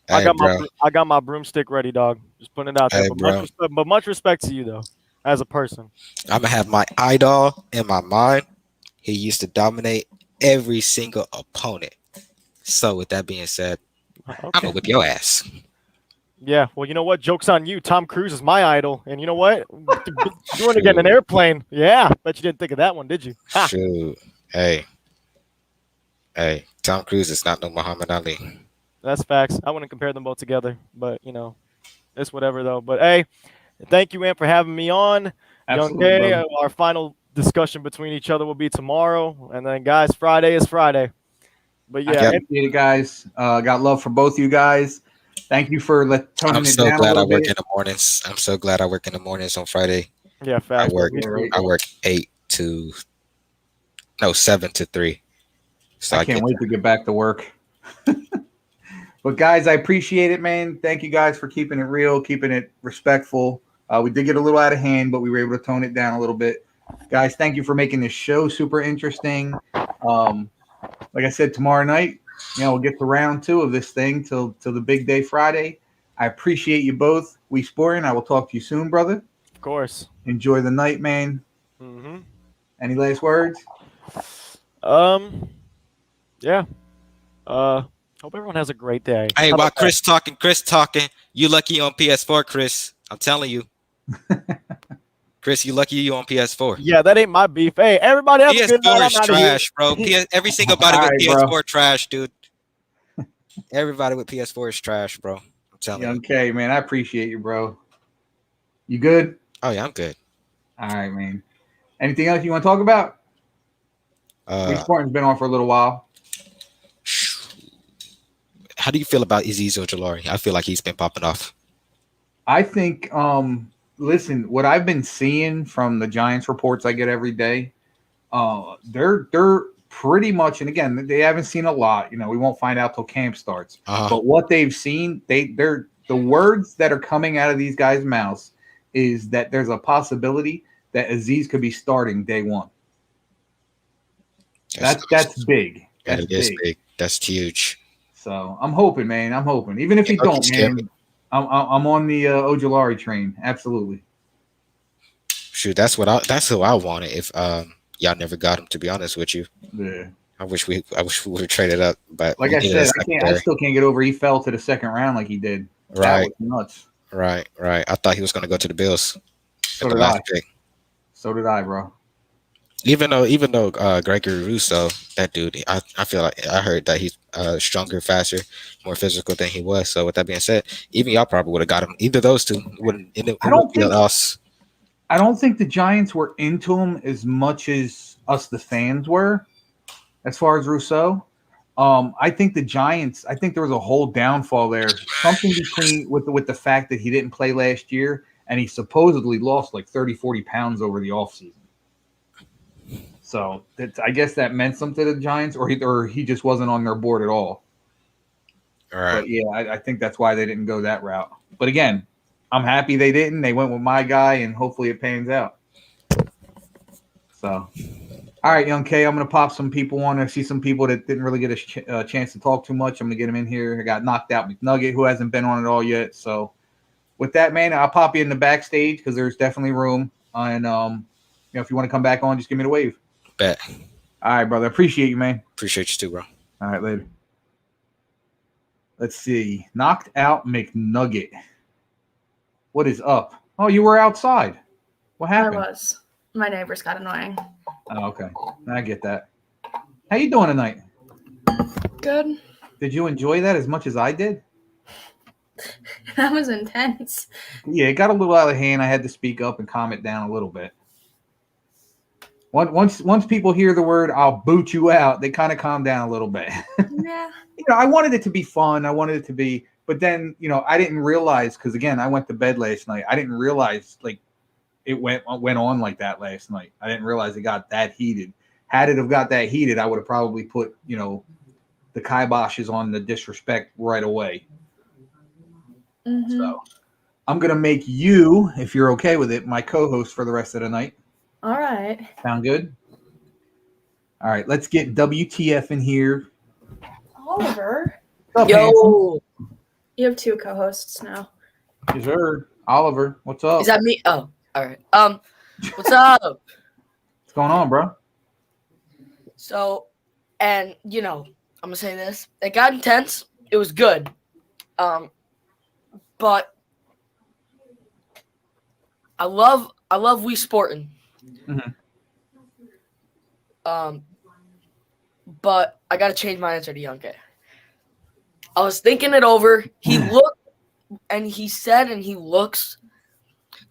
I got my broomstick ready, dog. Just putting it out there. Hey, but much respect to you, though, as a person. I'm gonna have my idol in my mind. He used to dominate every single opponent. So, with that being said, I'm gonna whip your ass. Yeah, well, you know what? Joke's on you. Tom Cruise is my idol, and you know what? You want to get in an airplane? Yeah, bet you didn't think of that one, did you? Ha. Shoot. Hey, Tom Cruise is not no Muhammad Ali. That's facts. I wouldn't compare them both together, but it's whatever though. But hey, thank you, Ant, for having me on. Absolutely, Young K, brother. our final discussion between each other will be tomorrow, and then guys, Friday is Friday. But yeah, I appreciate it, guys. Got love for both you guys. Thank you for toning it down. I'm so glad I work in the mornings. I'm so glad I work in the mornings on Friday. Yeah, facts. I work 7 to 3. So I can't wait to get back to work. But guys, I appreciate it, man. Thank you guys for keeping it real, keeping it respectful. We did get a little out of hand, but we were able to tone it down a little bit. Guys, thank you for making this show super interesting. Like I said, tomorrow night, we'll get to round 2 of this thing till the big day Friday. I appreciate you both. We Sporting. I will talk to you soon, brother. Of course. Enjoy the night, man. Mm-hmm. Any last words? Yeah. Hope everyone has a great day. Hey, while Chris talking, you lucky on PS4, Chris. I'm telling you. Chris, you lucky you on PS4. Yeah, that ain't my beef. Hey, everybody have a good night. PS4 is trash, bro. Every single body with PS4 trash, dude. Everybody with PS4 is trash, bro. I'm telling you. Okay, man. I appreciate you, bro. You good? Oh, yeah, I'm good. All right, man. Anything else you want to talk about? Wii Sporting's been on for a little while. How do you feel about Azeez Ojulari? I feel like he's been popping off. I think, listen, what I've been seeing from the Giants reports I get every day, they're pretty much, and again, they haven't seen a lot. We won't find out till camp starts. But what they've seen, they're the words that are coming out of these guys' mouths is that there's a possibility that Azeez could be starting day 1. That's big. That's big. That's huge. So I'm hoping, man. I'm hoping. Even if he don't, man, I'm on the Ojulari train. Absolutely. Shoot, that's who I wanted. If y'all never got him, to be honest with you. Yeah. I wish we would have traded up, but Like we I needed a said, I secondary. still can't get over he fell to the second round like he did. That Right. was nuts. Right. I thought he was going to go to the Bills So at the did last I. pick. So did I, bro. Even though Gregory Russo, that dude, I feel like I heard that he's stronger, faster, more physical than he was. So with that being said, even y'all probably would have got him. Either those two wouldn't. It wouldn't be us. I don't think the Giants were into him as much as us, the fans, were. As far as Rousseau, I think the Giants. I think there was a whole downfall there. Something between with the fact that he didn't play last year and he supposedly lost like 30, 40 pounds over the offseason. So I guess that meant something to the Giants, or he just wasn't on their board at all. All right. But yeah, I think that's why they didn't go that route. But again, I'm happy they didn't. They went with my guy, and hopefully it pans out. So, all right, Young K, I'm going to pop some people on. I see some people that didn't really get a chance to talk too much. I'm going to get them in here. I got knocked out McNugget, who hasn't been on it all yet. So, with that, man, I'll pop you in the backstage because there's definitely room. And if you want to come back on, just give me the wave. Bet. All right, brother. Appreciate you, man. Appreciate you too, bro. All right, later. Let's see. Knocked out McNugget. What is up? Oh, you were outside. What happened? I was. My neighbors got annoying. Oh, okay. I get that. How you doing tonight? Good. Did you enjoy that as much as I did? That was intense. Yeah, it got a little out of hand. I had to speak up and calm it down a little bit. Once people hear the word "I'll boot you out," they kind of calm down a little bit. Yeah. I wanted it to be fun. I wanted it to be, but then I didn't realize because again, I went to bed last night. I didn't realize it went on like that last night. I didn't realize it got that heated. Had it have got that heated, I would have probably put the kiboshes on the disrespect right away. Mm-hmm. So I'm gonna make you, if you're okay with it, my co-host for the rest of the night. All right. Sound good? All right, let's get WTF in here. Oliver. What's up, handsome? You have two co-hosts now. Yes, sir. Oliver, what's up? Is that me? Oh, all right. What's up? What's going on, bro? So, and I'm gonna say this. It got intense. It was good. But I love Wii Sporting. Mm-hmm. But I gotta change my answer to Young K. I was thinking it over. He looked and he said and he looks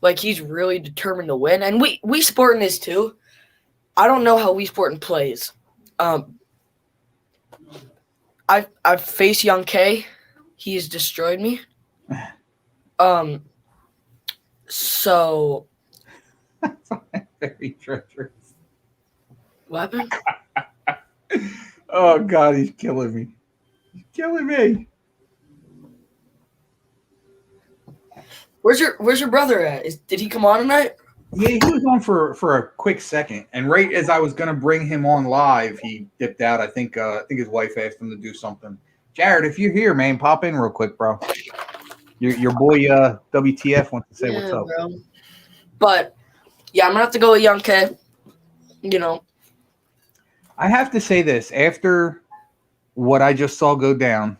like he's really determined to win. And Wii Sporting is too. I don't know how Wii Sporting plays. I've faced Young K. He has destroyed me. So very treacherous. What happened? Oh God, he's killing me. He's killing me. Where's your brother at? Did he come on tonight? Yeah, he was on for a quick second, and right as I was gonna bring him on live, he dipped out. I think his wife asked him to do something. Jared, if you're here, man, pop in real quick, bro. Your boy WTF wants to say what's up. Bro. But yeah, I'm gonna have to go with Young K. I have to say this after what I just saw go down.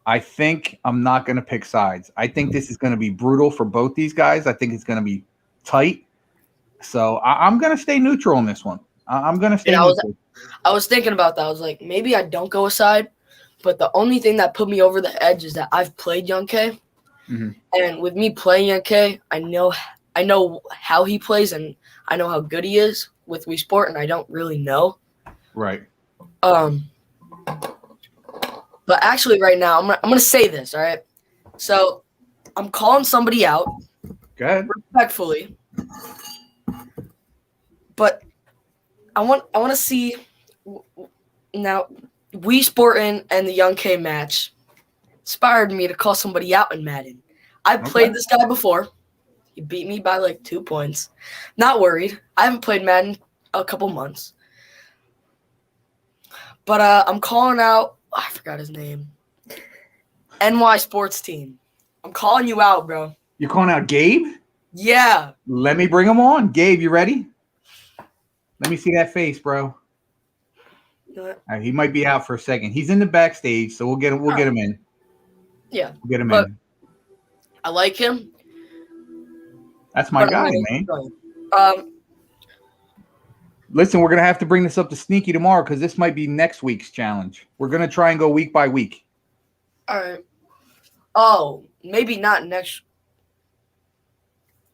I think I'm not going to pick sides. I think this is going to be brutal for both these guys. I think it's going to be tight. So I'm going to stay neutral in this one. I'm going to stay neutral. I was thinking about that. I was like, maybe I don't go aside. But the only thing that put me over the edge is that I've played Young K. Mm-hmm. And with me playing Young K, I know how he plays and I know how good he is with Wii Sport, and I don't really know. Right. But actually, right now, I'm gonna say this. All right. So, I'm calling somebody out. Go ahead. Respectfully. But I want to see now. Wii Sportin' and the Young K match inspired me to call somebody out in Madden. I played this guy before. He beat me by like 2 points. Not worried. I haven't played Madden a couple months. But I'm calling out. I forgot his name. NY Sports Team. I'm calling you out, bro. You're calling out Gabe? Yeah. Let me bring him on. Gabe, you ready? Let me see that face, bro. He might be out for a second. He's in the backstage, so we'll get him. We'll get him in. Yeah, we'll get him but in. I like him. That's my guy, man. Listen, we're gonna have to bring this up to Sneaky tomorrow because this might be next week's challenge. We're gonna try and go week by week. All right. Oh, maybe not next.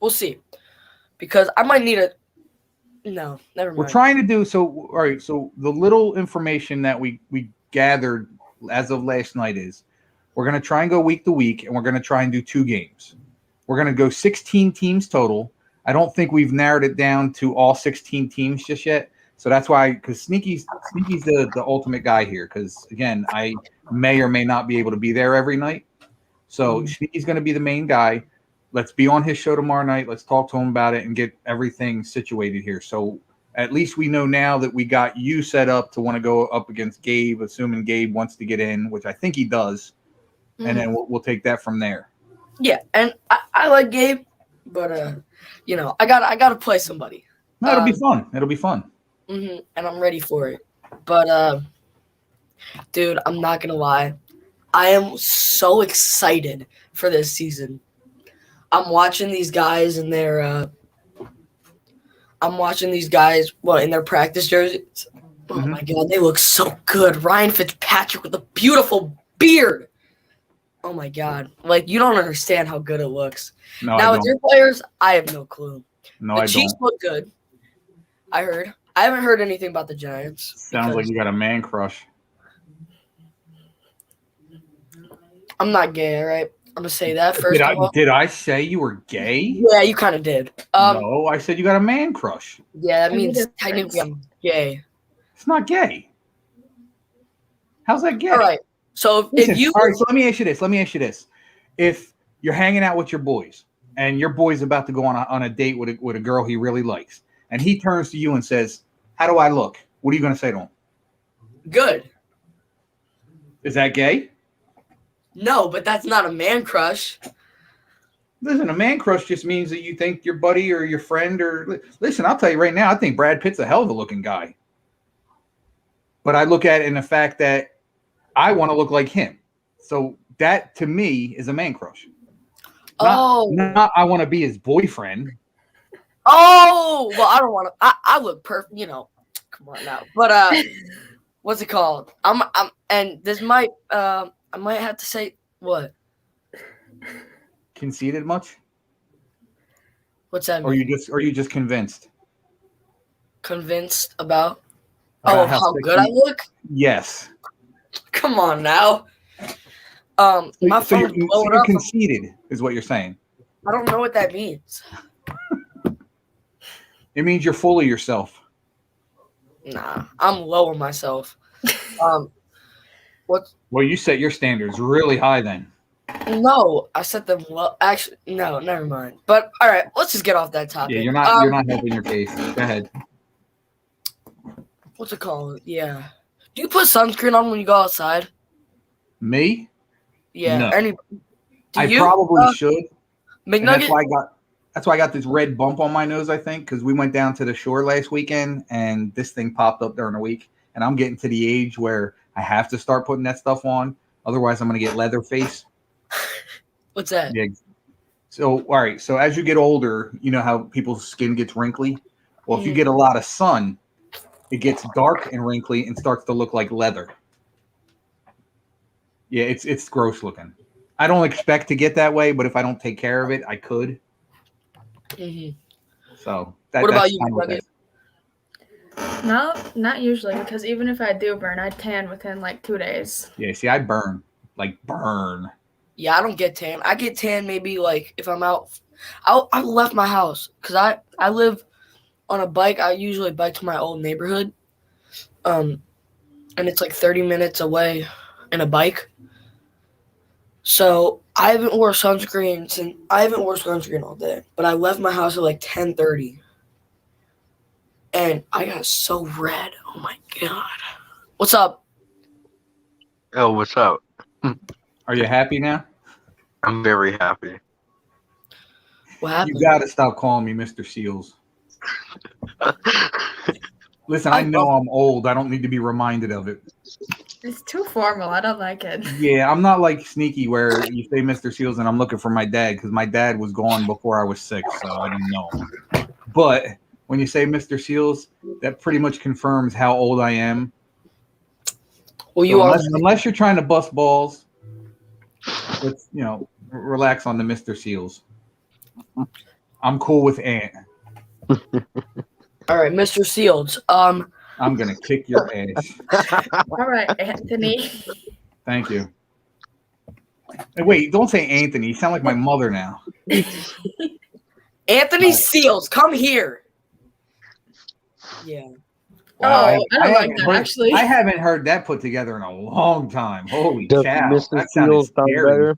We'll see, because I might need a. No, never mind. We're trying to do so. All right. So the little information that we gathered as of last night is we're gonna try and go week to week, and we're gonna try and do 2 games. We're gonna go 16 teams total. I don't think we've narrowed it down to all 16 teams just yet. So that's why, because Sneaky's the ultimate guy here. Because again, I may or may not be able to be there every night. So Sneaky's going to be the main guy. Let's be on his show tomorrow night. Let's talk to him about it and get everything situated here. So at least we know now that we got you set up to want to go up against Gabe, assuming Gabe wants to get in, which I think he does. And then we'll take that from there. Yeah, and I like Gabe, but I gotta play somebody. No, it'll be fun. It'll be fun. And I'm ready for it. But dude, I'm not gonna lie. I am so excited for this season. I'm watching these guys in their in their practice jerseys. Oh my god, they look so good. Ryan Fitzpatrick with a beautiful beard. Oh my god. Like, you don't understand how good it looks. No, now with your players, I have no clue. No, the I Chiefs don't. look good. I heard. I haven't heard anything about the Giants. Sounds like you got a man crush. I'm not gay, all right? I'm gonna say that first. Did I say you were gay? Yeah, you kind of did. No, I said you got a man crush. Yeah, that means technically I'm gay. It's not gay. How's that gay? All right. So Listen, if you all right, so let me ask you this. If you're hanging out with your boys and your boy's about to go on a date with a girl he really likes, and he turns to you and says, "How do I look?" What are you going to say to him? Good. Is that gay? No, but that's not a man crush. Listen, a man crush just means that you think your buddy or your friend or listen, I'll tell you right now, I think Brad Pitt's a hell of a looking guy. But I look at it in the fact that I want to look like him. So that to me is a man crush. Not I want to be his boyfriend. Oh, well, I don't want to. I look perfect, Come on now. But what's it called? And this might I might have to say what? Conceited much? What's that mean? mean? Or are you just convinced? Convinced about how good I look? Yes. Come on now. My phone's blowing up. Conceited is what you're saying. I don't know what that means. It means you're full of yourself. Nah, I'm low on myself. What? Well, you set your standards really high then. No, I set them low. Actually, no, never mind. But all right, let's just get off that topic. Yeah, you're not helping your case. Go ahead. What's it called? Yeah. Do you put sunscreen on when you go outside? Me? Yeah. No. I probably should. McNugget. That's why I got this red bump on my nose, I think, because we went down to the shore last weekend and this thing popped up during the week. And I'm getting to the age where I have to start putting that stuff on. Otherwise, I'm going to get leather face. What's that? Yeah. So, all right. So as you get older, you know how people's skin gets wrinkly? Well, if you get a lot of sun, it gets dark and wrinkly and starts to look like leather. Yeah, it's gross looking. I don't expect to get that way, but if I don't take care of it, I could. Mm-hmm. So what about you, McNugget? No, not usually, because even if I do burn, I tan within like 2 days. Yeah, see, I burn. Yeah, I don't get tan. I get tan maybe like if I'm out. I left my house because I live on a bike. I usually bike to my old neighborhood, and it's like 30 minutes away in a bike. So I haven't worn sunscreen all day. But I left my house at like 10:30, and I got so red. Oh my god! What's up? Oh, what's up? Are you happy now? I'm very happy. What happened? You got to stop calling me Mr. Seals. Listen, I know I'm old. I don't need to be reminded of it. It's too formal. I don't like it. Yeah, I'm not like Sneaky where you say Mr. Seals and I'm looking for my dad because my dad was gone before I was 6, so I didn't know him. But when you say Mr. Seals, that pretty much confirms how old I am. Well, so you unless you're trying to bust balls, let's relax on the Mr. Seals. I'm cool with Ant. All right, Mr. Seals. I'm gonna kick your ass. All right, Anthony. Thank you. Hey, wait, don't say Anthony. You sound like my mother now. Anthony Seals, come here. Yeah. Wow, I don't like that, actually. I haven't heard that put together in a long time. Holy Does cow. Mrs. That sounded Seal sound scary. better?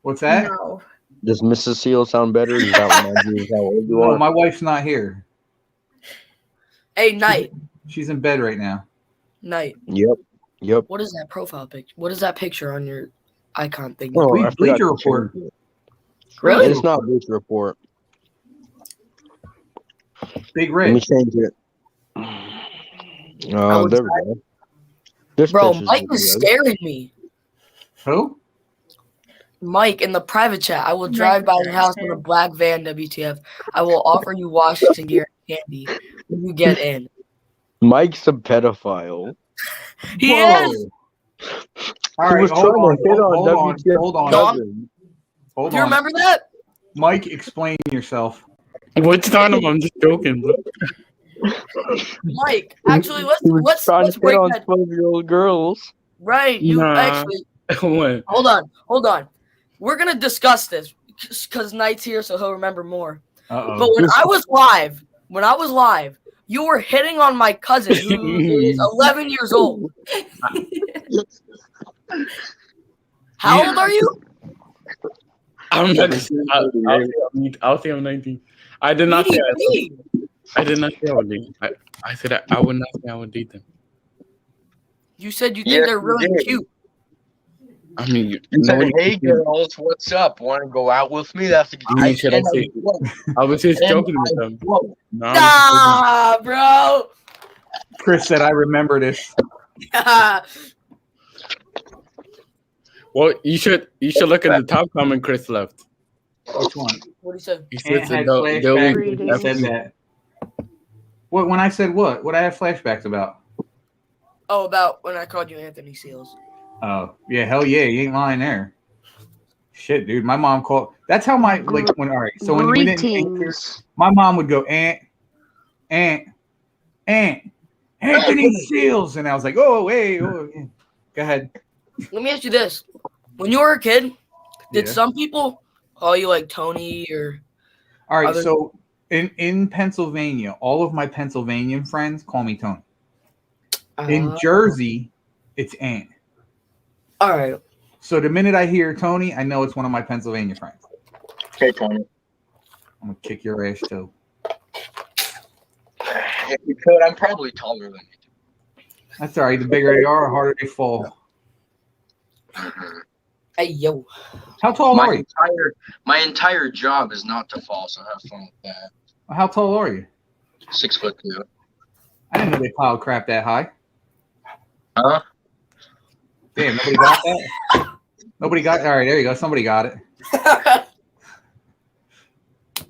What's that? No. Does Mrs. Seal sound better? Does that remind you of how old you No, are? my wife's not here. Hey, Knight. She's in bed right now. Knight. Yep. What is that profile picture? What is that picture on your icon thing? Oh, I forgot Bleacher to Report. change it. Really? It's not Bleacher Report. Big Let me Red. change it. There we go. This Bro, picture's Mike looking is good. scaring me. Who? Mike in the private chat. I will drive by your house in a black van, WTF. I will offer you Washington gear and candy when you get in. Mike's a pedophile. He is. All He right, was hold trying on, to hit on hold on, WTF. hold on. Dom, Hold do you on. remember that? Mike, explain yourself. What you talking about? I'm just joking, bro. Mike, actually, He was let's trying to break hit on that. 12-year-old girls. Right, you Nah. actually. What? Hold on. We're gonna discuss this because Knight's here, so he'll remember more. Uh-oh. But when I was live, you were hitting on my cousin who is 11 years old. How old are you? I'm not. I'll say I'm 19. I did not say I did not say I would date. I said I would not say I would date them. You said you think they're really cute. I mean, You said, "Hey girls, what's up? Want to go out with me?" That's I mean, should I say? I was just joking with them. No, Nah, bro. Chris said, I remember this. Well, you should look at the top comment Chris left. Which one? What he said? He Ant said had they'll flashbacks. be He said that. What? When I said what? What I have flashbacks about? Oh, about when I called you Anthony Seals. Oh, yeah, hell yeah, you ain't lying there. Shit, dude, my mom called. That's how my all right. So when we didn't take care, my mom would go Anthony Seals, and I was like, oh, hey, oh, yeah. Go ahead. Let me ask you this: when you were a kid, did some people call you like Tony or? All right, so in Pennsylvania, all of my Pennsylvanian friends call me Tony. In Jersey, it's Ant. All right. So the minute I hear Tony, I know it's one of my Pennsylvania friends. Hey, Tony. I'm gonna kick your ass too. If you could, I'm probably taller than you. That's all right. The bigger they are, the harder they fall. Hey yo. How tall are you? My entire job is not to fall, so have fun with that. How tall are you? 6'2". I didn't know they piled crap that high. Huh? Damn, nobody got that? Nobody got. All right, there you go. Somebody got it.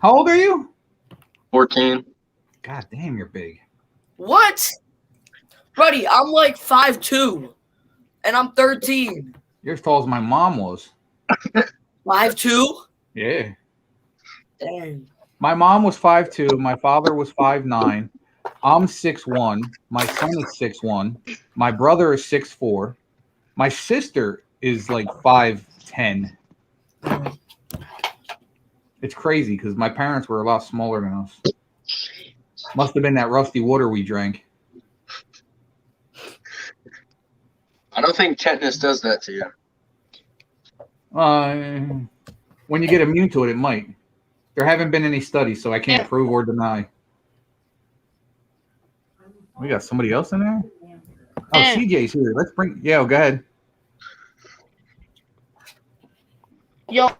How old are you? 14. God damn, you're big. What? Buddy, I'm like 5'2", and I'm 13. You're as tall as my mom was. 5'2"? Yeah. Dang. My mom was 5'2". My father was 5'9". I'm 6'1". My son is 6'1". My brother is 6'4". My sister is like 5'10". It's crazy because my parents were a lot smaller than us. Must have been that rusty water we drank. I don't think tetanus does that to you. When you get immune to it, it might. There haven't been any studies, so I can't prove or deny. We got somebody else in there? Oh, CJ's here. Let's bring... Yeah, go ahead. Yo,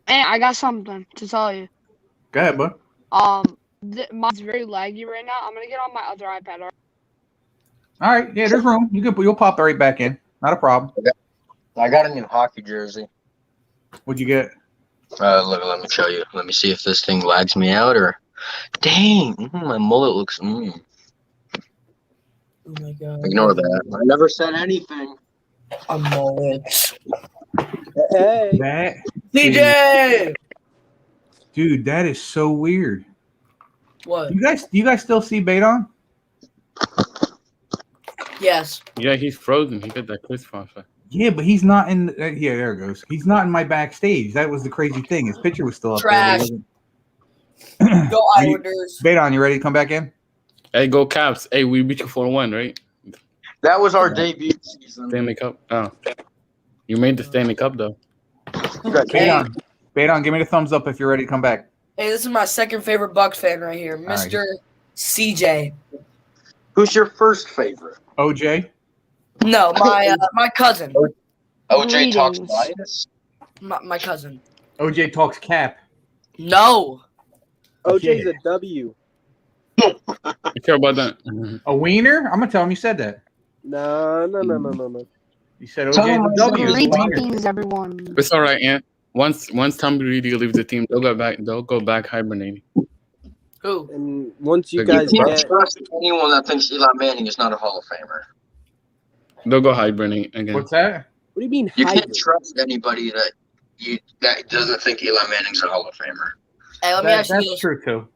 and I got something to tell you. Go ahead, bud. Mine's very laggy right now. I'm gonna get on my other iPad. All right. Yeah, there's room. You'll pop right back in. Not a problem. I got a new hockey jersey. What'd you get? Look, let me show you. Let me see if this thing lags me out or. Dang, my mullet looks. Oh my god. Ignore that. I never said anything. A mullet. Hey. That DJ. Dude, that is so weird. What? Do you guys still see Badon? Yes. Yeah, he's frozen. He got that Chris Foster. Yeah, but he's not in. Yeah, there it goes. He's not in my backstage. That was the crazy thing. His picture was still up Trash. there. Go Islanders. Badon, you ready to come back in? Hey, go Caps. Hey, we beat you 4-1, right? That was our debut season. Stanley Cup. Oh. You made the Stanley Cup, though. Badon, give me the thumbs up if you're ready to come back. Hey, this is my second favorite Bucks fan right here, Mr. CJ. Who's your first favorite? OJ? No, my cousin. OJ talks bias. My cousin. OJ talks cap. No. OJ's a W. You care about that? A wiener? I'm gonna tell him you said that. No. You said OJ's a W. Greetings, everyone. It's all right, Ant. Once Tom Brady leaves the team, they'll go back hibernating. Who? And once you They're guys You can't get trust anyone that thinks Eli Manning is not a Hall of Famer. They'll go hibernate again. What's that? what do you mean You can't hybrid? trust anybody that doesn't think Eli Manning's a Hall of Famer. Hey, let me ask you That's this. true too.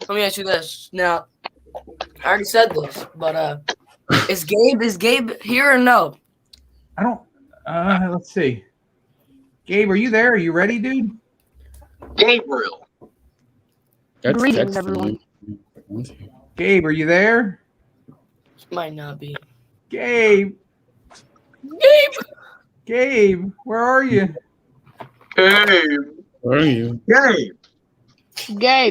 Let me ask you this. Now, I already said this, but is Gabe here or no? I don't. Let's see. Gabe, are you there? Are you ready, dude? Gabriel. Greetings, everyone. Gabe, are you there? Might not be. Gabe, where are you? Hey. Where are you? Gabe.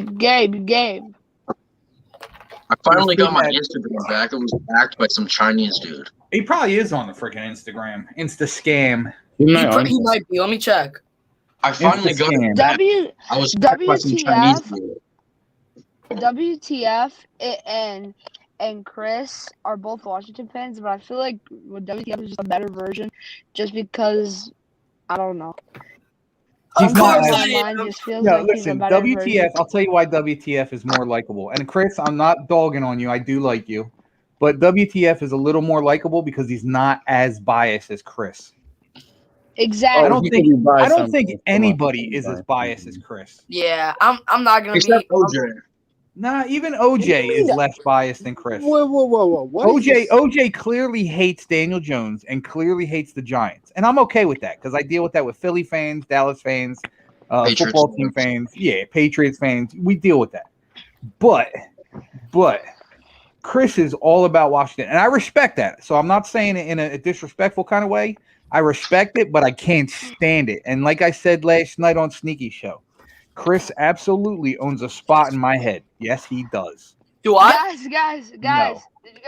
I finally got my Instagram back. It was hacked by some Chinese dude. He probably is on the freaking Instagram. Insta scam. He might be. Let me check. I finally got it back. I was hacked by some Chinese dude. WTF and Chris are both Washington fans, but I feel like WTF is just a better version, just because I don't know. He's not. Just feels No, like listen. he's a better WTF. version. I'll tell you why WTF is more likable. And Chris, I'm not dogging on you. I do like you, but WTF is a little more likable because he's not as biased as Chris. Exactly. I don't think anybody is as biased as Chris. Yeah, I'm not gonna Except be. OJ. Nah, even OJ is less biased than Chris. Whoa! What OJ clearly hates Daniel Jones and clearly hates the Giants, and I'm okay with that because I deal with that with Philly fans, Dallas fans, football team fans, Patriots fans. We deal with that, but Chris is all about Washington, and I respect that. So I'm not saying it in a disrespectful kind of way. I respect it, but I can't stand it. And like I said last night on Sneaky Show, Chris absolutely owns a spot in my head. Yes, he does. Do I? Guys, No. did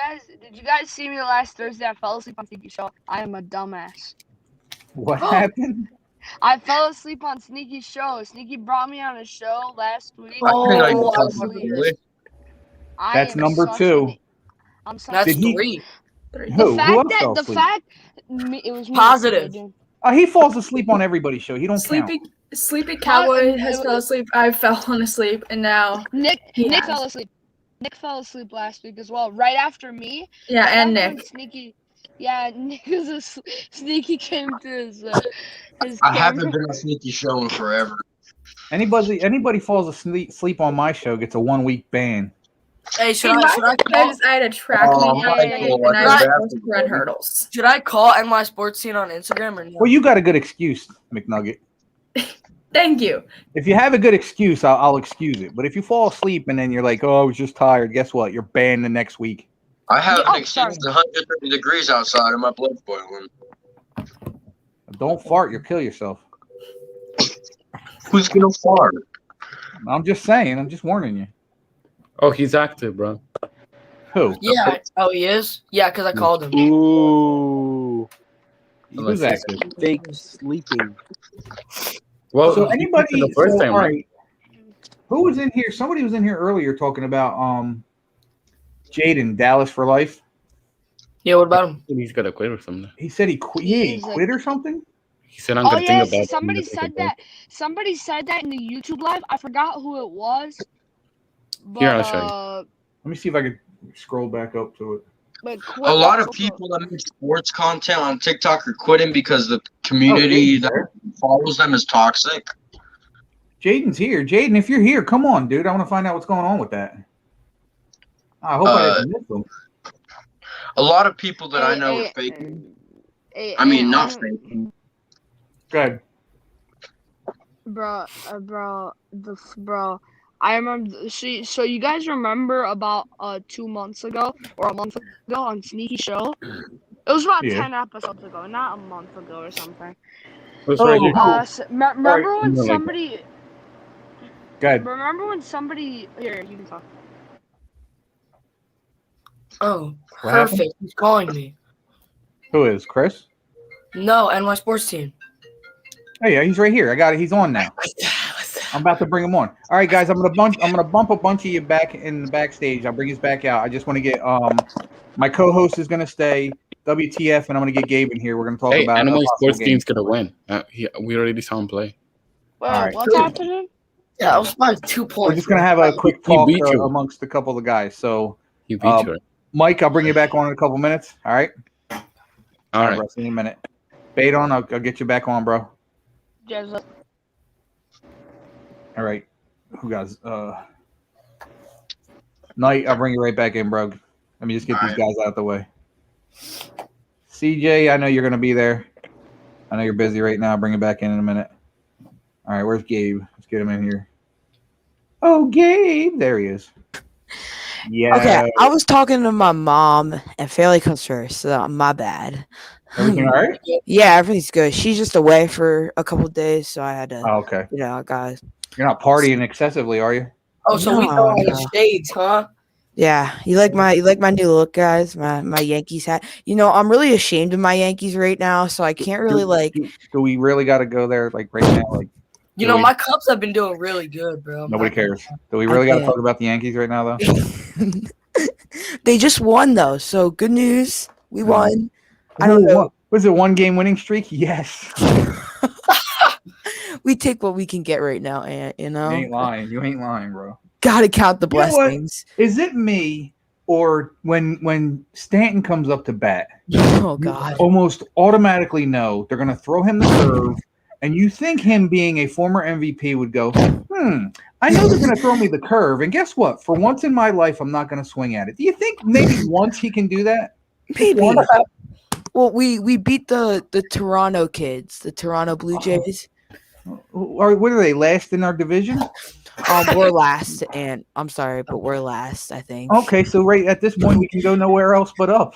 you guys see me last Thursday? I fell asleep on Sneaky Show. I am a dumbass. What happened? I fell asleep on Sneaky Show. Sneaky brought me on a show last week. Oh, I fell asleep. That's number 2. I'm sorry. That's 3. Who? The fact it was me Positive. yesterday. He falls asleep on everybody's show. He don't count. Sleepy Cowboy has fell asleep. I fell asleep, and now Nick fell asleep. Nick fell asleep last week as well, right after me. Yeah, Right and after Nick. Nick was Sneaky came to his I haven't been on Sneaky Show in forever. Anybody falls asleep on my show gets a 1-week ban. Hey, should In I my call? I had a track meet yesterday, and I was supposed to run hurdles. Should I call NY Sports Scene on Instagram or no? Well, you got a good excuse, McNugget. Thank you. If you have a good excuse, I'll excuse it. But if you fall asleep and then you're like, "Oh, I was just tired," guess what? You're banned the next week. I have an excuse. It's 130 degrees outside and my blood's boiling. Don't fart, you'll kill yourself. Who's gonna fart? I'm just saying. I'm just warning you. Oh, he's active, bro. Who? Yeah. Oh, he is? Yeah, because I called him. Ooh. Who's active? Fake sleeping. Well, So anybody? the first So, time, all right? right. Who was in here? Somebody was in here earlier talking about Jaden, Dallas for life. Yeah, what about him? He's got to quit or something. He said he quit. Yeah, he He's like, quit or something. He said I'm oh gonna think yes, about it. somebody said that. Somebody said that in the YouTube live. I forgot who it was. But, Here, I'll show you. Let me see if I can scroll back up to it. But A lot of people that make sports content on TikTok are quitting because the community that follows them is toxic. Jaden's here. Jaden, if you're here, come on, dude. I want to find out what's going on with that. I hope I didn't miss them. A lot of people that I know are faking. I mean, not faking. Go ahead. Bro. I remember. So you guys remember about 2 months ago or a month ago on Sneaky Show? It was about 10 episodes ago, not a month ago or something. Remember when somebody? Go ahead. Remember when somebody? Here, you can talk. Oh, perfect. He's calling me. Who is Chris? No, NY Sports Team. Oh yeah, he's right here. I got it. He's on now. I'm about to bring him on. All right, guys. I'm gonna bump a bunch of you back in the backstage. I'll bring us back out. I just want to get my co-host is gonna stay. WTF, and I'm gonna get Gabe in here. We're gonna talk about NY Sports Team's gonna win. We already saw him play. Wait, what's happening? Yeah, I was by 2 points. We're just gonna have a quick talk amongst a couple of the guys. So, Mike, I'll bring you back on in a couple minutes. All right. All right. Bro, see you in a minute. Badon, I'll get you back on, bro. Yes. All right. Who guys? Knight, I'll bring you right back in, bro. Let me just get these guys out of the way. CJ, I know you're gonna be there. I know you're busy right now. I'll bring you back in a minute. All right, where's Gabe? Let's get him in here. Oh, Gabe, there he is. Yeah. Okay, I was talking to my mom and Fairly comes first, so my bad. Everything all right? Yeah, everything's good. She's just away for a couple of days, so I had to. Oh, okay. Guys. You're not partying excessively, are you? Oh, so we throw on the shades, huh? Yeah, you like my new look, guys. My Yankees hat. I'm really ashamed of my Yankees right now, so I can't really Do we really got to go there right now? My Cubs have been doing really good, bro. Nobody cares. Do we really got to talk about the Yankees right now, though? They just won, though, so good news. We won. I don't know. Was it 1-game winning streak? Yes. We take what we can get right now, and You ain't lying. You ain't lying, bro. Gotta count the blessings. Is it me or when Stanton comes up to bat? Oh God! You almost automatically know they're gonna throw him the curve, and you think him being a former MVP would go, I know they're gonna throw me the curve, and guess what? For once in my life, I'm not gonna swing at it. Do you think maybe once he can do that? Maybe. Well, we beat the Toronto kids, the Toronto Blue Jays. Or what are they, last in our division? We're last, and I'm sorry, but we're last, I think. Okay, so right at this point, we can go nowhere else but up.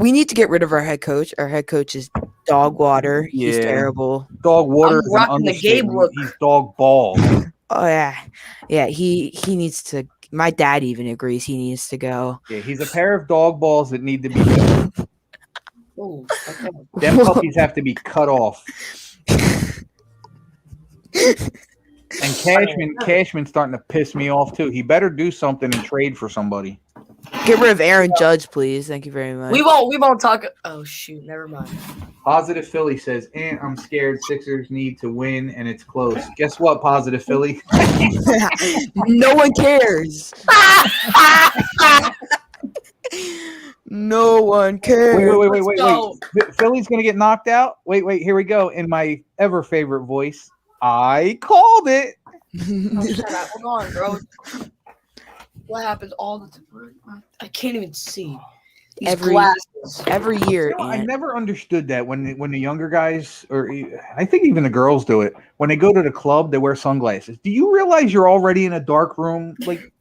We need to get rid of our head coach. Our head coach is dog water. Yeah. He's terrible. Dog water is an understatement. He's dog balls. Oh yeah. He needs to. My dad even agrees he needs to go. Yeah, he's a pair of dog balls that need to be cut. Oh, okay. Them puppies have to be cut off. And Cashman's starting to piss me off too. He better do something and trade for somebody. Get rid of Aaron Judge, please. Thank you very much. We won't talk. Oh shoot, never mind. Positive Philly says, I'm scared Sixers need to win and it's close. Guess what, Positive Philly? No one cares. No one cares. Wait. Philly's gonna get knocked out. Wait, here we go. In my ever favorite voice, I called it. Oh, shut up. Hold on, bro. What happens all the time? I can't even see. Every year. I never understood that when the younger guys, or I think even the girls do it, when they go to the club, they wear sunglasses. Do you realize you're already in a dark room? Like,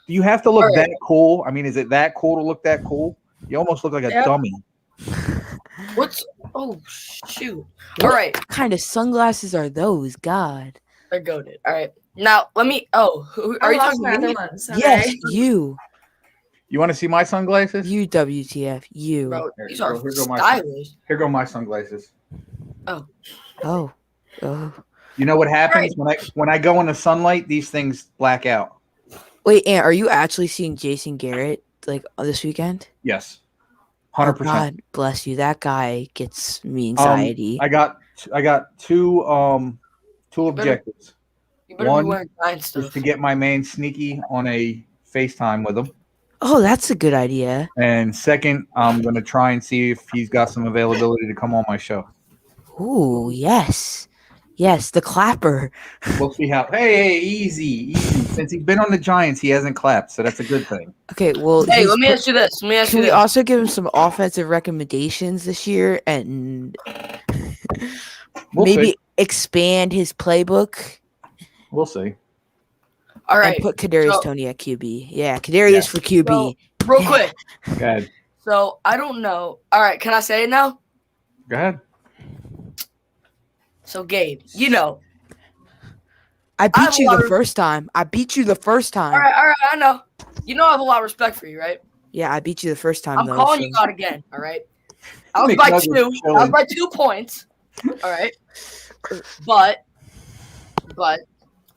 do you have to look that cool? I mean, is it that cool to look that cool? You almost look like a dummy. Oh, shoot. All right. What kind of sunglasses are those? God. They're goated. All right. Now, let me. Oh, are you talking about other ones? Okay. Yes, you. You want to see my sunglasses? You, WTF. You. Bro, these are stylish. Here go my sunglasses. Oh. You know what happens when I go in the sunlight? These things black out. Wait, Ant, are you actually seeing Jason Garrett this weekend? Yes. 100%. God bless you. That guy gets me anxiety. I got two objectives. You better be One wearing Giant is stuff. to get my man Sneaky on a FaceTime with him. Oh, that's a good idea. And second, I'm going to try and see if he's got some availability to come on my show. Ooh, yes. Yes, the clapper. We'll see how. Hey, easy. Since he's been on the Giants, he hasn't clapped, so that's a good thing. Okay, well, Hey, let me ask you this. Can we also give him some offensive recommendations this year and maybe expand his playbook? We'll see. All right. And put Kadarius Toney at QB. Yeah, Kadarius for QB. So, real quick. Go ahead. So I don't know. All right, can I say it now? Go ahead. So Gabe, you know, I beat you the first time. All right, I know. You know I have a lot of respect for you, right? Yeah, I beat you the first time. I'm calling you out again. All right. I was by 2 points. All right. But, all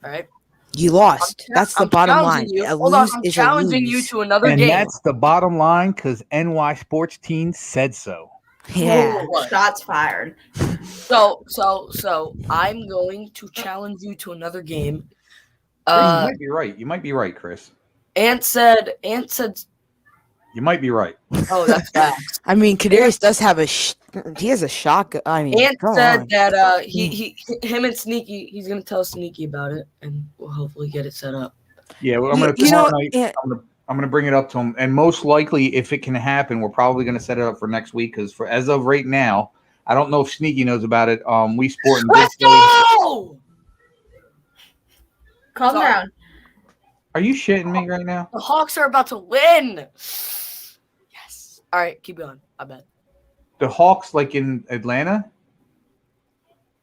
right. You lost. That's the bottom line. I'm challenging you to another game. And that's the bottom line because NY Sports Teens said so. Yeah. Shots fired. So I'm going to challenge you to another game. You might be right. You might be right, Chris. Ant said. You might be right. Oh, that's facts. I mean, Kadarius does have he has a shotgun. I mean, Ant said that him and Sneaky, he's gonna tell Sneaky about it, and we'll hopefully get it set up. Yeah, well, I'm gonna bring it up to him, and most likely, if it can happen, we're probably gonna set it up for next week. Because as of right now, I don't know if Sneaky knows about it. We Sport and Let's go. Calm down. Are you shitting me right now? The Hawks are about to win. Yes. All right, keep going. I bet. The Hawks, like in Atlanta.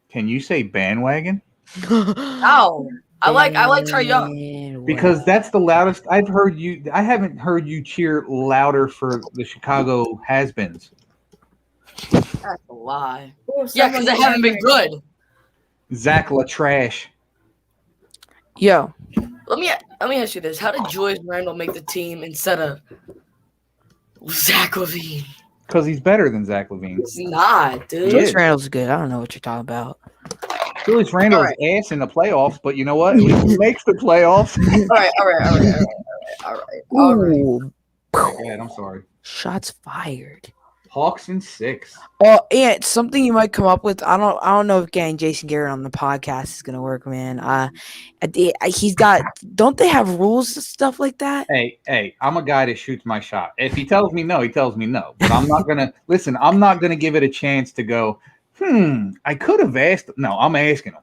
Can you say bandwagon? No. I like Trae Young. Because that's the loudest I've heard you. I haven't heard you cheer louder for the Chicago has-beens. That's a lie. Yeah, because they haven't been good. Zach LaTrash. Yo. Let me ask you this: how did Julius Randle make the team instead of Zach LaVine? Because he's better than Zach LaVine. He's not, dude. Julius Randle's good. I don't know what you're talking about. Julius Randle's ass in the playoffs, but you know what? At least he makes the playoffs. All right. Go ahead, I'm sorry. Shots fired. Hawks in 6. Oh, and something you might come up with. I don't know if getting Jason Garrett on the podcast is gonna work, man. He's got. Don't they have rules and stuff like that? Hey, I'm a guy that shoots my shot. If he tells me no, he tells me no. But I'm not gonna listen. I'm not gonna give it a chance to go. I could have asked. No, I'm asking him.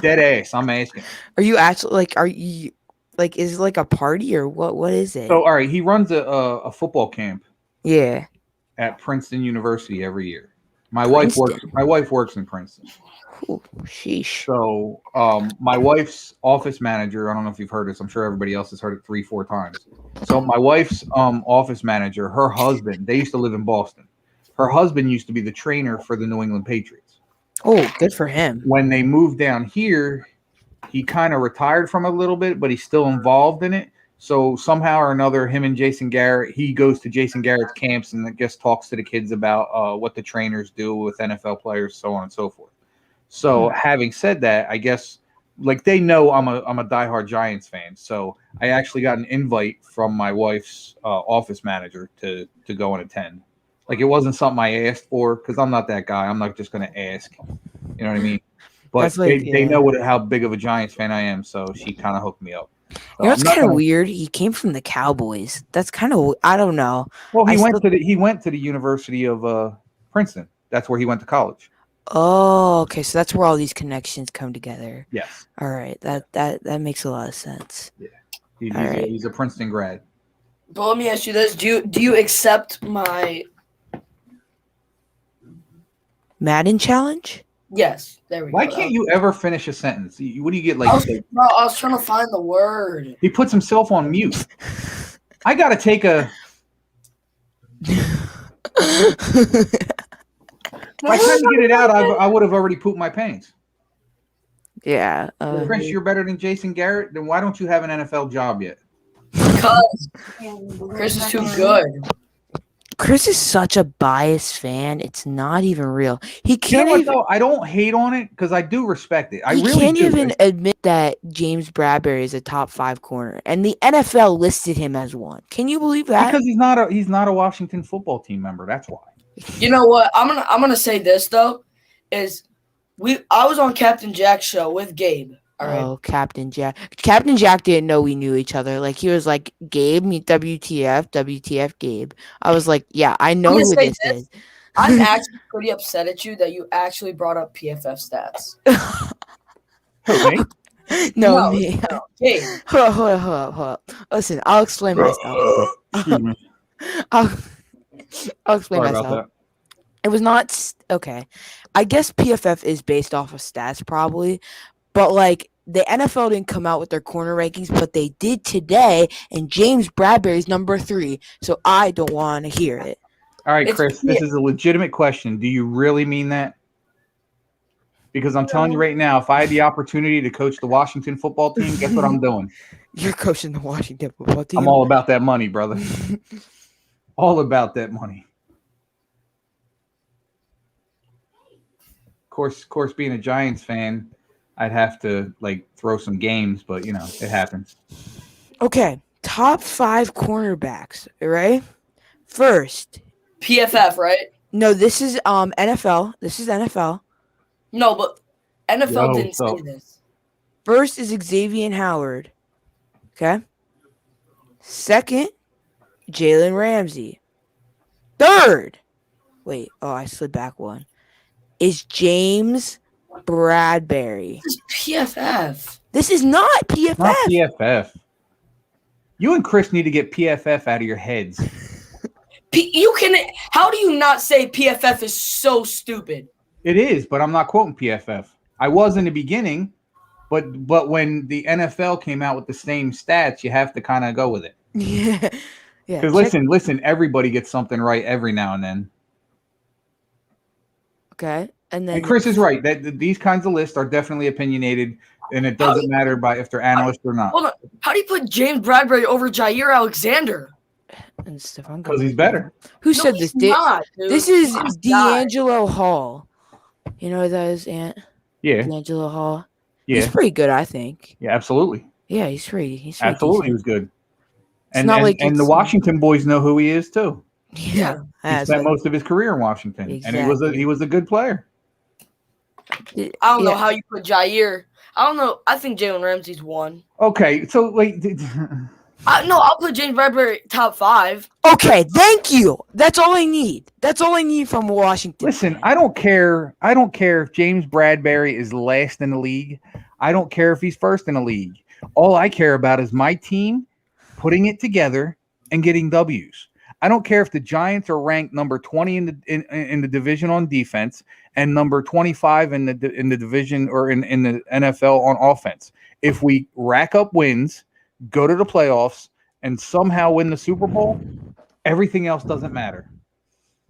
Dead ass. I'm asking him. Are you actually like? Are you like? Is it like a party or what? What is it? So all right, he runs a football camp. Yeah. At Princeton University every year. My wife works in Princeton. Ooh, sheesh. So my wife's office manager, I don't know if you've heard this, I'm sure everybody else has heard it 3-4 times. So my wife's office manager, her husband, they used to live in Boston. Her husband used to be the trainer for the New England Patriots. Oh, good for him. When they moved down here, he kind of retired from it a little bit, but he's still involved in it. So somehow or another, him and Jason Garrett, he goes to Jason Garrett's camps and I guess talks to the kids about what the trainers do with NFL players, so on and so forth. So having said that, I guess like they know I'm a diehard Giants fan. So I actually got an invite from my wife's office manager to go and attend. Like it wasn't something I asked for because I'm not that guy. I'm not just going to ask. You know what I mean? But they know how big of a Giants fan I am. So she kind of hooked me up. You know, it's kind of weird. He came from the Cowboys. That's kind of I don't know. Well, he went to the University of Princeton. That's where he went to college. Oh, okay. So that's where all these connections come together. Yes. All right. That makes a lot of sense. Yeah. He's a Princeton grad. But let me ask you this: Do you accept my Madden challenge? Yes. There we go. Why can't you ever finish a sentence? What do you get like? I was trying to find the word. He puts himself on mute. I gotta take a. By the time you get it out, I would have already pooped my pants. Yeah. Chris, you're better than Jason Garrett. Then why don't you have an NFL job yet? Because Chris is too good. Chris is such a biased fan. It's not even real. He You know can't what even. though? I don't hate on it because I do respect it. I He really can't do. even admit that James Bradbury is a top 5 corner, and the NFL listed him as one. Can you believe that? Because he's not a Washington football team member. That's why. You know what? I'm gonna say this though, is I was on Captain Jack's show with Gabe. All right. Oh, Captain Jack. Captain Jack didn't know we knew each other. Like, he was like, Gabe, meet WTF, WTF, Gabe. I was like, yeah, I know I'm gonna who say this is. I'm actually pretty upset at you that you actually brought up PFF stats. Who, me? No, me. No, Gabe. Hold up. Listen, I'll explain myself. Excuse me. I'll explain Sorry myself. about that. It was not okay. I guess PFF is based off of stats, probably, but like the NFL didn't come out with their corner rankings, but they did today, and James Bradbury's number 3. So I don't want to hear it. All right, Chris, this is a legitimate question. Do you really mean that? Because I'm telling you right now, if I had the opportunity to coach the Washington football team, guess what I'm doing? You're coaching the Washington football team. I'm all about that money, brother. All about that money. Of course, being a Giants fan, I'd have to like throw some games, but you know, it happens. Okay, top 5 cornerbacks, right? First, PFF, right? no, this is NFL. This is NFL. No, but NFL Yo, didn't so- say this. First is Xavier Howard. Okay. Second, Jalen Ramsey. Third, wait, I slid back one. Is James Bradbury. This is PFF. This is not PFF. Not PFF. You and Chris need to get PFF out of your heads. How do you not say PFF is so stupid? It is, but I'm not quoting PFF. I was in the beginning, but when the NFL came out with the same stats, you have to kind of go with it. Yeah. Yeah. Because listen, everybody gets something right every now and then. Okay. And then And Chris is right that these kinds of lists are definitely opinionated, and it doesn't matter if they're analysts or not. Hold on. How do you put James Bradbury over Jair Alexander? And Stephon Because he's better. Who No, said he's this? not, dude. This is He's not. D'Angelo Hall. You know who that is, Ant? Yeah. D'Angelo Hall. Yeah. He's pretty good, I think. Yeah, absolutely. Yeah, he's pretty Absolutely, he decent. was good. It's And not and, like and the it's- Washington boys know who he is too. Yeah. He spent most of his career in Washington, and he was a good player. I don't know how you put Jair. I don't know. I think Jalen Ramsey's 1. Okay, so wait. I'll put James Bradbury top 5. Okay, thank you. That's all I need. That's all I need from Washington. Listen, I don't care. I don't care if James Bradbury is last in the league. I don't care if he's first in the league. All I care about is my team putting it together and getting W's. I don't care if the Giants are ranked number 20 in the division on defense and number 25 in the division or in the NFL on offense. If we rack up wins, go to the playoffs, and somehow win the Super Bowl, everything else doesn't matter.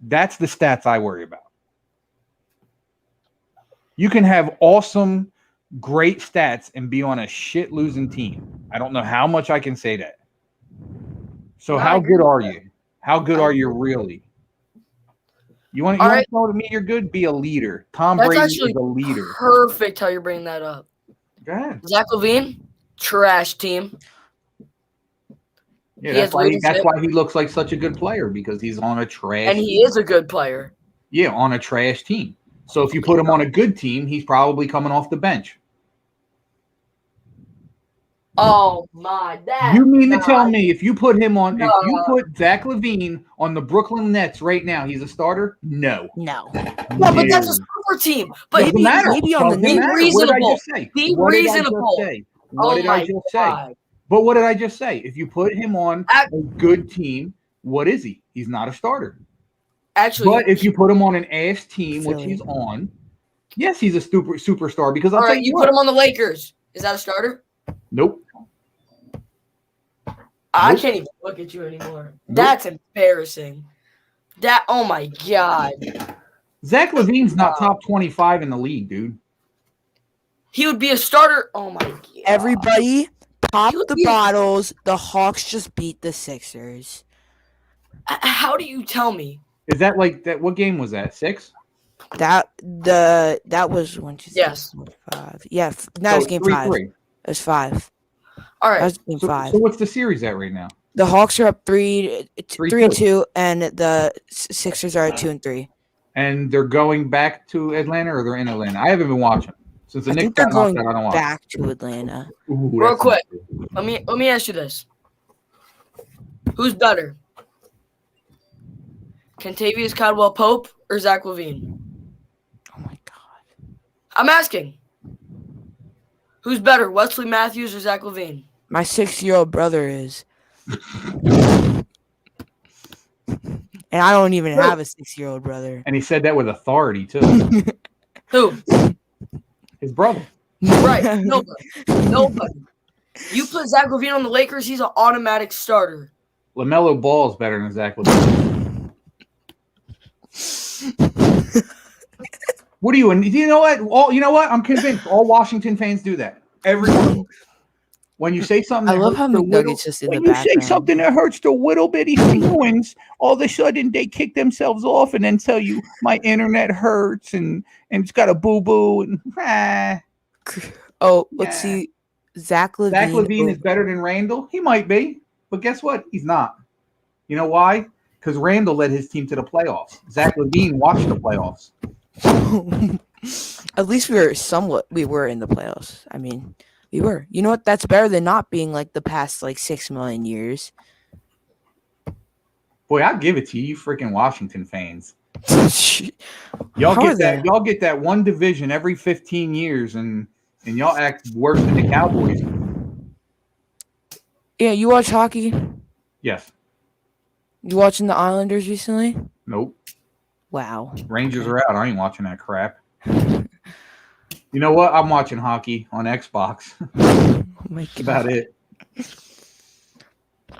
That's the stats I worry about. You can have awesome, great stats and be on a shit losing team. I don't know how much I can say that. So how good are you? How good are you really? You want to know to me you're good? Be a leader. Tom That's Brady actually is a leader. perfect how you're bringing that up. Go ahead. Zach LaVine, trash team. Yeah, He that's has why leadership. he looks like such a good player, because he's on a trash And he is a good player. Yeah, on a trash team. So if you put him on a good team, he's probably coming off the bench. Oh my dad. You mean to tell me if you put him on, if you put Zach LaVine on the Brooklyn Nets right now, he's a starter? No. No. No, but that's a super team. But Doesn't matter. maybe on the Doesn't Nets. be matter. reasonable. What did I just say? Be What did I just reasonable. say? What Oh did my I just God. say? But what did I just say? If you put him on a good team, what is he? He's not a starter. Actually, But if you put him on an ass team, which Philly. he's on, yes, he's a superstar. Because I'll all tell right, you you what. put him on the Lakers. Is that a starter? Nope. I Nope. can't even look at you anymore. That's embarrassing. Oh my God. Zach LaVine's not top 25 in the league, dude. He would be a starter. Oh my God. Everybody pop He would the be- bottles. The Hawks just beat the Sixers. How do you tell me? Is that like that? What game was that? 6? That was 1, 2, 3, Yes. 4, 5. Yeah, that So was it's game 3-3. 5. It was 5. All That right. was game 5. So what's the series at right now? The Hawks are up 3-2, 3-2. and the Sixers are at 2-3. And they're going back to Atlanta, or they're in Atlanta? I haven't been watching since the I Knicks think they're got knocked going out. I don't watch. back to Atlanta. Ooh, Real that's quick, nice. let me ask you this: who's better, Kentavious Caldwell-Pope or Zach LaVine? Oh my god! I'm asking. Who's better, Wesley Matthews or Zach LaVine? My 6-year-old brother is, and I don't even have a 6-year-old brother. And he said that with authority too. Who? His brother. Right. Nobody. You put Zach LaVine on the Lakers, he's an automatic starter. LaMelo Ball is better than Zach LaVine. What do you know what? You know what? I'm convinced all Washington fans do that. Everyone. When you say something, I love how McNuggets just in the background. When you say something that hurts the little bitty feelings, all of a sudden they kick themselves off and then tell you my internet hurts and it's got a boo boo and Oh, let's see. Zach LaVine. Zach LaVine is better than Randall. He might be, but guess what? He's not. You know why? Because Randall led his team to the playoffs. Zach LaVine watched the playoffs. At least we were in the playoffs. I mean, we were. You know what? That's better than not being like the past 6 million years. Boy, I'll give it to you freaking Washington fans. Y'all get that one division every 15 years and y'all act worse than the Cowboys. Yeah, you watch hockey? Yes. You watching the Islanders recently? Nope. Wow. Rangers are out. I ain't watching that crap. You know what? I'm watching hockey on Xbox. Oh my God. That's about it.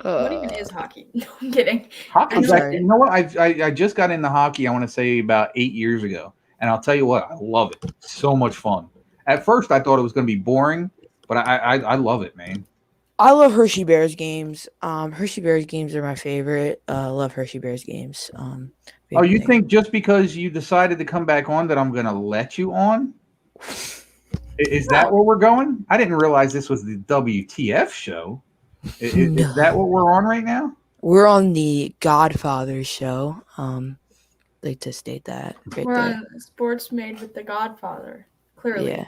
What even is hockey? No, I'm kidding. Hockey. You know what? I just got into hockey, I want to say about 8 years ago. And I'll tell you what, I love it. It's so much fun. At first, I thought it was going to be boring, but I love it, man. I love Hershey Bears games. Hershey Bears games are my favorite. I love Hershey Bears games. Oh, you think just because you decided to come back on that I'm going to let you on? Is that where we're going? I didn't realize this was the WTF show. Is that what we're on right now? We're on the Godfather show. Like to state that right We're there. on Sports Made with the Godfather. Clearly. Yeah.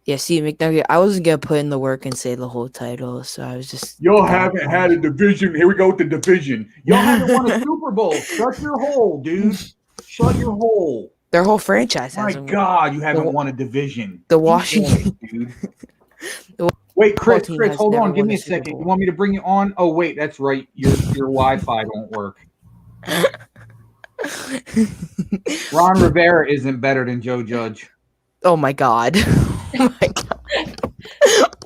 Yeah, see, McNugget, I wasn't going to put in the work and say the whole title, so I was just... Y'all haven't had a division. Here we go with the division. Y'all haven't won a Super Bowl. Shut your hole, dude. Shut your hole. Their whole franchise My hasn't God, you haven't won a division. The Washington... Dude. Wait, Chris, hold on. Give me a second. You want me to bring you on? Oh, wait, that's right. Your Wi-Fi don't work. Ron Rivera isn't better than Joe Judge. Oh, my God. Oh my God.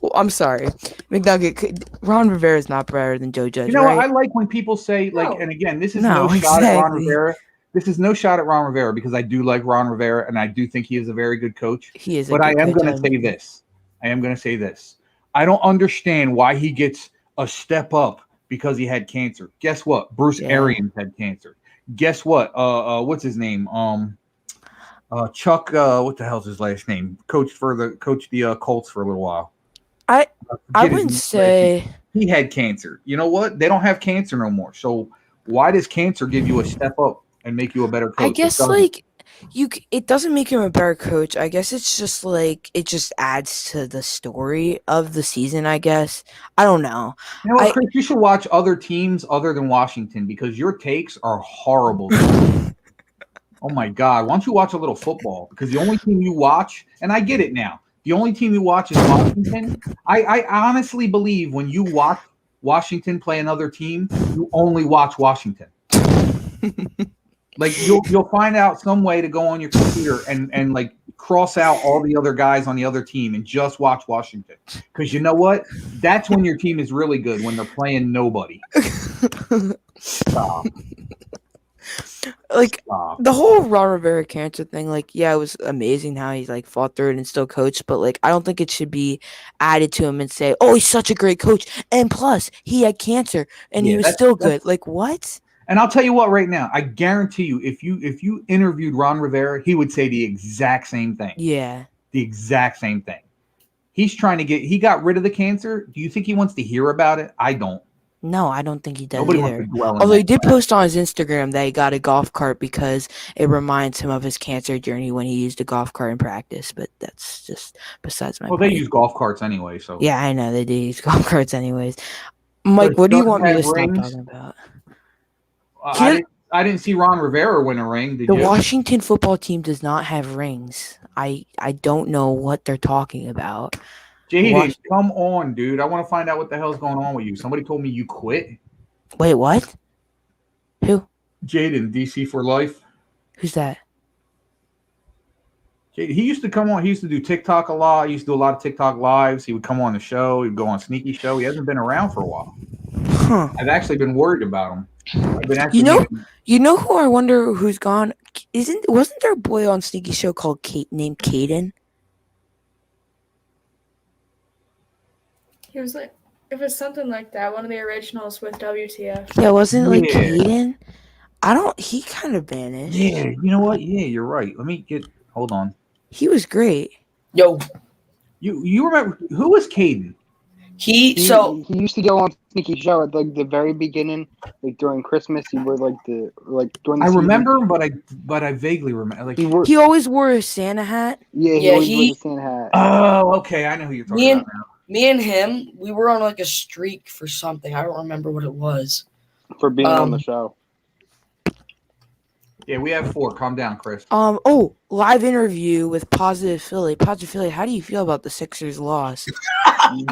Well, I'm sorry. McNugget, Ron Rivera is not better than Joe Judge, You know right? what? I like when people say, like, No. and again, this is No, no shot at Ron exactly. Rivera. This is no shot at Ron Rivera because I do like Ron Rivera and I do think he is a very good coach. He is a But I good am coach, going to say this. I don't understand why he gets a step up because he had cancer. Guess what? Bruce Arians had cancer. Guess what? What's his name? Chuck. What the hell's his last name? Coached the Colts for a little while. I wouldn't say he had cancer. You know what? They don't have cancer no more. So why does cancer give you a step up and make you a better coach? I guess it doesn't make him a better coach. I guess it's just it just adds to the story of the season, I guess. I don't know. You know what, Chris, you should watch other teams other than Washington because your takes are horrible. Oh my God. Why don't you watch a little football? Because the only team you watch, and I get it now, the only team you watch is Washington. I honestly believe when you watch Washington play another team, you only watch Washington. Like you'll find out some way to go on your computer and like cross out all the other guys on the other team and just watch Washington. Because you know what? That's when your team is really good, when they're playing nobody. Stop. Like Stop. the whole Ron Rivera cancer thing, like, yeah, it was amazing how he like fought through it and still coached, but like I don't think it should be added to him and say, oh, he's such a great coach, and plus he had cancer and he Yeah, was that's still good. Like what? and I'll tell you what, right now, I guarantee you, if you interviewed Ron Rivera, he would say the exact same thing. Yeah. The exact same thing. He got rid of the cancer. Do you think he wants to hear about it? I don't. No, I don't think he does Nobody wants to either. dwell on Although that he did crap. post on his Instagram that he got a golf cart because it reminds him of his cancer journey when he used a golf cart in practice. But that's just besides my Well, point. they use golf carts anyway, so Yeah, I know they do use golf carts anyways. Mike, Does what do you Doug want me to have stop rings? talking about? I didn't see Ron Rivera win a ring. Did The you? Washington football team does not have rings. I don't know what they're talking about. Jaden, come on, dude. I want to find out what the hell's going on with you. Somebody told me you quit. Wait, what? Who? Jaden, DC for life. Who's that? Jaden, he used to come on. He used to do TikTok a lot. He used to do a lot of TikTok lives. He would come on the show. He'd go on Sneaky Show. He hasn't been around for a while. Huh. I've actually been worried about him. I've been actually You know who I wonder who's gone? Wasn't there a boy on Sneaky Show called named Caden? He was like, if it's something like that, one of the originals with WTF. Yeah, wasn't it like Yeah. Caden? He kind of vanished. Yeah, you know what? Yeah, you're right. Let me hold on. He was great. Yo. You remember who was Caden? He used to go on Sneaky Show at like the very beginning, like during Christmas. He wore during the I season. remember, but I vaguely remember. Like He always wore a Santa hat. Yeah, he always wore the Santa hat. Oh, okay. I know who you're talking about now. Me and him, we were on like a streak for something. I don't remember what it was. For being on the show. Yeah, we have 4. Calm down, Chris. Live interview with Positive Philly. Positive Philly, how do you feel about the Sixers' loss? Do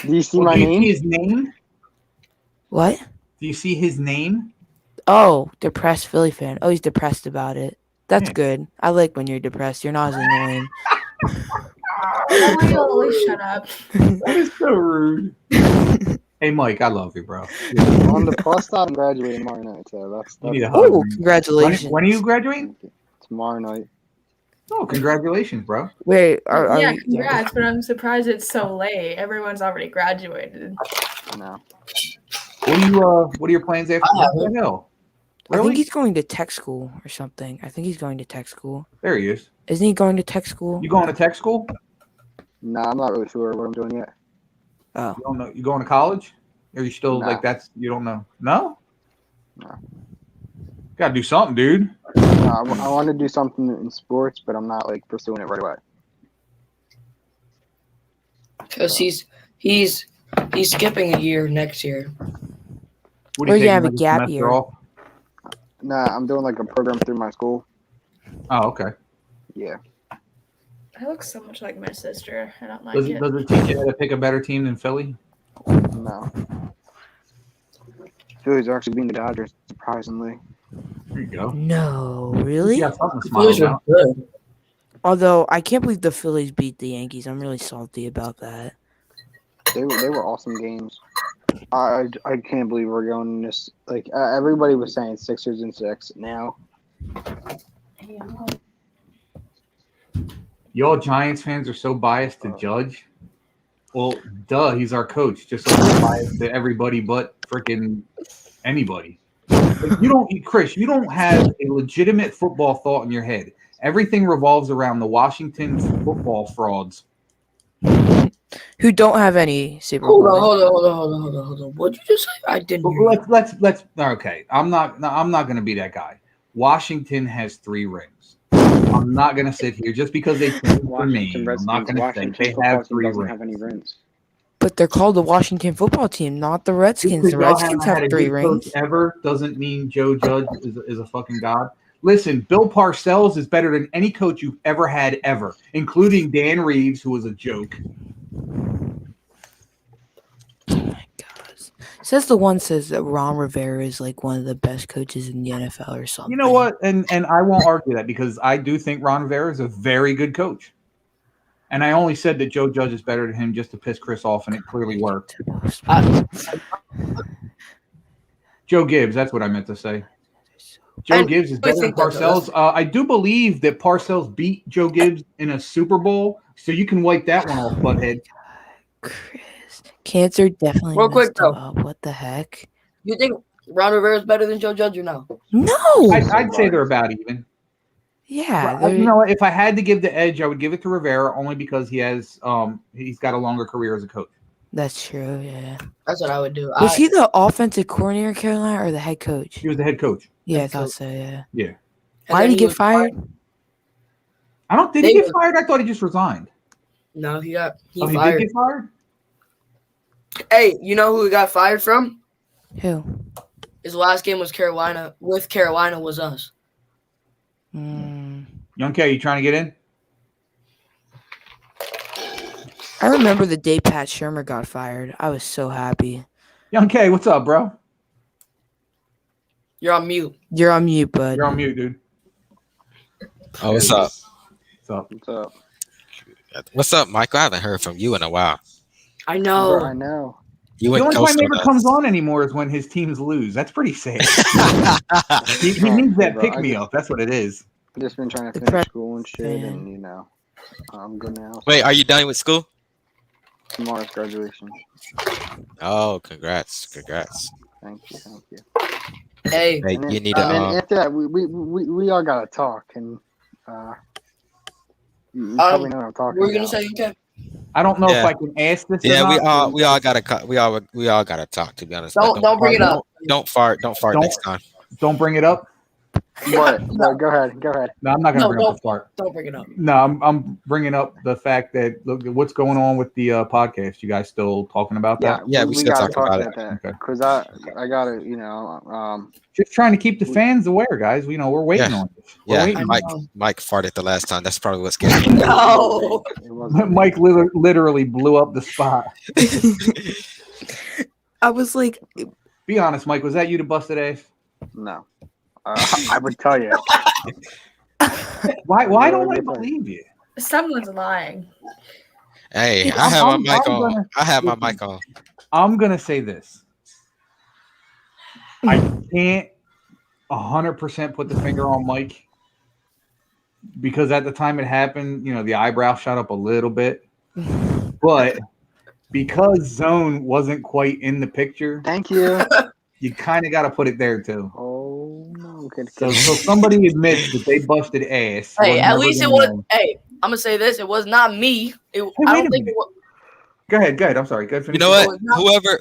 you see my name? Do you see his name? What? Do you see his name? Oh, depressed Philly fan. Oh, he's depressed about it. That's good. I like when you're depressed. You're not as annoying. Shut up. That is so rude. Hey, Mike, I love you, bro. On the plus side, I'm graduating tomorrow night, so that's You need a hug. Oh, congratulations. When are you graduating? Tomorrow night. Oh, congratulations, bro. Wait, Yeah, congrats, but I'm surprised it's so late. Everyone's already graduated. No. What are your plans after the hell? I think he's going to tech school or something. I think he's going to tech school. There he is. Isn't he going to tech school? You going to tech school? No, I'm not really sure what I'm doing yet. Oh. You don't know? You going to college? Or are you still No. you don't know? No? No. Gotta do something, dude. I want to do something in sports, but I'm not like pursuing it right away. Because he's skipping a year next year. What Or you taking, have a like, gap semester year. off? Nah, I'm doing like a program through my school. Oh, okay. Yeah. I look so much like my sister. I don't like Does it. it teach you how to pick a better team than Philly? No. Phillies are actually being the Dodgers, surprisingly. There you go. No, really? You got something to Phillies smile are about. good. Although I can't believe the Phillies beat the Yankees. I'm really salty about that. They were awesome games. I can't believe we're going this. Like everybody was saying Sixers in 6 now. Y'all Giants fans are so biased to Judge. Well, duh, he's our coach. Just like we're biased to everybody but freaking anybody. Like, Chris, you don't have a legitimate football thought in your head. Everything revolves around the Washington football frauds. Who don't have any Super Hold Bowl. on. What'd you just say? I didn't hear you. Let's okay. I'm not gonna be that guy. Washington has 3 rings. I'm not gonna sit here just because they changed their name. I'm not gonna say they have 3 rings. Have any rings. But they're called the Washington football team, not the Redskins. The Redskins have 3 rings. Ever doesn't mean Joe Judge is a fucking god. Listen, Bill Parcells is better than any coach you've ever had ever, including Dan Reeves, who was a joke. Says the one says that Ron Rivera is like one of the best coaches in the NFL or something. You know what? And I won't argue that because I do think Ron Rivera is a very good coach. And I only said that Joe Judge is better than him just to piss Chris off, and it clearly worked. Joe Gibbs, that's what I meant to say. Joe And Gibbs is I better than think that, though, Parcells. I do believe that Parcells beat Joe Gibbs in a Super Bowl, so you can wipe that one off, butthead. Cancer definitely Real quick messed him though, up. What the heck? you think Ron Rivera is better than Joe Judge or no? No. I'd say they're about even. Yeah, Well, you know what? If I had to give the edge, I would give it to Rivera only because he's got a longer career as a coach. that's true. Yeah. That's what I would do. Was he the offensive coordinator in Carolina or the head coach? He was the head coach. Yeah, I thought so. Yeah. Yeah. Why did he get fired? I don't. Did he get fired? I thought he just resigned. No, he He fired. did get fired. Hey, you know who he got fired from? Who? His last game was Carolina. With Carolina was us. Young K, you trying to get in? I remember the day Pat Shermer got fired. I was so happy. Young K, what's up, bro? You're on mute. You're on mute, bud. You're on mute, dude. Oh, what's up? What's up? What's up? What's up, Michael? I haven't heard from you in a while. I know. Bro, I know. You The went only time he coastal ever to us. comes on anymore is when his teams lose. That's pretty sad. he needs that Bro, pick me up. That's what it is. I've just been trying to finish school and shit, and I'm good now. Wait, are you done with school? Tomorrow's graduation. Oh, congrats. Thank you. Hey, Hey, And you then, need and then to. after that, we all gotta talk, and you probably know what I'm talking what were you about. gonna say? Okay. I don't know if Yeah. I can ask this. Yeah, or not. we all gotta talk. To be honest, Don't bring it up. Don't fart next time. Don't bring it up. What? No, go ahead. No, I'm not going to bring up the fart. Don't bring it up. No, I'm bringing up the fact that look what's going on with the podcast. You guys still talking about that? Yeah, we still gotta talking talk about about it. that because I gotta Just trying to keep the fans aware, guys. You know, we're waiting Yeah. on this. We're Yeah, waiting. Mike farted the last time. That's probably what's getting me. No. Mike literally blew up the spot. I was like, Be honest, Mike. Was that you that busted ass? No. I would tell you. Why don't I believe you? Someone's lying. Hey, I have my mic on. I have my mic on. I'm gonna say this. I can't 100% put the finger on Mike because at the time it happened, you know, the eyebrow shot up a little bit, but because Zone wasn't quite in the picture, thank you. You kind of got to put it there too. Oh no! So somebody admits that they busted ass. Hey, we're at never least it gonna was. know. Hey, I'm gonna say this: it was not me. I wait don't a think it was. Go ahead. I'm sorry. Go ahead, You know what?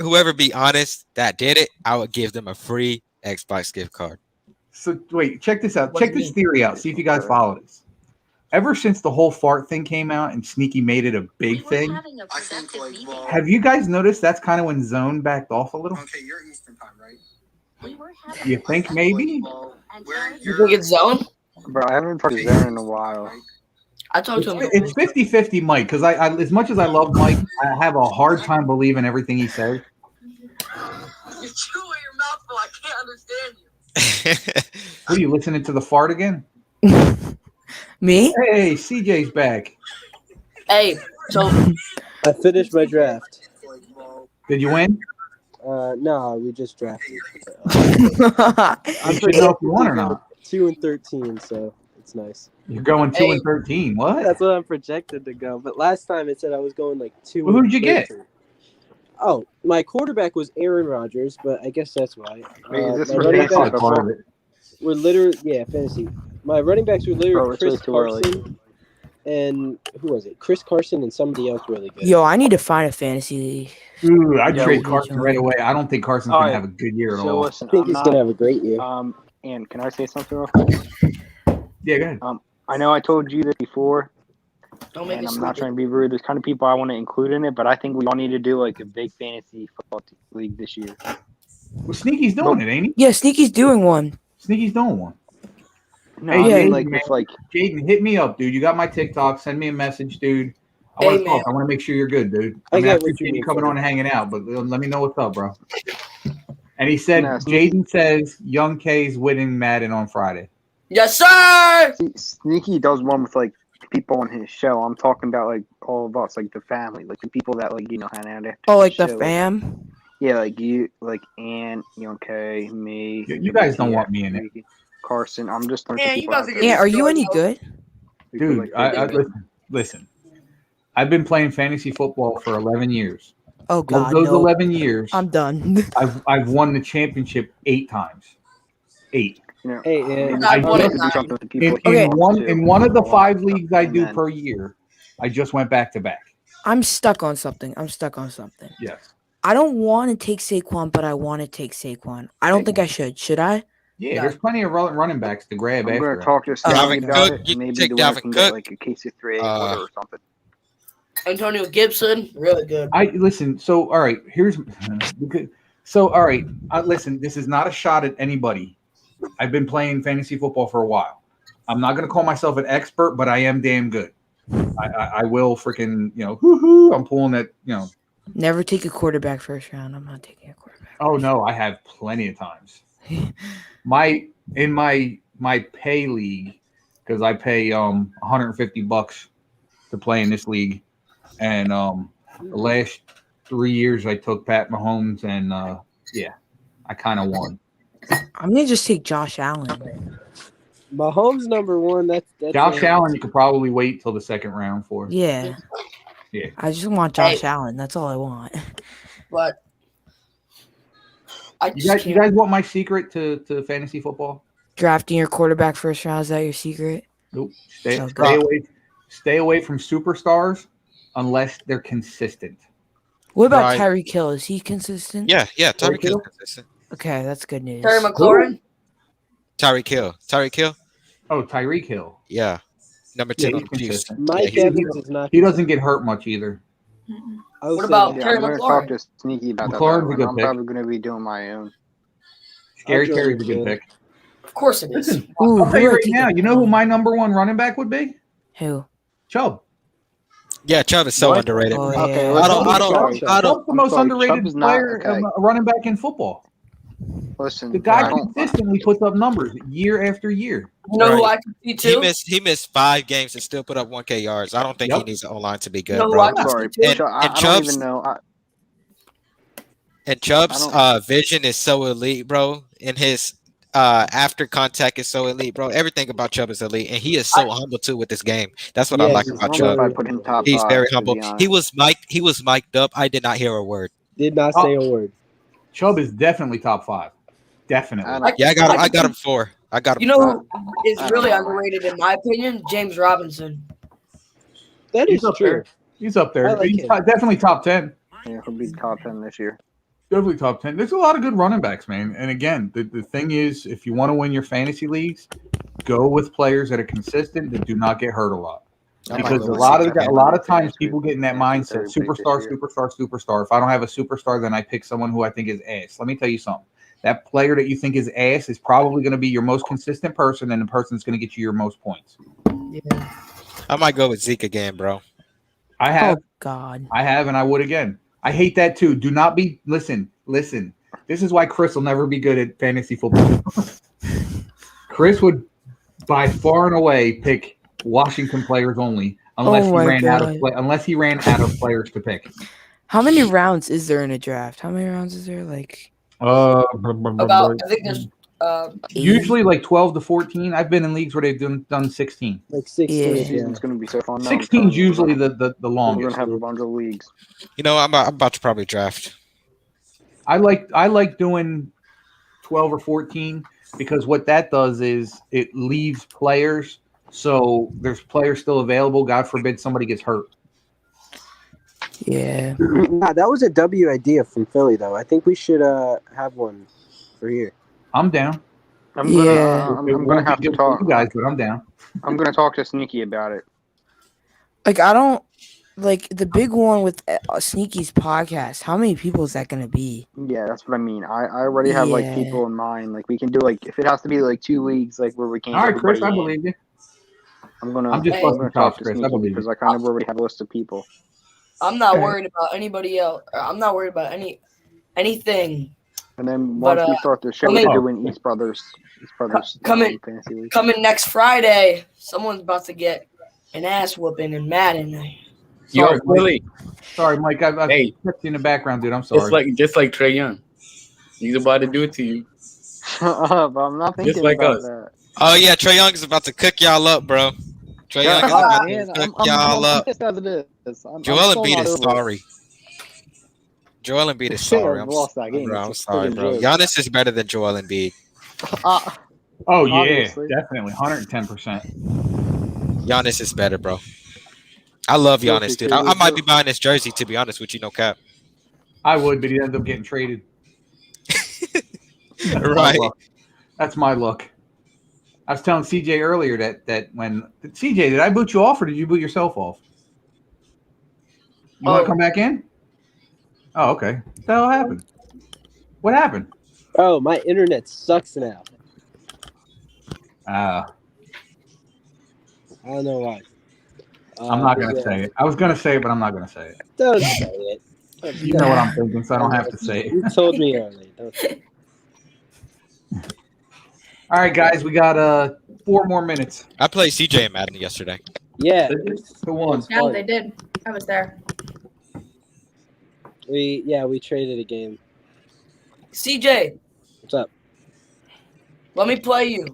Whoever be honest that did it, I would give them a free Xbox gift card. So wait, check this out. What Check do you this mean? theory out. See if you guys follow this. Ever since the whole fart thing came out and Sneaky made it a big thing, have you guys noticed that's kind of when Zone backed off a little? Okay, you're Eastern time, right? You think maybe? You think it's Zone? Bro, I haven't talked to Zone in a while. I talked to him. It's 50-50 Mike, because I as much as I love Mike, I have a hard time believing everything he says. You're chewing your mouth full. I can't understand you. What are you listening to the fart again? me? Hey, CJ's back. Hey, so I finished my draft. Did you win? No, we just drafted. You should know if you won or not. 2-13, so it's nice. You're going 2-13. What? That's what I'm projected to go. But last time it said I was going like 2. Well, who did you get? Oh, my quarterback was Aaron Rodgers, but I guess that's why. Wait, is this my for running fantasy backs football? were literally fantasy. My running backs were literally Bro, it's way Chris too early. Carson and who was it? Chris Carson and somebody else really good. Yo, I need to find a fantasy league. Ooh, I'd Yeah, trade we- Carson right away. I don't think Carson's going to have a good year at So all. listen, I think I'm he's not, gonna have a great year. And can I say something real quick? Yeah, go ahead. I know I told you this before, don't make and me I'm not stupid. trying to be rude. There's kind of people I want to include in it, but I think we all need to do like a big fantasy football league this year. Well, Sneaky's doing it, ain't he? Yeah, Sneaky's doing one. Sneaky's doing one. No, Hey, I Jaden, mean like man. it's like Jaden, hit me up, dude. You got my TikTok. Send me a message, dude. I want Hey, to talk. man. I want to make sure you're good, dude. I I get what you appreciate you mean, coming Phil. on and hanging out, but let me know what's up, bro. And he said, No, Sneaky- Jaden says Young K's winning Madden on Friday. Yes, sir. Sneaky does one with like people on his show. I'm talking about like all of us, like the family, like the people that like hang out after Oh, like the show. fam? Yeah, like you, like Ann, Young K, me. You guys don't yeah, want me in it. Sneaky. Carson, I'm just throwing Yeah, some you people about out to there. get Yeah, are you destroyed, any though. good? Dude, listen. I've been playing fantasy football for 11 years. Oh Of God, those no. 11 years, I'm done. I've won the championship 8 times. 8. Maybe I we won should it do something with the In, people. in one in one of the 5 Amen. leagues I do per year, I just went back to back. I'm stuck on something. Yes. I don't want to take Saquon, but I want to take Saquon. I don't think I should. Should I? Yeah, there's plenty of running backs to grab I'm after gonna that. talk to Sneaky Dalvin about Cook, it, you and maybe take the winner Dalvin can Cook. get like a case of 3A order or something. Antonio Gibson, really good. I listen. So all right, here's so all right. Listen, this is not a shot at anybody. I've been playing fantasy football for a while. I'm not going to call myself an expert, but I am damn good. I will freaking I'm pulling that Never take a quarterback first round. I'm not taking a quarterback. Oh no, I have plenty of times. my pay league, because I pay $150 to play in this league, and the last 3 years I took Pat Mahomes, and I kind of won. I'm gonna just take Josh Allen. Mahomes number 1. That's Josh Allen. You could probably wait till the second round for. Yeah. Yeah. I just want Josh Allen. That's all I want. But You guys want my secret to fantasy football? Drafting your quarterback first round, is that your secret? Nope. Oh, Stay away from superstars unless they're consistent. What about Right. Tyreek Hill? Is he consistent? Yeah, Tyreek Hill consistent. Okay, that's good news. Terry McLaurin. Tyreek Hill. Oh, Tyreek Hill. Yeah, number 10 Yeah, on he's the Chiefs. consistent. Mike Yeah, Evans is not. he doesn't get hurt much either. What about Yeah, Terry I'm gonna talk McLaurin? to Sneaky about that. McLaurin's a One. good I'm pick. probably gonna be doing my own. Scary I'll Terry's a join good you. pick. Of course it is. Listen, Ooh, I'll tell you who right now. You know who my number 1 running back would be? Who? Chubb. Yeah, Chubb is so What? underrated. Oh, Okay, yeah. let's Chubb's the most underrated Chubb is not player, okay. running back in football. Listen, The guy I don't. consistently puts up numbers year after year. You know who Right. I can see too? He missed 5 games and still put up 1K yards. I don't think he Yep. needs an O-line to be good, You know who bro. I can Sorry, see too? I don't Chubb's even know. and Chubb's I vision is so elite, bro. And his after contact is so elite, bro. Everything about Chubb is elite, and he is so humble too with this game. That's what I Yes, like he's about I don't Chubb. know if I put him top He's 5, very to humble. be honest. He was mic'd up. I did not hear a word. Did not say a word. Chubb is definitely top 5. Definitely. Yeah, I got him 4. I got him. You know 4. who is really underrated in my opinion? James Robinson. That is He's up true. there. He's up there. I like He's him. definitely top 10. Yeah, he'll be top 10 this year. Definitely top 10. There's a lot of good running backs, man. And again, the thing is, if you want to win your fantasy leagues, go with players that are consistent that do not get hurt a lot. Because a lot of times people get in that mindset, superstar. If I don't have a superstar, then I pick someone who I think is ass. Let me tell you something. That player that you think is ass is probably going to be your most consistent person, and the person that's going to get you your most points. Yeah. I might go with Zeke again, bro. I have. Oh God. I have, and I would again. I hate that too. Do not be listen. This is why Chris will never be good at fantasy football. Chris would by far and away pick Washington players only unless Oh he my ran out of God. unless he ran out of players to pick. How many rounds is there in a draft? How many rounds is there? Like About I think there's usually like 12 to 14. I've been in leagues where they've done 16. Like 16. Yeah. Season's going to be so fun. 16 is usually the We're going longest. to have a bunch of leagues. You know, I'm about to probably draft. I like doing 12 or 14 because what that does is it leaves players so there's players still available. God forbid somebody gets hurt. yeah. Nah, that was a W idea from Philly, though. I think we should have one for here. I'm down. I'm gonna, Yeah. I'm gonna have to Good for talk. you guys, but I'm down. I'm gonna talk to Sneaky about it. Like I don't like the big one with Sneaky's podcast. How many people is that gonna be? Yeah, that's what I mean. I already have like Yeah. people in mind. Like we can do like if it has to be like 2 leagues, like where we can't. All get right, Chris, I everybody in. believe you. I'm just busting talk chops, to Chris. I Sneaky believe because you. I kind of already have a list of people. I'm not Okay. worried about anybody else. I'm not worried about anything. And then But, once we start the show, coming- we're doing East Brothers coming- fantasy league. Coming next Friday, someone's about to get an ass whooping in Madden. Yo, Sorry, Mike. Willie, Sorry, Mike. I've Hey. kept you in the background, dude. I'm sorry. just like Trey Young, he's about to do it to you. But I'm not Just thinking like about us. that. Oh yeah, Trae Young is about to cook y'all up, bro. Trae Young Shut is up, about man. to cook I'm y'all up. pissed as it is. I'm Joel still Embiid not is over it. sorry. Joel Embiid is Shit, sorry. I've lost that game. Bro, It's I'm a sorry, friggin' bro. joke. Giannis is better than Joel Embiid. Oh yeah, Obviously. definitely 110%. Giannis is better, bro. I love Filthy Giannis, dude. I crazy. might be buying this jersey, to be honest with you, no cap. I would, but he ended up getting traded. That's my Right. luck. That's my luck. I was telling CJ earlier that when CJ, did I boot you off or did you boot yourself off? You want to come back in? Oh, okay. What the hell happened? What happened? Oh, my internet sucks now. I don't know why. I'm not but gonna yeah. say it. I was gonna say it, but I'm not gonna say it. Don't say it. You know what I'm thinking, so I don't have to say it. You told me earlier. Don't say it. All right, guys, we got 4 more minutes. I played CJ and Madden yesterday. Yeah. Who won? Yeah, they did. I was there. We traded a game. CJ, What's up? let me play you.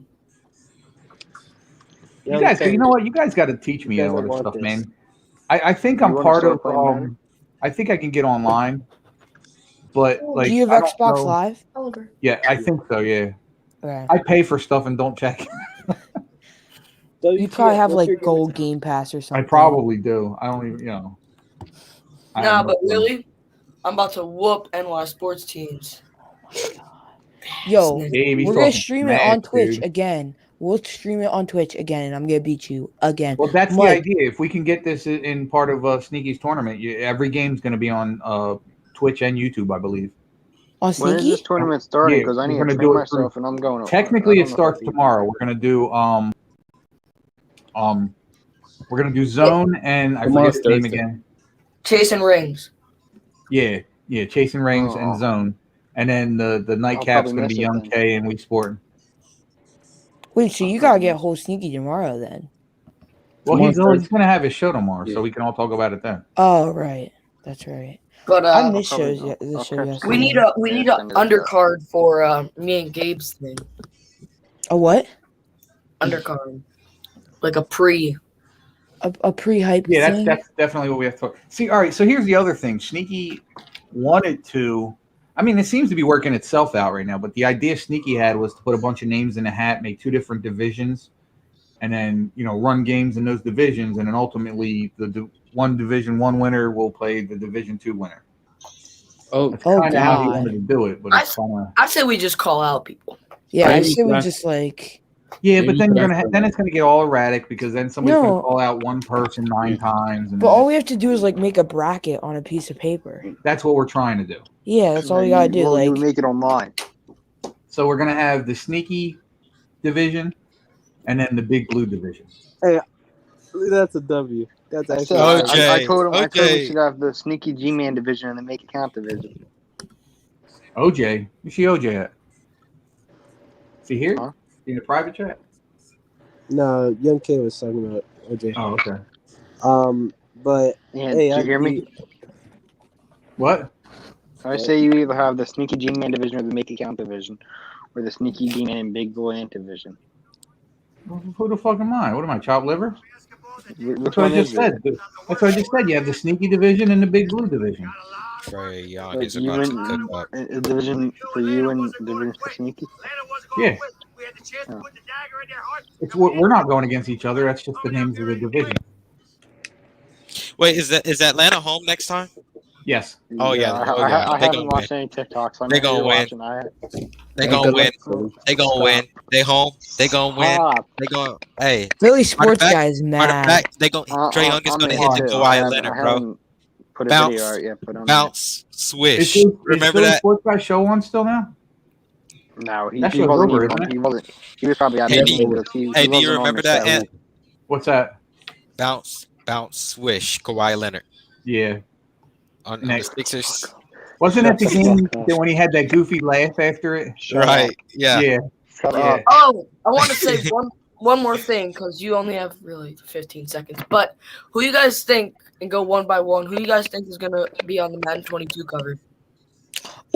You guys, you know what? You guys got to teach me all this stuff, man. I think I'm part of. I think I can get online, but like, do you have I don't Xbox know. Live? Oliver. Yeah, I think so. Yeah, Okay. I pay for stuff and don't check. You probably have like Gold Game Pass or I something. probably do. I don't even, I Nah, have no but clue. really, I'm about to whoop NY sports teams. Yo, Dave, he's we're gonna talking stream it smack, on Twitch dude. again. We'll stream it on Twitch again, and I'm gonna beat you again. Well, that's the Mike, idea. If we can get this in part of Sneaky's tournament, every game's going to be on Twitch and YouTube, I believe. On When is this tournament starting? Because I need to train myself, and I'm going. Technically, it starts tomorrow. We're going to do we're going to do zone and I forget the name again. Chasing rings. Yeah, chasing rings and zone, and then the nightcap's going to be Young K and Wii Sporting. wait, so you gotta get whole Sneaky tomorrow then? Well, he's going to have his show tomorrow, so we can all talk about it then. Oh, right, that's right. But I missed shows. The show yesterday. we need a undercard for me and Gabe's thing. A what? Undercard, like a pre. A pre-hype. Yeah, thing? that's definitely what we have to talk. See, all right. So here's the other thing. Sneaky wanted to. I mean, it seems to be working itself out right now. But the idea Sneaky had was to put a bunch of names in a hat, make 2 different divisions, and then run games in those divisions, and then ultimately the one Division 1 winner will play the Division 2 winner. That's kind of how he wanted to do it, but it's kind of. I say we just call out people. Yeah, I say we just like. Yeah, but then then it's gonna get all erratic because then somebody's gonna call out one person 9 times. And But all we have to do is like make a bracket on a piece of paper. that's what we're trying to do. Yeah, that's all we gotta do. Like you make it online. So we're gonna have the Sneaky division, and then the Big Blue division. Hey, that's a W. That's actually. I told him we should have the Sneaky G-Man division and the Make It Count division. OJ, you see OJ at? See here? In the private chat? No, Young K was talking about OJ. Oh, okay. But Yeah, hey, did you hear me? What? I say you either have the Sneaky G-Man division or the Make It Count division, or the Sneaky G-Man and Big Blue Ant division. Who the fuck am I? What am I, chopped liver? Which That's what I one just is said. it? That's what I just said. You have the Sneaky division and the Big Blue division. Trae Young Like is you about to and cook up. a division for you and a division for Sneaky. Yeah. We're not going against each other. That's just the names of the division. Wait, is Atlanta home next time? Yes. Oh yeah. I They haven't gonna watched win. any TikToks. So They gonna win. They gonna win. They gonna win. They home. They gonna win. They gonna. Hey. Philly sports guy is mad. They gonna. Trae Young is gonna hit the Kawhi Leonard, bro. Put a Bounce, video out yet, but bounce, swish. Is Remember Philly that? Sports Guy show on still now? No, he That wasn't show's over, even. isn't it? He wasn't. He was probably out Hey, there. do you, because he do you wasn't on remember this that? Ant? week. What's that? Bounce, swish. Kawhi Leonard Yeah. on the Sixers. Wasn't it the game that when he had that goofy laugh after it? Right. Yeah. Yeah. Yeah. Oh, I want to say one more thing because you only have really 15 seconds. But who you guys think, and go one by one, who you guys think is gonna be on the Madden 22 cover?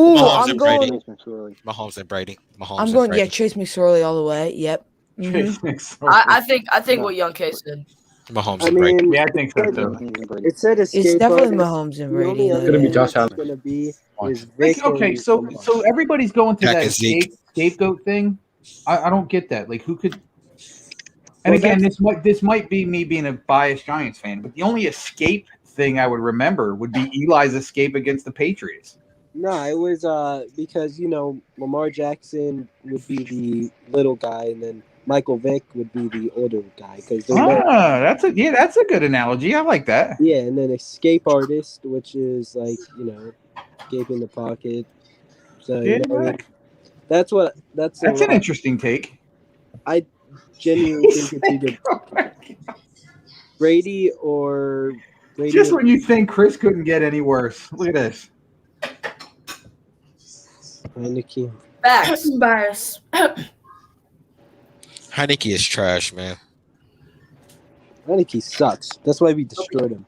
Ooh, Mahomes I'm and going. Brady. Chase McSorley. Mahomes and Brady. Mahomes I'm and going. Brady. Yeah, Chase McSorley all the way. Yep. Chase Mm-hmm. McSorley. I think No. what Young K said. Mahomes I and Brady. mean, Yeah, I think so it too. Mahomes and Brady. it said It's escape definitely artist. Mahomes and The Brady. only Though, other Gonna be yeah. one Josh that's Allen. gonna be Watch. is Vic or Okay, so Lamar. everybody's going to Jack that and Zeke. scapegoat thing. I don't get that. Like, who could? And Well, again, that's this might be me being a biased Giants fan, but the only escape thing I would remember would be Eli's escape against the Patriots. no, it was because Lamar Jackson would be the little guy, and then Michael Vick would be the older guy because they're no. That's a good analogy. I like that. Yeah, and then escape artist, which is like escape in the pocket. So Yeah, I mean, that's that's an interesting take. I genuinely think it's either Brady or Brady. Just when you think Chris couldn't get any worse, look at this. Heineke. Facts. Bias. Heineke is trash, man. Heineke sucks. That's why we destroyed him.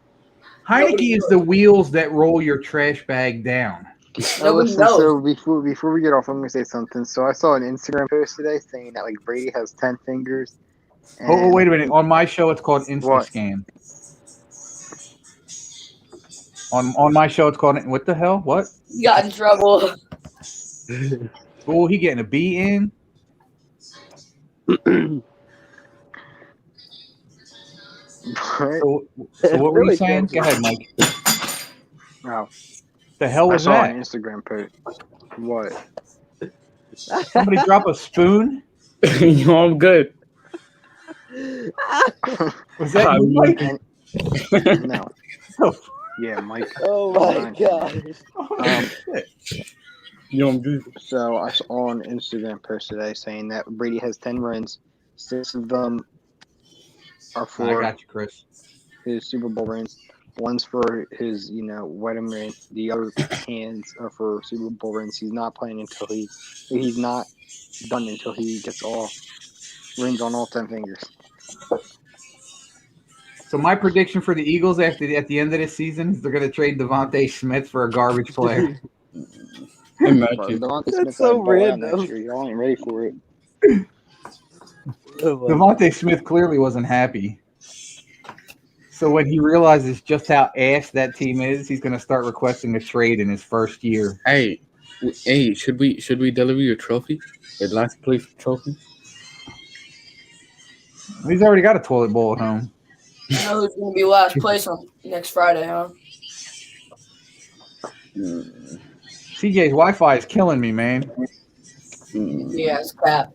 Heineke is the wheels that roll your trash bag down. Nobody Listen, knows. so before we get off, I'm gonna say something. So I saw an Instagram post today saying that like Brady has 10 fingers. Oh, and- wait a minute. On my show, it's called What? InstaScam. On my show, it's called what the hell? What? You got in trouble. Oh, he getting a B in? So what were you Really saying? good. Go ahead, Mike. Wow. The hell I was saw that? an Instagram post. What? Somebody drop a spoon? Yo, I'm good. Was that you, Mike? No. Yeah, Mike. Oh my gosh. Yo, I'm good. So I saw an Instagram post today saying that Brady has 10 rings. 6 of them are for I got you, Chris. his Super Bowl rings. One's for his, wedding ring. The other hands are for Super Bowl rings. He's not playing until he's not done until he gets all rings on all 10 fingers. So my prediction for the Eagles at the end of this season is they're going to trade Devontae Smith for a garbage player. Imagine. Devontae That's Smith so got ball out random. next year. Y'all ain't ready for it. Devontae Smith clearly wasn't happy. So when he realizes just how ass that team is, he's going to start requesting a trade in his first year. Hey, should we deliver your trophy? Your last place trophy? He's already got a toilet bowl at home. You know who's going to be last place on next Friday, huh? CJ's Wi-Fi is killing me, man. Yeah, it's cap.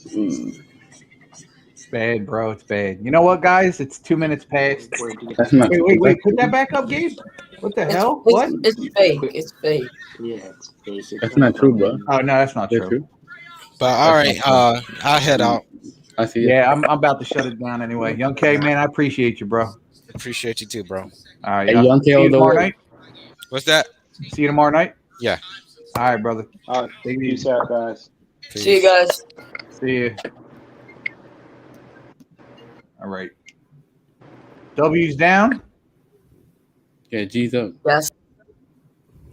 It's bad, bro. It's bad. You know what, guys? It's 2 minutes past. That's not Wait. Put that back up, Gabe. What the hell? What? It's fake. It's fake. Yeah, it's basic. That's not true, bro. Oh no, that's not That's true. true. But all right, I'll head out. I see it. Yeah, I'm about to shut it down anyway. Young K, man, I appreciate you, bro. Appreciate you too, bro. All right, Hey, y'all. Young K See all you the tomorrow way. night. What's that? See you tomorrow night. Yeah. All right, brother. All right, Take it peace easy. out, guys. See you guys. See you. All right. W's down. Yeah, G's up. Yes.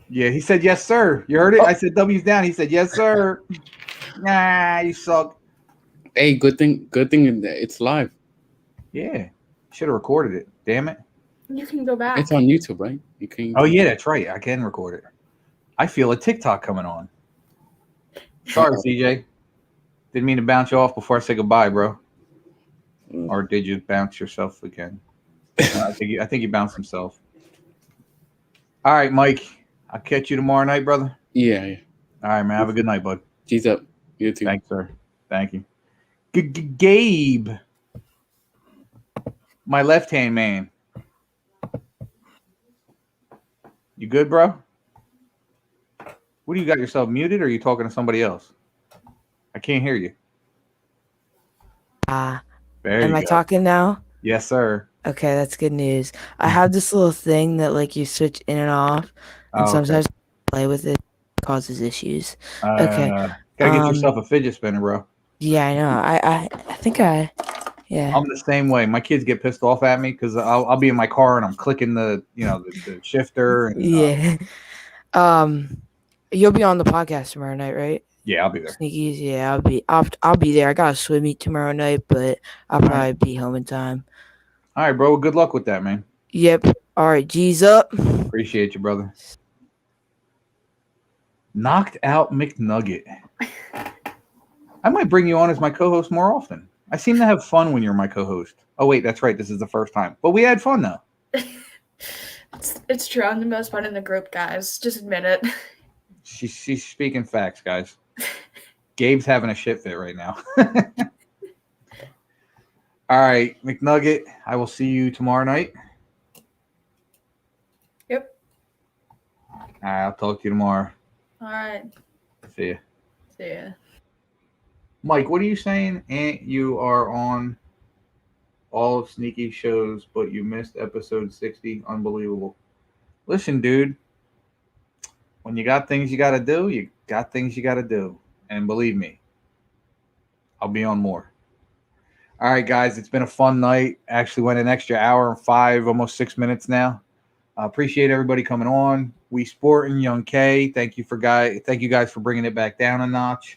Yeah, he said yes, sir. You heard it? I said W's down. He said yes, sir. Nah, you suck. Hey, good thing it's live. Yeah, should have recorded it. Damn it. You can go back. It's on YouTube, right? You can. Oh yeah, that's right. I can record it. I feel a TikTok coming on. Sorry, CJ. Didn't mean to bounce you off before I say goodbye, bro. Or did you bounce yourself again? I think he bounced himself. All right, Mike. I'll catch you tomorrow night, brother. Yeah. All right, man. Have a good night, bud. G's up. You too. Thanks, sir. Thank you. Gabe. My left-hand man. You good, bro? What do you got yourself muted, or are you talking to somebody else? I can't hear you. There Am you I go. talking now? Yes, sir. Okay, that's good news. I have this little thing that like you switch in and off, and Oh, sometimes play with it causes issues. Okay. Okay. Gotta get yourself a fidget spinner, bro. Yeah, I know. I think yeah. I'm the same way. My kids get pissed off at me because I'll be in my car and I'm clicking the shifter. And, Yeah. You'll be on the podcast tomorrow night, right? Yeah, I'll be there. Sneakies, yeah, I'll be there. I got a swim meet tomorrow night, but I'll probably be home in time. All right, bro. Good luck with that, man. Yep. All right, G's up. Appreciate you, brother. Knocked out McNugget. I might bring you on as my co-host more often. I seem to have fun when you're my co-host. Oh wait, that's right. This is the first time, but we had fun though. It's true. I'm the most fun in the group, guys. Just admit it. She's speaking facts, guys. Gabe's having a shit fit right now. All right, McNugget. I will see you tomorrow night. Yep. All right, I'll talk to you tomorrow. All right. See ya. See ya. Mike, what are you saying? Aunt, you are on all of Sneaky shows, but you missed episode 60. Unbelievable. Listen, dude, when you got things you got to do, you got things you got to do. And believe me, I'll be on more. All right, guys, it's been a fun night. Actually went an extra hour and 5, almost 6 minutes now. I appreciate everybody coming on. We Sport and Young K. Thank you guys for bringing it back down a notch.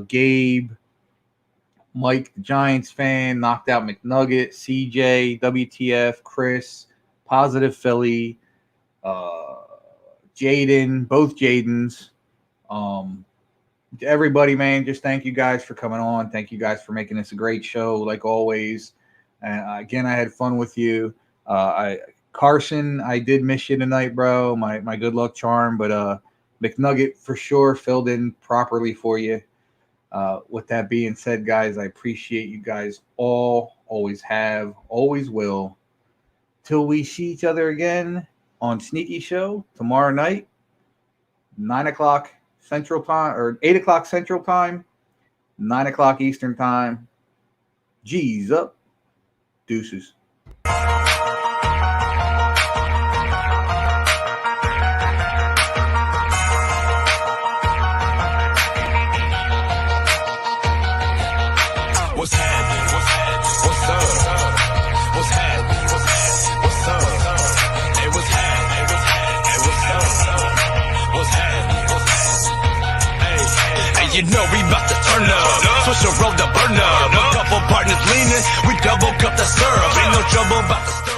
Gabe, Mike, the Giants fan, knocked out McNugget, CJ, WTF, Chris, Positive Philly, Jaden, both Jadens. Everybody, man, just thank you guys for coming on. Thank you guys for making this a great show, like always. And again, I had fun with you. Carson, I did miss you tonight, bro. My good luck charm, but McNugget for sure filled in properly for you. With that being said, guys, I appreciate you guys all. Always have, always will. Till we see each other again on Sneaky Show tomorrow night, 9 o'clock Central Time, or 8 o'clock Central Time, 9 o'clock Eastern Time. G's up. Deuces. What's happening? What's happening? What's up? What's happening? What's happening? What's up? Hey, what's happening? What's happening? Hey, what's up? What's happening? What's happening? Hey, you know we about to turn up. Switch the road to burn up. A couple partners leaning, we double cup the syrup. Ain't no trouble about to stir.